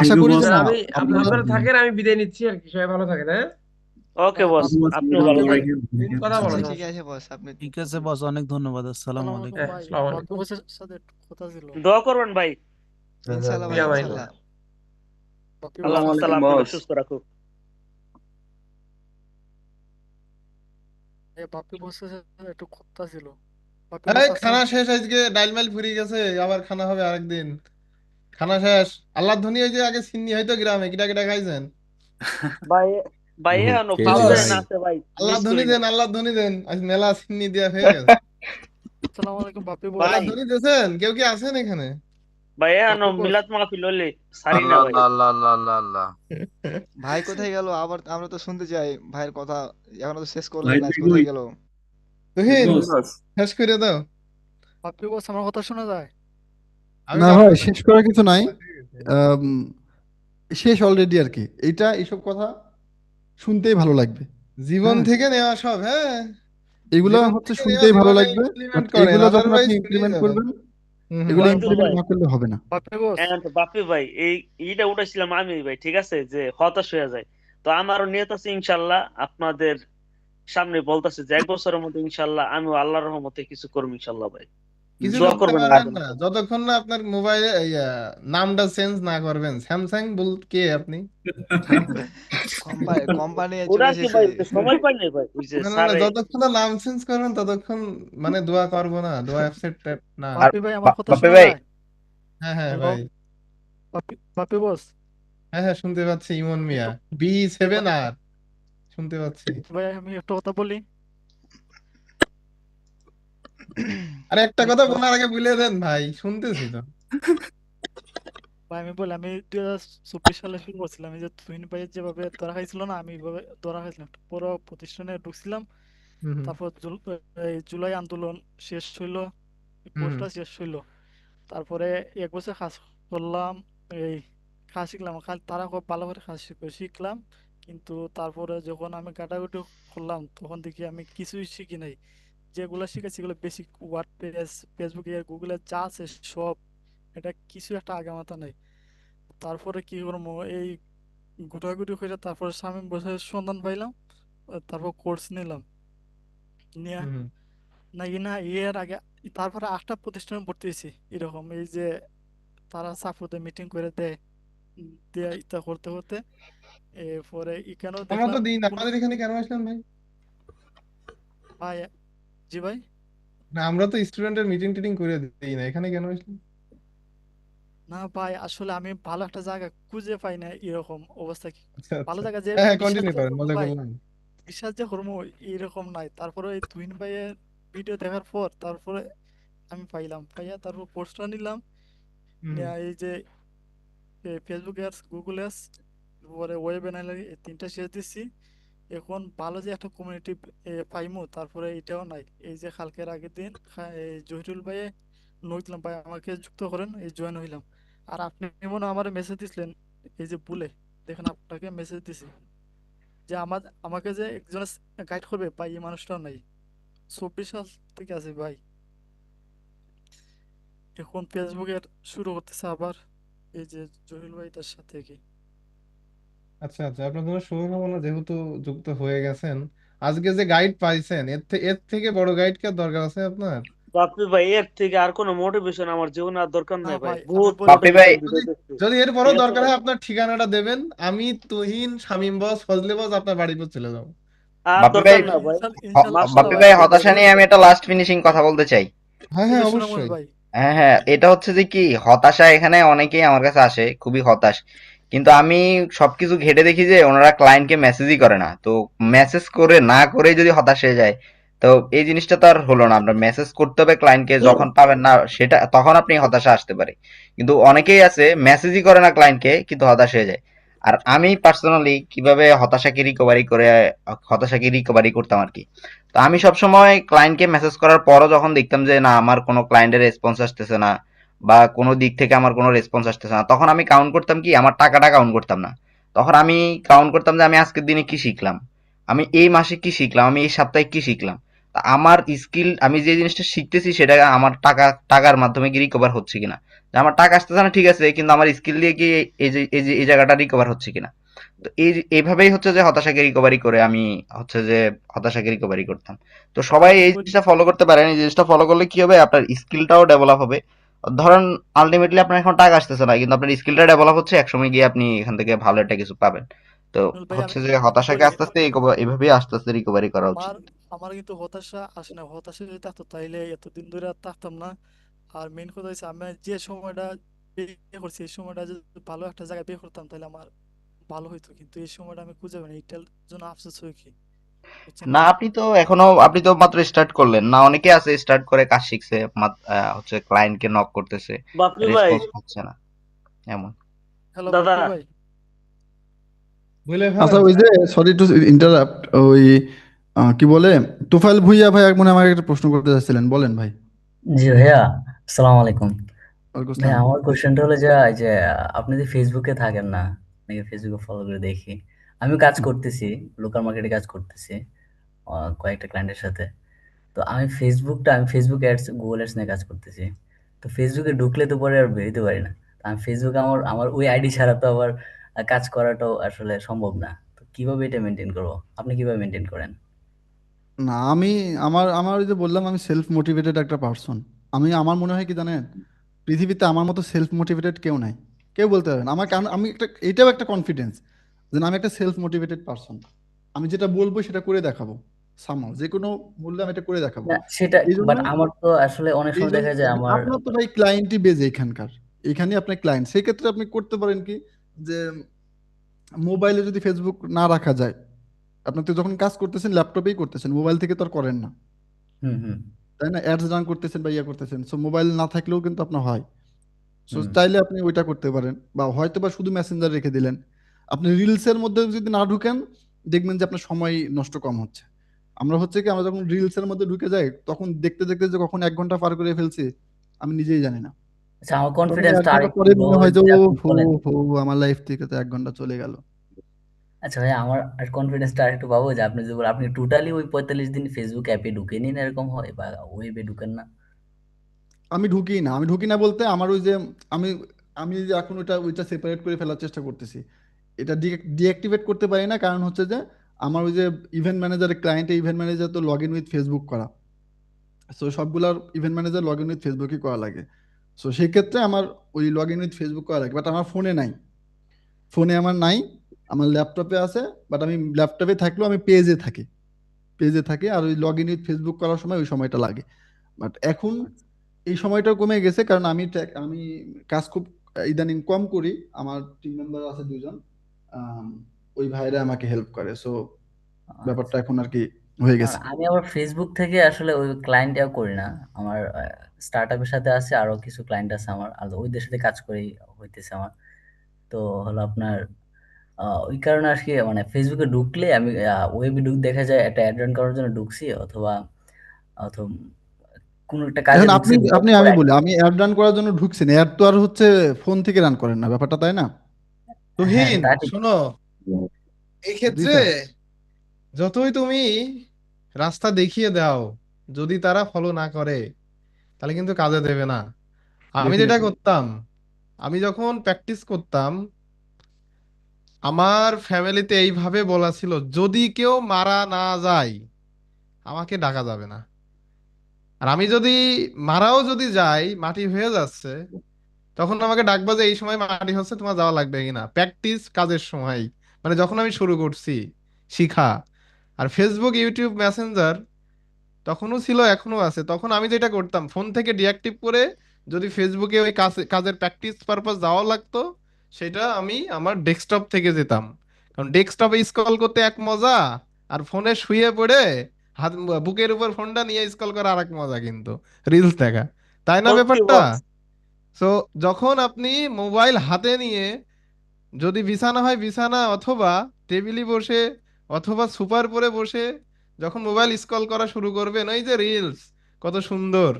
আশা করি যে না আমি আপনারা আপনারা থাকেন, আমি বিদায় নিচ্ছি আর কি, সবাই ভালো থাকেন, হ্যাঁ ওকে বস, আপনিও ভালো ওকে ভাই, থাকেন। কথা বলো, আচ্ছা ঠিক সমস্যা আছে বস, আপনি ঠিক আছে বস, অনেক ধন্যবাদ। আসসালামু আলাইকুম। হ্যাঁ, আসসালামু আলাইকুম। দোয়া করবেন ভাই। ইনশাল্লাহ ভাই, ফিয়া মাইন্ড। ইনশাল্লাহ। আল্লাহ আসসালামু তাআলা আলাইকুম আপনাকে বস। সুস্থ রাখুক। বাপ্পি বসে একটু কথা ছিল। বাপি এই বস আছেন? খানা শেষ, আজকে ডাইল মাইল ফুরিয়ে গেছে, আবার খানা হবে আরেকদিন। খানা শেষ। আল্লাহ ধনী, ওই যে আগে সিন্নি হয়তো গ্রামে কিটা কিটা খাইছেন? ভাই ভাই এখনো খেয়েছি পাউডার ভাই। আছে ভাই, আল্লাহ মিস ধনী করি না দেন, আল্লাহ ধনী দেন, আজ মেলা সিন্নি দিয়া হয়ে গেছে। আসসালামু আলাইকুম বাপি বস। আল্লাহ ভাই। ধনী দিয়েছেন, কেউ কি আছেন এখানে? ভাই এখনো বাপি বস মিলাদ মাহফিল হলে সারি না আল্লাহ ভাই। আল্লাহ আল্লাহ আল্লাহ আল্লাহ আল্লাহ। ভাই কোথায় গেল আবার? আমরা তো শুনতে চাই ভাইয়ের কথা, এখনো তো শেষ করলেন ভাই না, তুই কোথায় কই? গেল? তুহিন, বস শেষ করে দাও। বাপি বস আমার কথা শোনা যায়? আমি না তো ভাই, আপনার শেষ করার কিছু নাই। হয়ে গেছে। আম, শেষ অলরেডি আর কি। এইসব কথা শুনতেই ভালো লাগবে। জীবন হ্যাঁ, থেকে নেওয়া সব, হ্যাঁ। এগুলো জীবন হচ্ছে থেকে নেওয়া শুনতেই ভালো জীবনে লাগবে, বাট ইমপ্লিমেন্ট করেন, এগুলো যখন আপনি আদারওয়াইজ ফুরিয়ে ইমপ্লিমেন্ট যাবেন। করবেন, হুম হুম, এগুলো বলেন কিন্তু বলেন। ইমপ্লিমেন্ট ভাই না করলে হবে না। বাপি বস এখন তো বাপি ভাই এই ইটা উঠাইছিলাম আমি ভাই, ঠিক আছে, যে হতাশ হয়ে যায়। তো আমারও নিয়ত আছে ইনশাল্লাহ, আপনাদের সামনে বলতেছে যে 1 বছরের মধ্যে ইনশাল্লাহ আমিও আল্লাহর রহমতে কিছু করবো ইনশাল্লাহ ভাই। কিছু দোয়া করতে করবেন আমার পারবেন জন্য। না যতক্ষণ না আপনার মোবাইলে নামটা চেঞ্জ না করবেন। স্যামসাং বল কে আপনি? কোম্পানি চলে ওরা কি এসেছে। ভাই সময় পাই নাই ভাই, ওই যে না না না, স্যারে। যতক্ষণ না নাম চেঞ্জ করবেন ততক্ষণ মানে দোয়া করবো না, দোয়া অ্যাকসেপ্ট না। আর বাপি ভাই আমার কথা বাপ্পি শোনা ভাই, যায়? হ্যাঁ হ্যাঁ হ্যালো ভাই। বাপি বস। হ্যাঁ হ্যাঁ, শুনতে পাচ্ছি। ইমন মিয়া, একটু B7 বা- আর শুনতে পাচ্ছি। ভাই আমি একটা কথা বলি আরে একটা ভাই। কথা বলার আগে ভুলে দেন ভাই, শুনতেছি তো। ভাই আমি বলি, আমি 2024 সালে শুরু করছিলাম, এই যে তুহিন ভাইয়ের যেভাবে ধরা খাইছিল না, আমি এইভাবে ধরা খাইছিলাম। একটা বড় প্রতিষ্ঠানে ঢুকছিলাম। হুম হুম তারপর এই জুলাই আন্দোলন শেষ হইলো, হুম হুম। কোর্সটা শেষ হইলো। তারপরে 1 বছর কাজ করলাম। এই কাজ শিখলাম, তারা খুব ভালো করে কাজ শিখলাম। কিন্তু তারপরে যখন আমি কাটাকুটি করলাম, তখন দেখি আমি কিছুই শিখি নাই। যেগুলো শিখেছি সেগুলো বেসিক ওয়ার্ড প্রেস, ফেসবুকে, গুগলে যা আছে সব, এটা কিছু একটা আগামাথা নাই। তারপরে কি করবো, এই ঘোটাঘুটি করে তারপরে স্বামী বসে সন্ধান পাইলাম। তারপর কোর্স নিলাম, নিয়ে হুম হুম। নাকি না এর আগে তারপরে 8টা প্রতিষ্ঠানে ভর্তি হয়েছি। এরকম এই যে তারা সাপোর্টে মিটিং করে দেয়, দিয়ে ইতা করতে করতে এরপরে এখানেও আমরা তো দেখলাম দিই না, কোনো আমাদের এখানে কেন আসলেন ভাই? ভাই। জি ভাই। না, আমরা তো স্টুডেন্টের মিটিং টিটিং করে দিই না, এখানে কেন আসলেন? না ভাই, আসলে আমি ভালো একটা জায়গা খুঁজে পাই না, এরকম অবস্থা কি আচ্ছা ভালো আচ্ছা, জায়গা যে হ্যাঁ হ্যাঁ, বিশ্বাস কন্টিনিউ যে করেন, করবো মজা ভাই, করলাম। বিশ্বাস যে করবো এরকম নাই। তারপরে এই তুহিন ভাইয়ের ভিডিও দেখার পর তারপরে আমি পাইয়া তারপর কোর্সটা নিলাম। হুম নেয়া এই যে ফেসবুক অ্যাডস, গুগল অ্যাডস, পরে ওয়েব অ্যানালাইসিস, এই 3টা শেষ দিচ্ছি। এখন ভালো যে একটা কমিউনিটি পাইমু, তারপরে এটাও নাই। এই যে কালকের আগের দিন এই জহিরুল ভাই নইছিলাম, ভাই আমাকে যুক্ত করেন, এই জয়েন হইলাম। আর আপনি মনে হয় আমার মেসেজ দিছিলেন, এই যে ভুলে দেখেন আপনাকে মেসেজ দিছি যে আমাকে যে একজন গাইড করবে, ভাই এই মানুষটাও নাই। 24 সাল থেকে আছে ভাই। এখন ফেসবুকের শুরু করতেছে আবার, এই যে জহিরুল ভাইটার সাথে কি। আচ্ছা আচ্ছা, আপনার জন্য শুভকামনা, যেহেতু যুক্ত হয়ে গেছেন। আজকে যে গাইড পাইছেন, এর থেকে বড় গাইড কি আর দরকার আছে আপনার? বাপি ভাই এর থেকে আর কোনো মোটিভেশন আমার জীবনে আর দরকার না নাই ভাই, ভাই আমি বহুত বলি, বাপ্পি ভাই, মোটিভেশন যদি ভিডিও দেখছি। যদি এর ঠিক বড় আছে দরকার ভাই। হয়, আপনার ঠিকানাটা দেবেন, আমি তুহিন, শামীম বস, ফজলে বস আপনার বাড়ি পর চলে যাবো। আর বাপ্পি ভাই, দরকার না ভাই। ইনশাল্লাহ মার্শাল্লাহ বাপ্পি ভাই ভাই, আপনি ভাই হতাশা নিয়ে বলছেন। আমি একটা লাস্ট ফিনিশিং কথা বলতে চাই। হ্যাঁ এই হ্যাঁ, যে সোনামণি অবশ্যই। ভাই। হ্যাঁ হ্যাঁ, এটা হচ্ছে যে কি হতাশা, এখানে অনেকেই আমার কাছে আসে খুবই হতাশ, কিন্তু আমি সবকিছু ঘেটে দেখি যে ওনারা ক্লায়েন্টকে মেসেজই করে না। তো মেসেজ করে না করেই যদি হতাশ হয়ে যায়, তো এই জিনিসটা তো আর হলো না। আপনার মেসেজ করতে হবে ক্লায়েন্টকে, যখন পাবেন না সেটা তখন আপনি হতাশা আসতে পারে। কিন্তু অনেকেই আছে মেসেজই করে না ক্লায়েন্টকে, কিন্তু হতাশ হয়ে যায়। আর আমি পার্সোনালি কিভাবে হতাশাকে রিকভারি করতাম আর কি। তো আমি সবসময় ক্লায়েন্টকে মেসেজ করার পরও যখন দেখতাম যে না, আমার কোনো ক্লায়েন্টের রেসপন্স আসতেছে না বা কোনো দিক থেকে আমার কোনো রেসপন্স আসতেছে না, তখন আমি কাউন্ট করতাম কি, আমার টাকাটা কাউন্ট করতাম না। তখন আমি কাউন্ট করতাম যে আমি আজকের দিনে কি শিখলাম, আমি এই মাসে কি শিখলাম, আমি এই সপ্তাহে কি শিখলাম। তা আমার স্কিল, আমি যে জিনিসটা শিখতেছি সেটা আমার টাকার মাধ্যমে কি রিকভার হচ্ছে কিনা। যে আমার টাকা আসতেছে না ঠিক আছে, কিন্তু আমার স্কিল দিয়ে কি এই জায়গাটা রিকভার হচ্ছে কিনা। তো এইভাবেই হচ্ছে যে হতাশাকে রিকভারি করে আমি হচ্ছে যে হতাশাকে রিকভারি করতাম। তো ভাই সবাই আমি এই বলি, জিনিসটা ফলো করতে পারেন। এই জিনিসটা ফলো করলে কি হবে, আপনার স্কিলটাও ডেভেলপ হবে। ধরেন আলটিমেটলি আপনার এখন টাকা আসতেছে না, কিন্তু আপনার স্কিলটা ডেভেলপ হচ্ছে, একসময় গিয়ে আপনি এখান থেকে ভালো একটা কিছু পাবেন। তো ভাই হচ্ছে যে আমি হতাশাকে বলি, আস্তে আস্তে এইভাবেই আস্তে আস্তে রিকভারি করা আমার উচিত। আমার কিন্তু হতাশা আসে না, হতাশা যদি থাকতো তাইলে এতদিন ধরে আর থাকতাম না। আর মেইন কথা হচ্ছে আমি যে সময়টা বিয়ে করছি এই সময়টা যদি ভালো একটা জায়গায় বিয়ে করতাম তাহলে আমার ভালো হইতো, কিন্তু এই সময়টা আমি খুঁজে পাইনি, এটার জন্য আফসোস হই কি, বুঝছেন না ভাই? আপনি তো মাত্র স্টার্ট করলেন না, অনেকে আছে স্টার্ট করে কাজ শিখছে, হচ্ছে ক্লায়েন্টকে নক করতেছে, বাপরে ভাই, রেসপন্স পাচ্ছে না, এমন। হ্যালো দাদা, বাপ্পি ভাই। বলে আচ্ছা ফেলেন ওই ভাই। যে সরি টু ইন্টারাপ্ট, ওই কি বলে তুফাইল ভুইয়া ভাই মনে হয় আমাকে একটা প্রশ্ন করতে চাচ্ছিলেন, বলেন ভাই। জি ভাইয়া, আসসালামু আলাইকুম। ওয়ালাইকুম ভাই আসসালাম। আমার কোশ্চেনটা হলো যে এই যে আপনি যে ফেসবুকে থাকেন না, আপনাকে ফেসবুকে ফলো করে দেখি, আমি কাজ করতেছি, লোকাল মার্কেটে কাজ করতেছি কয়েকটা ক্লায়েন্টের সাথে। তো আমি ফেসবুক অ্যাডস, গুগল অ্যাডস নিয়ে কাজ করতেছি। তো ফেসবুকে ঢুকলে তো পরে আর বেরোতে পারি না। তো আমি ফেসবুকে আমার আমার ওই আইডি ছাড়া তো আবার কাজ করাটাও আসলে সম্ভব না। তো কিভাবে এটা মেনটেন করবো? আপনি কিভাবে মেনটেন করেন? না আমি আমার আমার ওই যে বললাম আমি সেলফ মোটিভেটেড একটা পার্সন। আমার মনে হয় কি জানেন, পৃথিবীতে আমার মতো সেলফ মোটিভেটেড কেউ নাই। কেউ বলতে পারবেন আমার, কারণ আমি একটা, এটাও একটা কনফিডেন্স যে না, আমি একটা সেলফ মোটিভেটেড পার্সন। আমি যেটা বলবো সেটা করে দেখাবো, সামাও যে কোনো মূল্যে আমি এটা করে দেখাবো। না সেটা, এই জন্য বাট আমার তো আসলে অনেক এই সময় জন্য দেখা যায় আমার আপনার তো ভাই ক্লায়েন্টই বেজে এখানকার, এখানে আপনার ক্লায়েন্ট, সেই ক্ষেত্রে আপনি করতে পারেন কি যে মোবাইলে যদি ফেসবুক না রাখা যায়, আপনি তো যখন কাজ করতেছেন ল্যাপটপেই করতেছেন, মোবাইল থেকে তো আর করেন না, হুম হুম তাই না? অ্যাডস রান করতেছেন বা ইয়া করতেছেন, সো মোবাইল না থাকলেও কিন্তু আপনার হয়। সো হুম। চাইলে আপনি ওইটা করতে পারেন, বা হয়তো বা শুধু মেসেঞ্জার রেখে দিলেন। আপনি রিলসের মধ্যে যদি না ঢুকেন, দেখবেন যে আপনার সময় নষ্ট কম হচ্ছে। আমরা যখন রিলসের মধ্যে ঢুকে যাই তখন দেখতে দেখতে যে কখন 1 ঘন্টা পার করে ফেলছি আমি নিজেই জানি না। আচ্ছা, আমার তখন ওই এক কনফিডেন্সটা ঘন্টা আরেকটু পরে লো মনে হবে হয় যে যদি ও আপনি হো বলেন। হো, আমার লাইফ থেকে তো 1 ঘন্টা চলে গেল। আচ্ছা ভাই, আমার কনফিডেন্সটা আরেকটু পাবো যে আপনি যদি বলেন আপনি টোটালি ওই 45 দিন ফেসবুক অ্যাপে ঢুকেন না, এরকম হয় বা ওয়েবে ঢুকেন না? আমি ঢুকি না বলতে আমার ওই যে আমি আমি যে এখন ওইটা সেপারেট করে ফেলার চেষ্টা করতেছি। এটা ডিঅ্যাক্টিভেট করতে পারি না, কারণ হচ্ছে যে আমার ওই যে ইভেন্ট ম্যানেজারের ক্লায়েন্টে ইভেন্ট ম্যানেজার তো লগ ইন উইথ ফেসবুক করা, সো সবগুলোর event manager log in with ফেসবুকই করা লাগে। সো সেই ক্ষেত্রে আমার ওই লগ ইন উইথ ফেসবুক করা লাগে, বাট আমার ফোনে নাই। ফোনে আমার নাই, আমার ল্যাপটপে আছে। বাট আমি ল্যাপটপে থাকলেও আমি পেজে থাকি আর ওই লগ ইন উইথ ফেসবুক করার সময় ওই সময়টা লাগে। বাট এখন এই সময়টাও কমে গেছে, কারণ আমি কাজ খুব ইদানিং কম করি। আমার টিম মেম্বার আছে 2 জন, আম, ওই ভাইরা আমাকে হেল্প করে, সো ব্যাপারটা আচ্ছা, এখন আর কি হয়ে আর গেছে। আমি আবার ফেসবুক থেকে আসলে ওই ক্লায়েন্টও করি না। আমার স্টার্ট আপের সাথে আছে, আরো কিছু ক্লায়েন্ট আছে আমার, আর ওইদের সাথে কাজ করেই হইতেছে আমার। তো হলো আপনার ওই কারণে আর কি, মানে ফেসবুকে ঢুকলে আমি ওয়েবে দেখা যায় একটা অ্যাড রান করার জন্য ঢুকছি, অথবা অথবা কোনো একটা কাজে এখন ঢুকছি, আপনি ঢোকার আপনি পর আমি বলি, আমি অ্যাড রান করার জন্য ঢুকছেন, অ্যাড তো আর হচ্ছে ফোন থেকে রান করেন না ব্যাপারটা, তাই না? হ্যাঁ তুহিন, তা ঠিক। শোনো, এই জি ক্ষেত্রে স্যার। যতই তুমি রাস্তা দেখিয়ে দাও, যদি তারা ফলো না করে তাহলে কিন্তু কাজে দেবে না। আমি যেটা ডেফিনেটলি। করতাম, আমি যখন প্র্যাকটিস করতাম, আমার ফ্যামিলিতে এইভাবে বলা ছিল, যদি কেউ মারা না যায় আমাকে ডাকা যাবে না। আর আমি যদি মারাও যদি যাই, মাটি হয়ে যাচ্ছে, তখন আমাকে ডাকবা যে এই সময় মাটি হচ্ছে, তোমার যাওয়া লাগবে কিনা, প্র্যাকটিস কাজের সময়। মানে যখন আমি শুরু করছি শিখা। আর ফেসবুক, ইউটিউব, মেসেঞ্জার তখনও ছিল, এখনো আছে। তখন আমি যেটা করতাম, ফোন থেকে ডিঅ্যাক্টিভ করে যদি ফেসবুকে ওই কাজের প্র্যাকটিস পারপাস যাওয়া লাগতো, সেটা আমি আমার ডেস্কটপ থেকে যেতাম। কারণ ডেস্কটপে স্ক্রল করতে এক মজা, আর ফোনে শুয়ে পড়ে হাত বুকের উপর ফোনটা নিয়ে স্ক্রল করা আরেক মজা কিন্তু, রিলস দেখা, তাই না সত্যি ব্যাপারটা? বস। সো যখন আপনি মোবাইল হাতে নিয়ে, যদি বিছানা হয় বিছানা, অথবা টেবিলে বসে, অথবা সুপার পরে বসে যখন মোবাইল স্ক্রল করা শুরু করবেন, ওই যে রিলস, কত সুন্দর,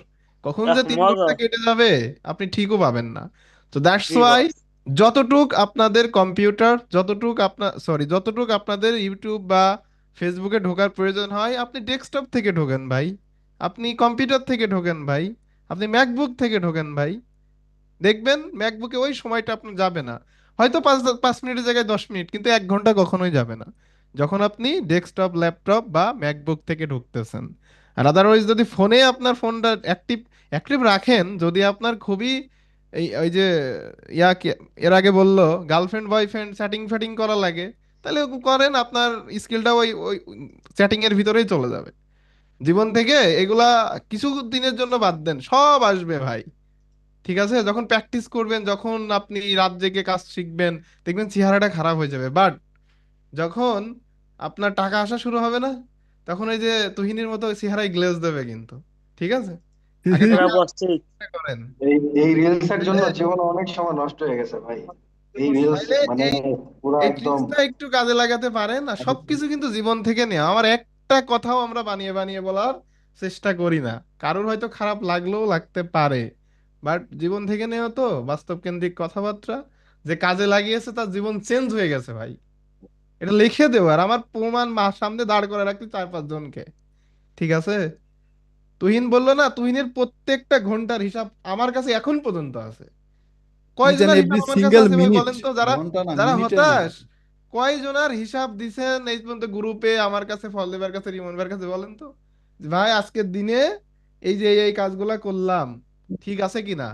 কখন যে তিন মজা। ঘন্টা কেটে যাবে আপনি ঠিকও পাবেন না। তো দ্যাটস জি ওয়াই বস। যতটুক আপনাদের কম্পিউটার, যতটুক আপনাদের ইউটিউব বা ফেসবুকে ঢোকার প্রয়োজন হয়, আপনি ডেস্কটপ থেকে ঢোকেন ভাই, আপনি কম্পিউটার থেকে ঢোকেন ভাই, আপনি ম্যাকবুক থেকে ঢোকেন ভাই। দেখবেন ম্যাকবুকে ওই সময়টা আপনার যাবে না। হয়তো 5 মিনিটের জায়গায় 10 মিনিট, কিন্তু 1 ঘন্টা কখনোই যাবে না যখন আপনি ডেস্কটপ, ল্যাপটপ বা ম্যাকবুক থেকে ঢুকতেছেন। আর আদারওয়াইজ যদি ফোনে আপনার ফোনটা অ্যাক্টিভ অ্যাক্টিভ রাখেন, যদি আপনার খুবই এই ওই যে এর আগে বললো গার্লফ্রেন্ড বয়ফ্রেন্ড চ্যাটিং ফ্যাটিং করা লাগে, তাহলে করেন, আপনার স্কিলটা ওই ওই চ্যাটিং এর ভিতরেই চলে যাবে। জীবন থেকে এগুলা কিছু দিনের জন্য বাদ দেন, সব আসবে ভাই। ঠিক আছে, যখন প্র্যাকটিস করবেন, যখন আপনি রাত জেগে কাজ শিখবেন, দেখবেন চেহারাটা খারাপ হয়ে যাবে। বাট যখন আপনার টাকা আসা শুরু হবে না, তখন ওই যে তুহিনের মতো চেহারায় গ্লেজ দেবে কিন্তু। ঠিক আছে, আগে এটা থেকে বস ঠিক। করেন। এই রিলস এর জন্য তাইলে জীবনে অনেক সময় নষ্ট হয়ে গেছে ভাই। এই রিলস তাইলে মানে এই পুরা এই একদম। ট্রিক্সটা একটু কাজে লাগাতে পারেন। আর সবকিছু কিন্তু জীবন থেকে নেওয়া, আমার একটা কথাও আমরা বানিয়ে বানিয়ে বলার চেষ্টা করি না। কারোর হয়তো খারাপ লাগলেও লাগতে পারে, বাট জীবন থেকে নেওয়া তো বাস্তব কেন্দ্রিক কথাবার্তা। যে কাজে লাগিয়েছে তার জীবন চেঞ্জ হয়ে গেছে ভাই, এটা লিখে দেবো। আর আমার প্রমাণ সামনে দাঁড় করে রাখতে 4-5 জনকে। ঠিক আছে, তুহিন বললো না, তুহিনের প্রত্যেকটা ঘন্টার হিসাব আমার কাছে এখন পর্যন্ত আছে। ইচ অ্যান্ড কয়জনের হিসাব এভরি আমার কাছে সিঙ্গেল আছে ভাই মিনিট, বলেন তো, যারা ঘন্টা না যারা মিনিটের হতাশ। হিসাব। কয়জনের হিসাব দিছেন এই পর্যন্ত গ্রুপে, আমার কাছে, ফলদেবের কাছে, রিমনবার কাছে, বলেন তো যে ভাই আজকের দিনে এই যে এই কাজগুলা করলাম, ঠিক আছে কিনা।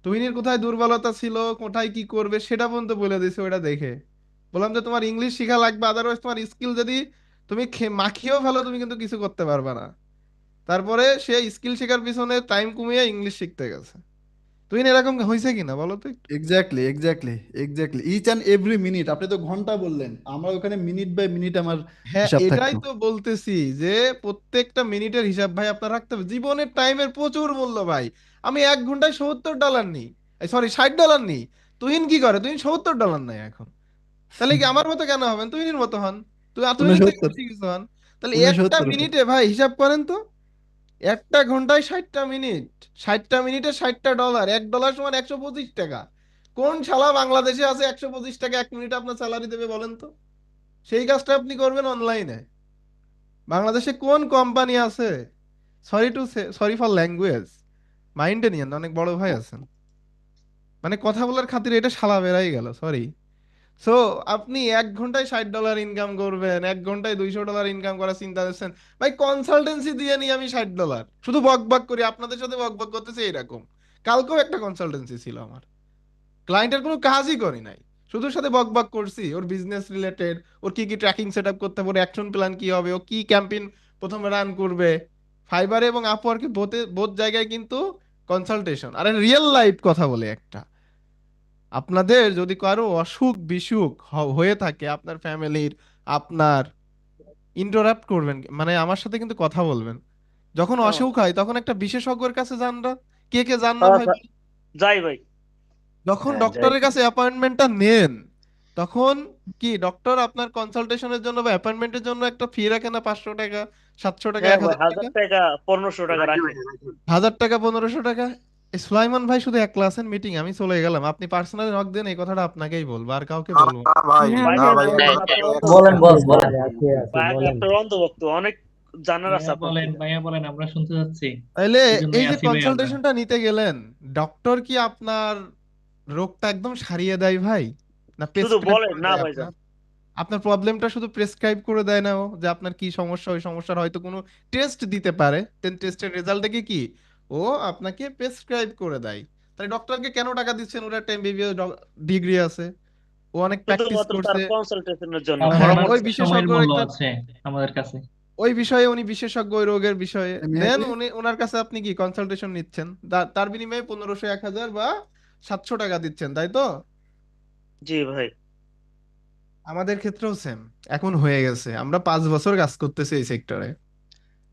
তুহিনের কোথায় দুর্বলতা ছিল, কোথায় কি করবে সেটা পর্যন্ত বলে দিছে ওটা দেখে। বললাম যে তোমার ইংলিশ শেখা লাগবে, আদারওয়াইজ তোমার স্কিল যদি তুমি মাখিয়েও ফেলো, তুমি কিন্তু কিছু করতে পারবে না। তারপরে সে স্কিল শেখার পিছনে টাইম কমিয়ে ইংলিশ শিখতে গেছে। তুহিন এরকম হয়েছে কিনা বলো তো একটু। Exactly, exactly, exactly, each and every minute. আপনি তো ঘন্টা বললেন, আমার ওখানে মিনিট বাই মিনিট আমার হ্যাঁ, হিসাব এটাই থাকতো। তো বলতেছি যে প্রত্যেকটা মিনিটের হিসাব ভাই আপনার রাখতে হবে। জীবনের টাইমের প্রচুর মূল্য ভাই। আমি 1 ঘন্টায় $70 নিই, সরি $60 নিই। তুহিন কি করে, তুহিন $70 নেয় এখন। তাহলে কি আমার মতো কেন হবেন, তুহিনের মতো হন। তুই তুহিনের থেকে 69, বেশি কিছু হন। তাহলে একটা 69 মিনিটে ভাই হিসাব করেন তো, একটা ঘন্টায় 60টা মিনিট, 60টা মিনিটে $60, $1 সমান 125 টাকা। কোন শালা বাংলাদেশে আছে 125 টাকা 1 মিনিটে আপনার স্যালারি দেবে বলেন তো। সেই কাজটা আপনি করবেন অনলাইনে। বাংলাদেশে কোন কোম্পানি আছে, সরি ফর ল্যাঙ্গুয়েজ, মাইন্ডে নিয়েন না, অনেক বড় ভাই আছেন, মানে কথা বলার খাতিরে এটা শালা বেড়াই গেল, সরি। সো আপনি 1 ঘন্টায় $60 ইনকাম করবেন, 1 ঘন্টায় $200 ইনকাম করার চিন্তা করছেন। ভাই কনসালটেন্সি দিয়ে নিই আমি $60, শুধু বক বক করি আপনাদের সাথে, বক বক করতেছে এরকম। কালকেও একটা কনসালটেন্সি ছিল আমার, ক্লায়েন্টের কোনো কাজই করি নাই, শুধু ওর সাথে বক বক করছি ওর বিজনেস রিলেটেড, ওর কি কি ট্র্যাকিং সেট আপ করতে হবে, ওর অ্যাকশন প্ল্যান কি হবে, ও কি ক্যাম্পেইন প্রথমে রান করবে। ফাইবারে এবং আপওয়ার্কে বোথ জায়গায় কিন্তু কনসালটেশন। আর রিয়েল লাইফ কথা বলে একটা, আপনাদের যদি কারো অসুখ বিসুখ হয়ে থাকে আপনার ফ্যামিলির, আপনার, ইন্টারাপ্ট করবেন, মানে আমার সাথে কিন্তু কথা বলবেন। যখন হ্যাঁ অসুখ হয় তখন একটা বিশেষজ্ঞের কাছে যান না, কে কে যান না হ্যাঁ, ভাই। যাই ভাই। যখন হ্যাঁ যাই। ডক্টরের কাছে অ্যাপয়েন্টমেন্টটা নেন, তখন কি ডক্টর আপনার কনসালটেশনের জন্য বা অ্যাপয়েন্টমেন্টের জন্য একটা ফি রাখে না, 500 টাকা, 700 টাকা, হ্যাঁ এক ভাই, হাজার 1000 টাকা টাকা 1500 টাকা রাখে। 1000 টাকা, 1500 টাকা। এই সুলাইমান ভাই শুধু একলা আছেন মিটিং, আমি চলে গেলাম। আপনি পার্সোনালি নক দেন, এই কথাটা আপনাকেই বলবো, আর কাউকে বলবো না। না ভাই, হ্যাঁ ভাই না ভাইয়া ভাই, মনে এই করেন বলেন। কথাটা আপনার ভাই অন্তর্ভুক্ত। বলেন বস বলেন। ভাই বলেন আপনার অন্তর্ভুক্ত, অনেক জানার আছে ভাইয়া আপনার বলেন, থেকে। ভাইয়া বলেন, আমরা শুনতে চাচ্ছি। তাইলে এই জন্যই এই যে আছি ভাই আমরা। কনসালটেশনটা নিতে গেলেন, ডক্টর কি আপনার রোগটা একদম সারিয়ে দেয় ভাই, না শুধু প্রেসক্রাইব বলেন করে না দেয় ভাইজান। আপনার? আপনার প্রবলেমটা শুধু প্রেসক্রাইব করে দেয় না ও, যে আপনার কি সমস্যা, ওই সমস্যার হয়তো কোনো টেস্ট দিতে পারে, দেন টেস্টের রেজাল্ট দেখে কি ও আপনাকে প্রেসক্রাইব করে দেয়। তাই ডক্টরকে কেন টাকা দিচ্ছেন, ওর একটা এমবিবিএস ডিগ্রি আছে, ও অনেক প্র্যাকটিস শুধুমাত্র তার করছে। কনসালটেশনের জন্য, তার হ্যাঁ, ওই পরামর্শ সময়ের বিশেষজ্ঞর মূল্য একটা, আছে আমাদের কাছে। ওই বিষয়ে উনি বিশেষজ্ঞ ওই রোগের বিষয়ে, দেন এমনি উনি ওনার কাছে আপনি কি কনসালটেশন নিচ্ছেন, তার বিনিময়ে 1500, 1000 বা 700 টাকা দিচ্ছেন, তাই তো। জি ভাই। আমাদের ক্ষেত্রেও সেম এখন হয়ে গেছে। আমরা 5 বছর কাজ করতেছি এই সেক্টরে।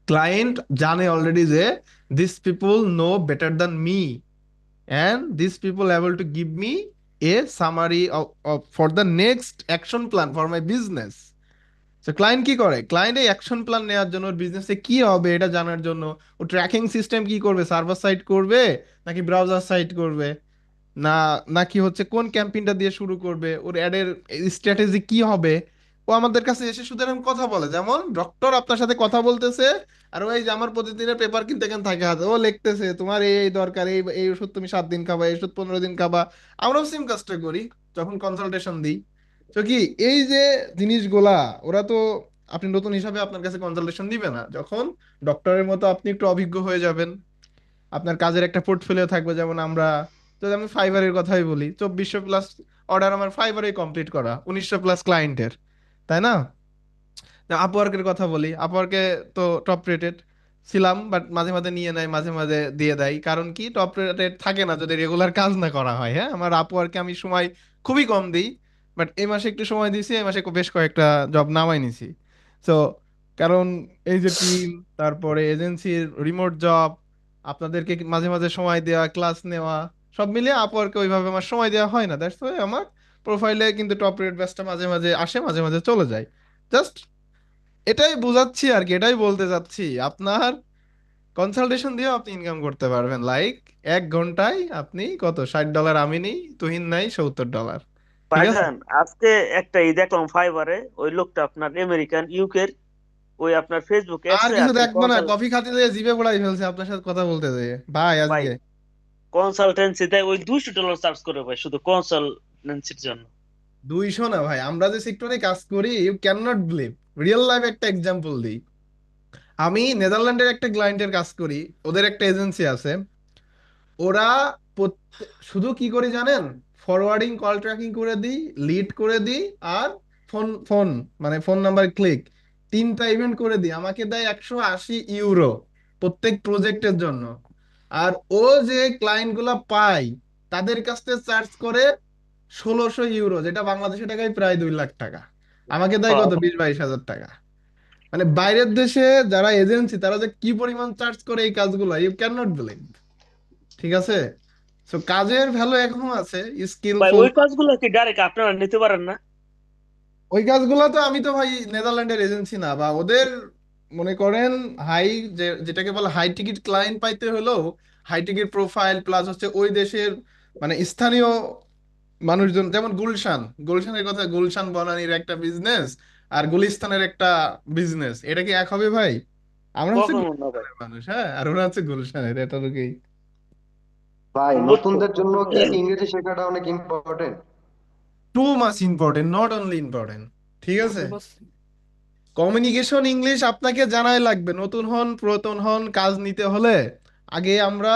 ক্লায়েন্ট জানে অলরেডি যে this people know better than me, and this people able to give me a summary for the next action plan for my business. তো ক্লায়েন্ট কি করে, ক্লায়েন্ট এই অ্যাকশন প্ল্যান নেওয়ার জন্য, ওর বিজনেসে কি হবে এটা জানার জন্য, ও ট্র্যাকিং সিস্টেম কি করবে, সার্ভার সাইড করবে নাকি ব্রাউজার সাইড করবে, না নাকি হচ্ছে কোন ক্যাম্পেইনটা দিয়ে শুরু করবে, ওর অ্যাডের স্ট্র্যাটেজি কি হবে, ও আমাদের কাছে এসে শুধু এরকম কথা বলে, যেমন ডক্টর আপনার সাথে কথা বলতেছে, আর ওই যে আমার প্রতিদিনের পেপার কিনতে কেন থাকে হাতে, ও লিখতেছে তোমার এই এই দরকার, এই এই ওষুধ তুমি 7 দিন খাবা, এই ওষুধ 15 দিন খাবা। আমরাও সেম কাজটা করি যখন কনসালটেশন দিই। তো কি এই যে জিনিসগুলা, ওরা তো, আপনি নতুন হিসাবে আপনার কাছে কনসালটেশন নিবে না। যখন ডক্টরের মতো আপনি একটু অভিজ্ঞ হয়ে যাবেন, আপনার কাজের একটা পোর্টফোলিও থাকবে, যেমন আমরা, যদি আমি ফাইবারের কথাই বলি, 2400+ অর্ডার আমার ফাইবারে কমপ্লিট করা, 1900+ ক্লায়েন্টের, তাই না। আপওয়ার্কের কথা বলি, আপওয়ার্কে তো টপ রেটেড ছিলাম, বাট মাঝে মাঝে নিয়ে নেয়, মাঝে মাঝে দিয়ে দেয়। কারণ কি, টপ রেটেড থাকে না যদি রেগুলার কাজ না করা হয়। হ্যাঁ, আমার আপওয়ার্কে আমি সময় খুবই কম দিই, বাট এই মাসে একটু সময় দিয়েছি, এই মাসে বেশ কয়েকটা জব নামাই নিছি। সো কারণ এই যে টিম, তারপরে এজেন্সির রিমোট জব, আপনাদেরকে মাঝে মাঝে সময় দেওয়া, ক্লাস নেওয়া, সব মিলিয়ে আপওয়ার্কে ওইভাবে আমার সময় দেওয়া হয় না। দ্যাটস ওয়াই আমার প্রোফাইলে কিন্তু টপ রেট ব্যাচটা মাঝে মাঝে আসে, মাঝে মাঝে চলে যায়। জাস্ট এটাই বোঝাচ্ছি আর কি, এটাই বলতে চাচ্ছি। আপনার কনসালটেশন দিয়েও আপনি ইনকাম করতে পারবেন। লাইক 1 ঘন্টায় আপনি কত, $60, আমি নেই, তুহিন নাই, $70। ঠিক আছে। ভাইজান, আজকে একটা দেখলাম ফাইবারে, ওই লোকটা আপনার আমেরিকান ইউকের, ওই আপনার ফেসবুক আর অ্যাডসে কিছু আর কি দেখবো না, কফি খাতে যেয়ে জিভে পড়াই ফেলছে আপনার সাথে কথা বলতে যেয়ে ভাই ভাই আজকে। কনসালটেন্সি দেয়, ওই $200 চার্জ করে ভাই শুধু কনসালটেন্সির জন্য। 200 না ভাই, আমরা যে সেক্টরে কাজ করি, you can not believe. Real life একটা এক্সাম্পল দিই। আমি নেদারল্যান্ডের একটা ক্লায়েন্টের কাজ করি, ওদের একটা এজেন্সি আছে। ওরা শুধু কি করে জানেন, ফরওয়ার্ডিং কল ট্র্যাকিং করে দিই, লিড করে দিই, আর ফোন ফোন মানে ফোন নাম্বার ক্লিক, 3টা ইভেন্ট করে দিই। আমাকে দেয় €180 প্রত্যেক প্রজেক্টের জন্য। আর ও যে ক্লায়েন্ট গুলা পায়, তাদের কাছ থেকে চার্জ করে €1600, যেটা বাংলাদেশের টাকায় প্রায় 2 লাখ টাকা। আমাকে দেয় কত, 20-22 হাজার টাকা। মানে বাইরের দেশে যারা এজেন্সি, তারা যে কি পরিমাণ চার্জ করে এই কাজগুলো, ইউ ক্যান নট বিলিভ। ঠিক আছে। সো কাজের ভ্যালু এখনো আছে, ভাই স্কিলফুল। ওই কাজগুলো কি ডাইরেক্ট আপনারা নিতে পারেন না? ওই কাজগুলো তো, আমি তো ভাই নেদারল্যান্ডের এজেন্সি না, বা ওদের মনে করেন হাই, যেটাকে বলে হাই টিকিট ক্লায়েন্ট পাইতে হলেও হাই টিকিট প্রোফাইল প্লাস হচ্ছে ওই দেশের মানে স্থানীয় মানুষজন। যেমন গুলশান, গুলশানের কথা, গুলশান বনানীর একটা বিজনেস আর গুলিস্তানের একটা বিজনেস, এটা কি এক হবে ভাই? আমরা হচ্ছে কখনো না ভাই। গুলিস্তানের মানুষ, হ্যাঁ, আর ওরা হচ্ছে গুলশানের, এটা লোকেই। ভাই বুঝছো? নতুনদের জন্য কি ইংরেজি শেখাটা অনেক important? Too much important, not only important. ঠিক আছে। কমিউনিকেশন ইংলিশ আপনাকে জানাই লাগবে, নতুন হন পুরাতন হন, কাজ নিতে হলে। আগে আমরা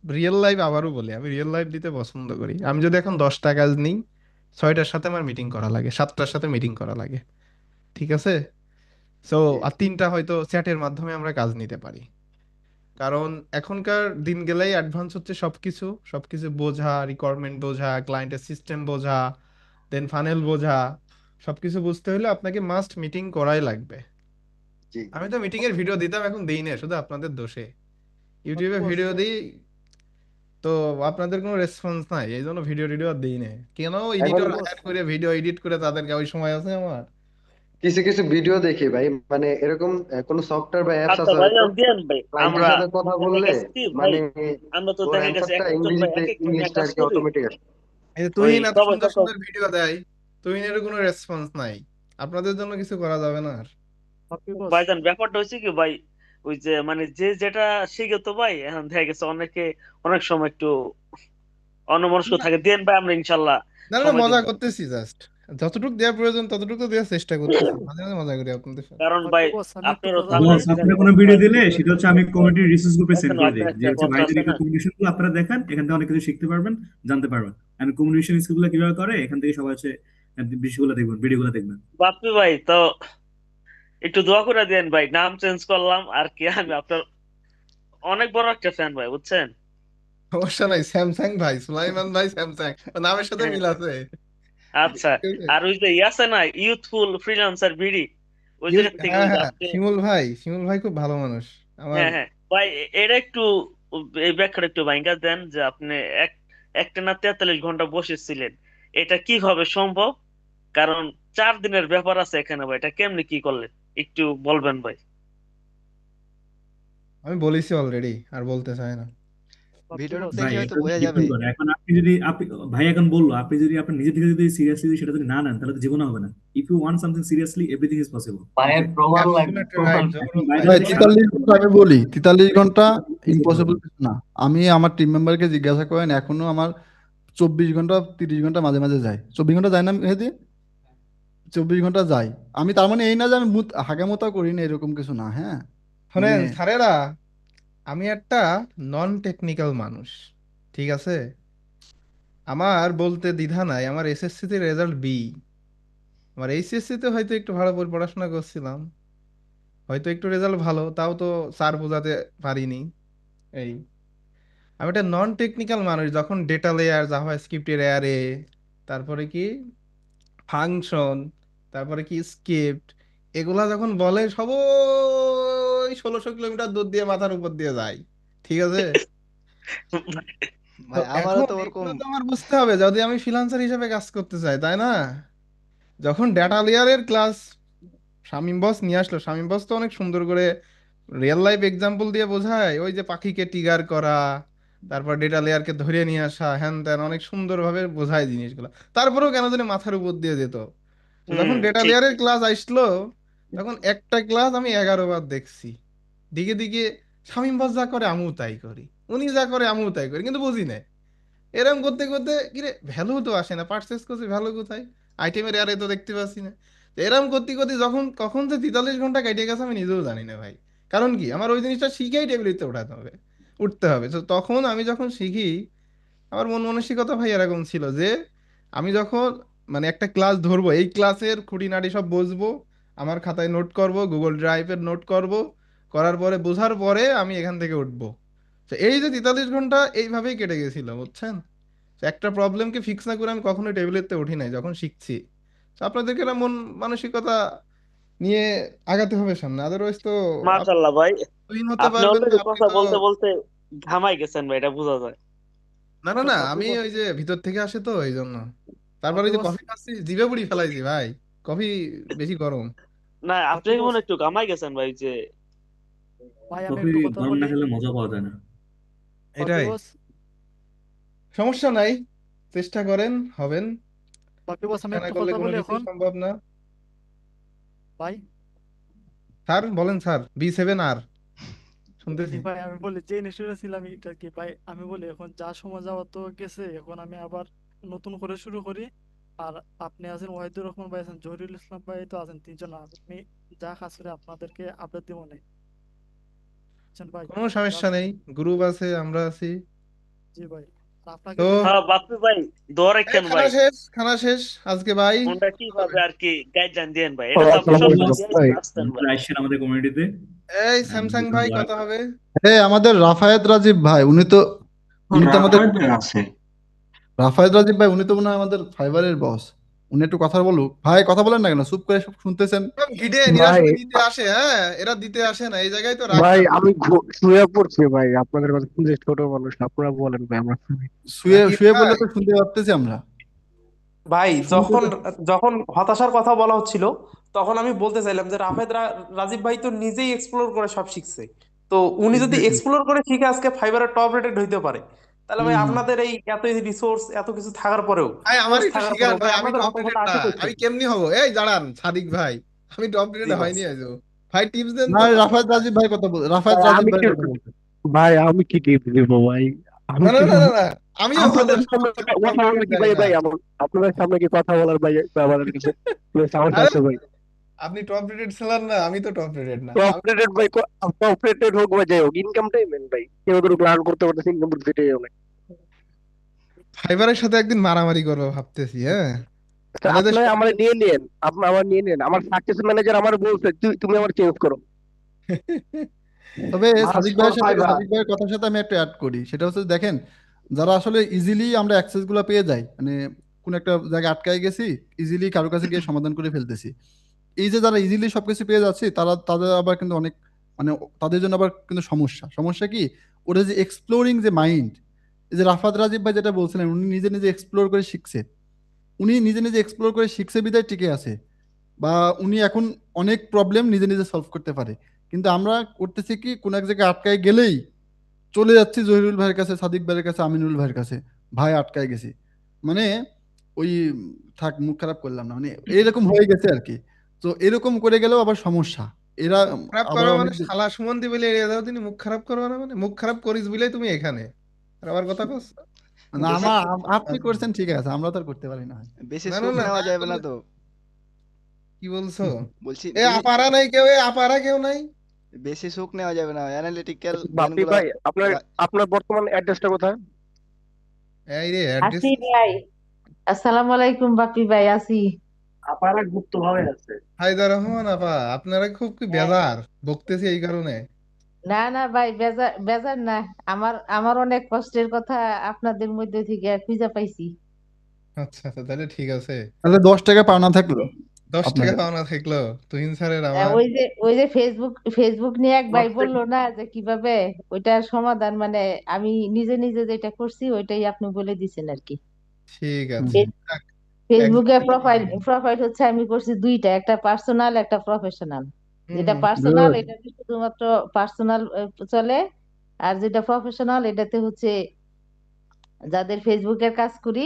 রিয়েল লাইফ, আবারও বলি, আমি রিয়েল লাইফ দিতে পছন্দ করি। আমি যদি এখন 10টা কাজ নিই, 6টার সাথে আমার মিটিং করা লাগে, 7টার সাথে মিটিং করা লাগে। ঠিক আছে। সো আর 3টা হয়তো চ্যাটের মাধ্যমে আমরা কাজ নিতে পারি। কারণ এখনকার দিন গেলেই অ্যাডভান্স হচ্ছে সবকিছু, সবকিছু বোঝা, রিকোয়ারমেন্ট বোঝা, ক্লায়েন্টের সিস্টেম বোঝা, দেন ফানেল বোঝা। সবকিছু বুঝতে হলে আপনাকে মাস্ট মিটিং করাই লাগবে। জি। আমি তো মিটিং এর ভিডিও দিতাম, এখন দেই না, শুধু আপনাদের দোষে। ইউটিউবে ভিডিও দিই, তো আপনাদের কোনো রেসপন্স নাই, এই জন্য ভিডিও টিডিও আর দিই না। কেন, এখন এডিটর হায়ার করে ভিডিও এডিট করে তাদেরকে, ওই সময় আছে আমার? কিছু কিছু ভিডিও দেখি ভাই, মানে এরকম কোনো সফটওয়্যার বা অ্যাপস আচ্ছা আছে ভাই, হয়তো, দেন ভাই, ক্লায়েন্টের আমরা সাথে কথা দেখা বললে গেছে কি ভাই, মানে আমরা তো ওর দেখা গেছে এক অ্যান্সারটা একজন ভাই ইংরেজিতে, এক একজন নিয়ে ইংলিশটা কাজ আর কি করি। অটোমেটিক আসে। এই যে ওই তুহিন এত সবাই সুন্দর তখন সুন্দর ভিডিও দেয়, তুহিনের কোনো রেসপন্স নাই। আপনাদের জন্য কিছু করা যাবে না আর? ভাইজান, ব্যাপারটা হচ্ছে কি ভাই, ওই যে মানে যে যেটা শিখে তো ভাই, এখন দেখা গেছে অনেকে অনেক সময় একটু অন্যমনস্ক না থাকে। দেন ভাই, আমরা ইনশাল্লাহ না না, সময় মজা দিব। করতেছি জাস্ট। যতটুকু দেওয়ার প্রয়োজন ততটুকু দেওয়ার চেষ্টা করতেছি, মাঝে মাঝে মজা করি আপনাদের সাথে। কারণ ভাই আপনারও তো বস, আছেন আপনারা কোনো বর্তমান ভিডিও দিলে সেটা হচ্ছে আমি কমিউনিটি রিসোর্স গ্রুপে সেন্ড করে আপনার দিই, যে একটা হচ্ছে কথা ভাইদের আছে এই না। কমিউনিকেশন গুলো আপনারা দেখান, এখান থেকে অনেক কিছু শিখতে পারবেন, জানতে পারবেন। আমি কমিউনিকেশন স্কিল গুলো কিভাবে করে এখান থেকে সবাই হচ্ছে বিষয়গুলো দেখবেন, ভিডিওগুলো দেখবেন। বাপ্পি ভাই, তো একটু দোয়া করে দেন ভাই, নাম চেঞ্জ করলাম আর কি, আমি আপনার অনেক বড় একটা ফ্যান ভাই, বুঝছেন। সমস্যা নাই, স্যামসাং ভাই, সুলাইমান ভাই স্যামসাং, নামের সাথে হ্যাঁ, মিল আছে। আচ্ছা। ঠিক আছে? আর ওই যে আছে না, ইউথফুল ফ্রিল্যান্সার বিডি, ওই জায়গা থেকে হ্যাঁ ওই যে হ্যাঁ, আপনি। শিমুল ভাই, শিমুল ভাই খুব ভালো মানুষ আমার। হ্যাঁ হ্যাঁ ভাই, এটা একটু, এই ব্যাখ্যাটা একটু ভাঙা দেন যে আপনি এক একটা না 43 ঘন্টা বসেছিলেন, এটা কিভাবে সম্ভব? কারণ 4 দিনের ব্যাপার আছে এখানে ভাই, এটা কেমনি কি করলেন একটু বলবেন ভাই। আমি বলেছি অলরেডি, আর বলতে চাই না। ভিডিওটা ভাই দেখলে হয়তো এটা বোঝা যাবে। ডিপেন্ড করে, এখন আপনি যদি ভাই এখন বললো, আপনি যদি আপনার নিজে থেকে যদি সিরিয়াসলি সেটা যদি না নেন, তাহলে তো জীবনে হবে না। If you want something seriously, everything is possible. ভাইয়ের প্রমাণ লাগবে, অ্যাবসলিউটলি প্রমাণ। রাইট এখন জহুরুল বাইরে ভাই। ভাই থেকে 43 ঘন্টা, আমি বলি 43 ঘন্টা ইম্পসিবল হবে। কিছু না। আমি আমার টিম মেম্বারকে জিজ্ঞাসা করেন, এখনো আমার 24 ঘন্টা 30 ঘন্টা মাঝে মাঝে যায়। 24 ঘন্টা যায় না মেহেদি? 24 ঘন্টা যায়। আমি তার মানে এই না যে আমি হাগামোতা করি না, এরকম কিছু না, হ্যাঁ। মানে শোনেন স্যারেরা, আমি একটা নন টেকনিক্যাল মানুষ। ঠিক আছে। আমার বলতে দ্বিধা নাই, আমার এসএসসি তে রেজাল্ট বি, আমার এইচএসসি তে হয়তো একটু ভালো করে পড়াশোনা করছিলাম, হয়তো একটু রেজাল্ট ভালো, তাও তো স্যার বোঝাতে পারিনি। এই আমি একটা নন টেকনিক্যাল মানুষ, যখন ডেটা লেয়ার, জাভা স্ক্রিপ্টের অ্যারে, তারপরে কি ফাংশন, তারপরে কি স্ক্রিপ্ট, এগুলা যখন বলে সব 1600 কিলোমিটার দূর দিয়ে মাথার উপর দিয়ে যায়। ঠিক আছে। তো ভাই আমারও এখন তো ওরকম। এগুলো তো আমার বুঝতে হবে যদি আমি ফ্রিল্যান্সার হিসেবে কাজ করতে চাই, তাই না? যখন ডেটা লেয়ারের ক্লাস শামীম বস নিয়ে আসলো, শামীম বস তো অনেক সুন্দর করে রিয়েল লাইফ এক্সাম্পল দিয়ে বোঝায়, ওই যে পাখিকে ট্রিগার করা, তারপর ডেটা লেয়ারকে ধরে নিয়ে আসা, হ্যান ত্যান, অনেক সুন্দরভাবে বোঝায় জিনিসগুলো। তারপরেও কেন জানি মাথার উপর দিয়ে যেত। তো যখন ডেটা ঠিক লেয়ারের ঠিক। ক্লাস আসলো, তখন একটা ক্লাস আমি 11 বার দেখছি। দিকে দিকে শামীম বস যা করে আমিও তাই করি, উনি যা করে আমিও তাই করি, কিন্তু বুঝি না। এরকম করতে করতে কিরে ভ্যালু তো আসে না, পারচেস করছি ভ্যালু কোথায়, আইটেমের আরে তো দেখতে পাচ্ছি না। তো এরকম করতে করতে যখন কখন যে 43 ঘন্টা কেটে গেছে আমি নিজেও জানি না ভাই। কারণ কি, আমার ওই জিনিসটা শিখেই টেবিলিতে উঠাতে হবে, উঠতে হবে। তো তখন আমি যখন শিখি, আমার মন মানসিকতা ভাই এরকম ছিল যে আমি যখন মানে একটা ক্লাস ধরবো, এই ক্লাসের খুঁটিনাটি সব বুঝবো, আমার খাতায় নোট করব, গুগল ড্রাইভের নোট করব, করার পরে বোঝার পরে আমি এখান থেকে উঠবো। তো এই যে 43 ঘন্টা এইভাবেই কেটে গেছিল, বুঝছেন? তো একটা প্রবলেমকে ফিক্স না করে আমি কখনোই টেবিলেতে উঠি নাই যখন শিখছি। তো আপনাদেরকে না মন মানসিকতা নিয়ে আগাতে হবে সামনে, আদারওয়াইজ তো আপনি মাশাল্লাহ ভাই, উইন হতে আপনি পারবেন না, অলরেডি আপনি কথা তো। বলতে বলতে ঘামাই গেছেন ভাই, এটা বোঝা যায়। না না তো না, বাকি আমি বস, ওই যে ভিতর থেকে আসে তো এই জন্য। তারপরে বাকি ওই যে বস, কফি খাচ্ছি, জিভে পুড়ি ফেলাইছি ভাই, কফি বেশি গরম। না, আপনি বাকি বস, মনে হয় একটু ঘামাই গেছেন ভাই যে। ভাই আমি কফি একটু কথা গরম না বলি। খেলে মজা পাওয়া যায় না। বাকি এটাই, বস, সমস্যা নাই, চেষ্টা করেন, হবেন। বাকি বস আমি চেষ্টা না একটু করলে কথা কোনো বলি কিছুই এখন। সম্ভব না। ভাই, স্যার বলেন, স্যার B7R জি শুনতেছি। ভাই আমি বলি যে ইনস্টিটিউটে ছিলাম এটা কি ভাই, আমি বলি এখন যা সময় যাওয়া তো গেছে, এখন আমি আবার নতুন করে শুরু করি। আর আপনি আছেন ওয়াহিদুর রহমান ভাই, আছেন জহিরুল ইসলাম ভাই, তো আছেন তিনজন। আমি যা কাজ করে আপনাদেরকে আপডেট দিব না, বুঝছেন ভাই? কোনো সমস্যা জাস্ট, নেই, গ্রুপ আছে, আমরা আছি। জি ভাই, আর আপনাকে তো যদি হ্যাঁ বাপ্পি ভাই, দোয়া এই রাখেন খানা ভাই। শেষ, খানা শেষ আজকে ভাই। কোনটা হবে। কিভাবে আর কি গাইডলাইন দেন ভাই, এটা তো আপনি থ্যাংক সব ইউ কিছু বস, দিয়ে আসতেন ভাই। আপনারা আসছেন আমাদের কমিউনিটিতে। এই স্যামসাং ভাই কথা হবে। আমাদের রাফায়েত রাজীব ভাই, উনি তো আমাদের রাফায়েত ভাই আছে। রাফায়েত রাজীব ভাই, উনি তো মনে হয় আমাদের ফাইবারের বস। উনি একটু কথা বলুক ভাই, কথা বলেন না কেন, চুপ করে সব শুনতেছেন। সব ঘিটে এরা ভাই শুধু দিতে আসে, হ্যাঁ এরা দিতে আসে না, এই জায়গায় তো রাগ ভাই কাটে। আমি শুয়ে পড়ছি ভাই, আপনাদের কথা শুনছি, ছোট মানুষ আপনারা বলেন ভাই, আমরা শুনি। শুয়ে রাকিব শুয়ে বললে ভাই, তো শুনতে পারতেছি আমরা, ভাই শুনতে যখন তো। যখন হতাশার কথা বলা হচ্ছিল, তখন আমি বলতে চাইলাম যে রাজীব ভাই তো নিজেই এক্সপ্লোর করে সব শিখছে। তো উনি যদি এক্স্যাক্টলি। এক্সপ্লোর করে শিখে আজকে ফাইবারের টপ রেটেড হইতে পারে, তাহলে হুম ভাই হুম। আপনাদের এই এত রিসোর্স, এত কিছু থাকার পরেও, ভাই আমার কোর্স একটু থাকার শিখান পরেও ভাই ভাই, আমি আপনাদের টপ হতাশাটা রেটেড না, আসে আমি কোথেকে? কেমনি হব? এই দাঁড়ান সাদিক ভাই, আমি টপ জি রেটেড বস। হয়নি আজও। ভাই টিপস দেন না, তো। রাফায়েত রাজীব ভাই কথা বল, রাফায়েত ভাই রাজীব আমি ভাই কি কথা বলতে। ভাই আমি কি টিপস দিব ভাই? আমি না না কি না দিব? না না, আমিও আপনাদের আপনার সামনে সম্পর্কে টপ কথা বলার রেটেড কি জানি ভাই না। ভাই আমার, আপনাদের সামনে কি কথা বলার ভাই আমাদের কিছু সাহস আরে আছে ভাই? আপনি টপ রেটেড ছিলেন না, আমি তো টপ রেটেড না। অপারেটেড ভাই, অপারেটেড হোক বা যাই হোক, ইনকামটাই মেন ভাই। কেউ ধরো প্ল্যান করতে পারতেছে, ইনকাম করতে, এটাই অনেক। ফাইবারের সাথে একদিন মারামারি করবো ভাবতেছি, হ্যাঁ। আচ্ছা, মানে এদের আপনারা আমার নিয়ে নেন, আপনি আমার নিয়ে নেন, আমার সাকসেস ম্যানেজার আমার বলছে তুমি আমার চেঞ্জ করো। তবে মার্চ ফর ফাইবার। সাদিক ভাইয়ের কথার সাথে আমি একটা অ্যাড করি, সেটা হচ্ছে দেখেন, যারা আসলে ইজিলি আমরা অ্যাক্সেস গুলো পেয়ে যাই, মানে কোন একটা জায়গায় আটকায় গেছি, ইজিলি কারো কাছে গিয়ে সমাধান করে ফেলতেছি, এই যে যারা ইজিলি সবকিছু পেয়ে যাচ্ছে, তাদের আবার কিন্তু অনেক, মানে তাদের জন্য আবার কিন্তু সমস্যা কি, ওরা যে এক্সপ্লোরিং যে মাইন্ড, এই যে রাফাত রাজীব ভাই যেটা বলছিলেন, উনি নিজে নিজে এক্সপ্লোর করে শিখছে, উনি নিজে নিজে এক্সপ্লোর করে শিখছে বিদায় টিকে আছে, বা উনি এখন অনেক প্রবলেম নিজে নিজে সলভ করতে পারে। কিন্তু আমরা করতেছি কি, কোন এক জায়গায় আটকায় গেলেই চলে যাচ্ছি জহিরুল ভাইয়ের কাছে, সাদিক ভাইয়ের কাছে, আমিনুল ভাইয়ের কাছে, ভাই আটকায় গেছি, মানে ওই, থাক মুখ খারাপ করলাম না, মানে এরকম হয়ে গেছে আর কি। তো এরকম করে গেলেও আবার সমস্যা, এরা মুখ খারাপ আবার করা অনেক মানে শালা সুমন্দি বলে এড়িয়ে দাও, তিনি মুখ খারাপ করবে না, মানে মুখ খারাপ করিস বলে তুমি এখানে আর আবার কথা কস। না, মুখ খারাপ আপনি করছেন ঠিক আছে, আমরা তো আর করতে পারি না। বেশি না না সুখ না, নেওয়া না যাবে না করলে তো। কি বলছো? বলছি এ আপারা নাই কেউ, এ আপারা কেউ নাই। বেশি সুখ নেওয়া যাবে না, অ্যানালিটিক্যাল ব্রেন বাপি গুলা। ভাই, আপনার বর্তমান অ্যাড্রেসটা কোথায়? এই রে অ্যাড্রেস। আসি ভাই, আসসালামু আলাইকুম বাপি ভাই, আসি। আপারা গুপ্ত ভাবে আছে। হায়দার রহমান আপা, আপনারা খুব কি হ্যাঁ। বেজার বকতেছি এই কারণে? না না ভাই, বেজার বেজার না। আমার আমার অনেক কষ্টের কথা আপনাদের মধ্যে থেকে খুঁজে পাইছি। আচ্ছা আচ্ছা, তাহলে ঠিক আছে। তাহলে 10 টাকা পাওনা থাকলো 10 টাকা আপনাদের। পাওনা থাকলো তুহিন স্যারের আমার। ওই যে ফেসবুক নিয়ে এক ভাই 10 টাকা বললো না যে কিভাবে ওইটার সমাধান, মানে আমি নিজে নিজে যেটা করছি ওইটাই আপনি বলে দিছেন আর কি। ঠিক আছে, যাক, ফেসবুকে একজনই প্রোফাইল পারলাম। প্রোফাইল হচ্ছে আমি করছি দুইটা, একটা পার্সোনাল একটা প্রফেশনাল। যেটা হুম। Personal good. এটাতে শুধুমাত্র পার্সোনাল চলে, আর যেটা প্রফেশনাল এটাতে হচ্ছে যাদের ফেসবুকের কাজ করি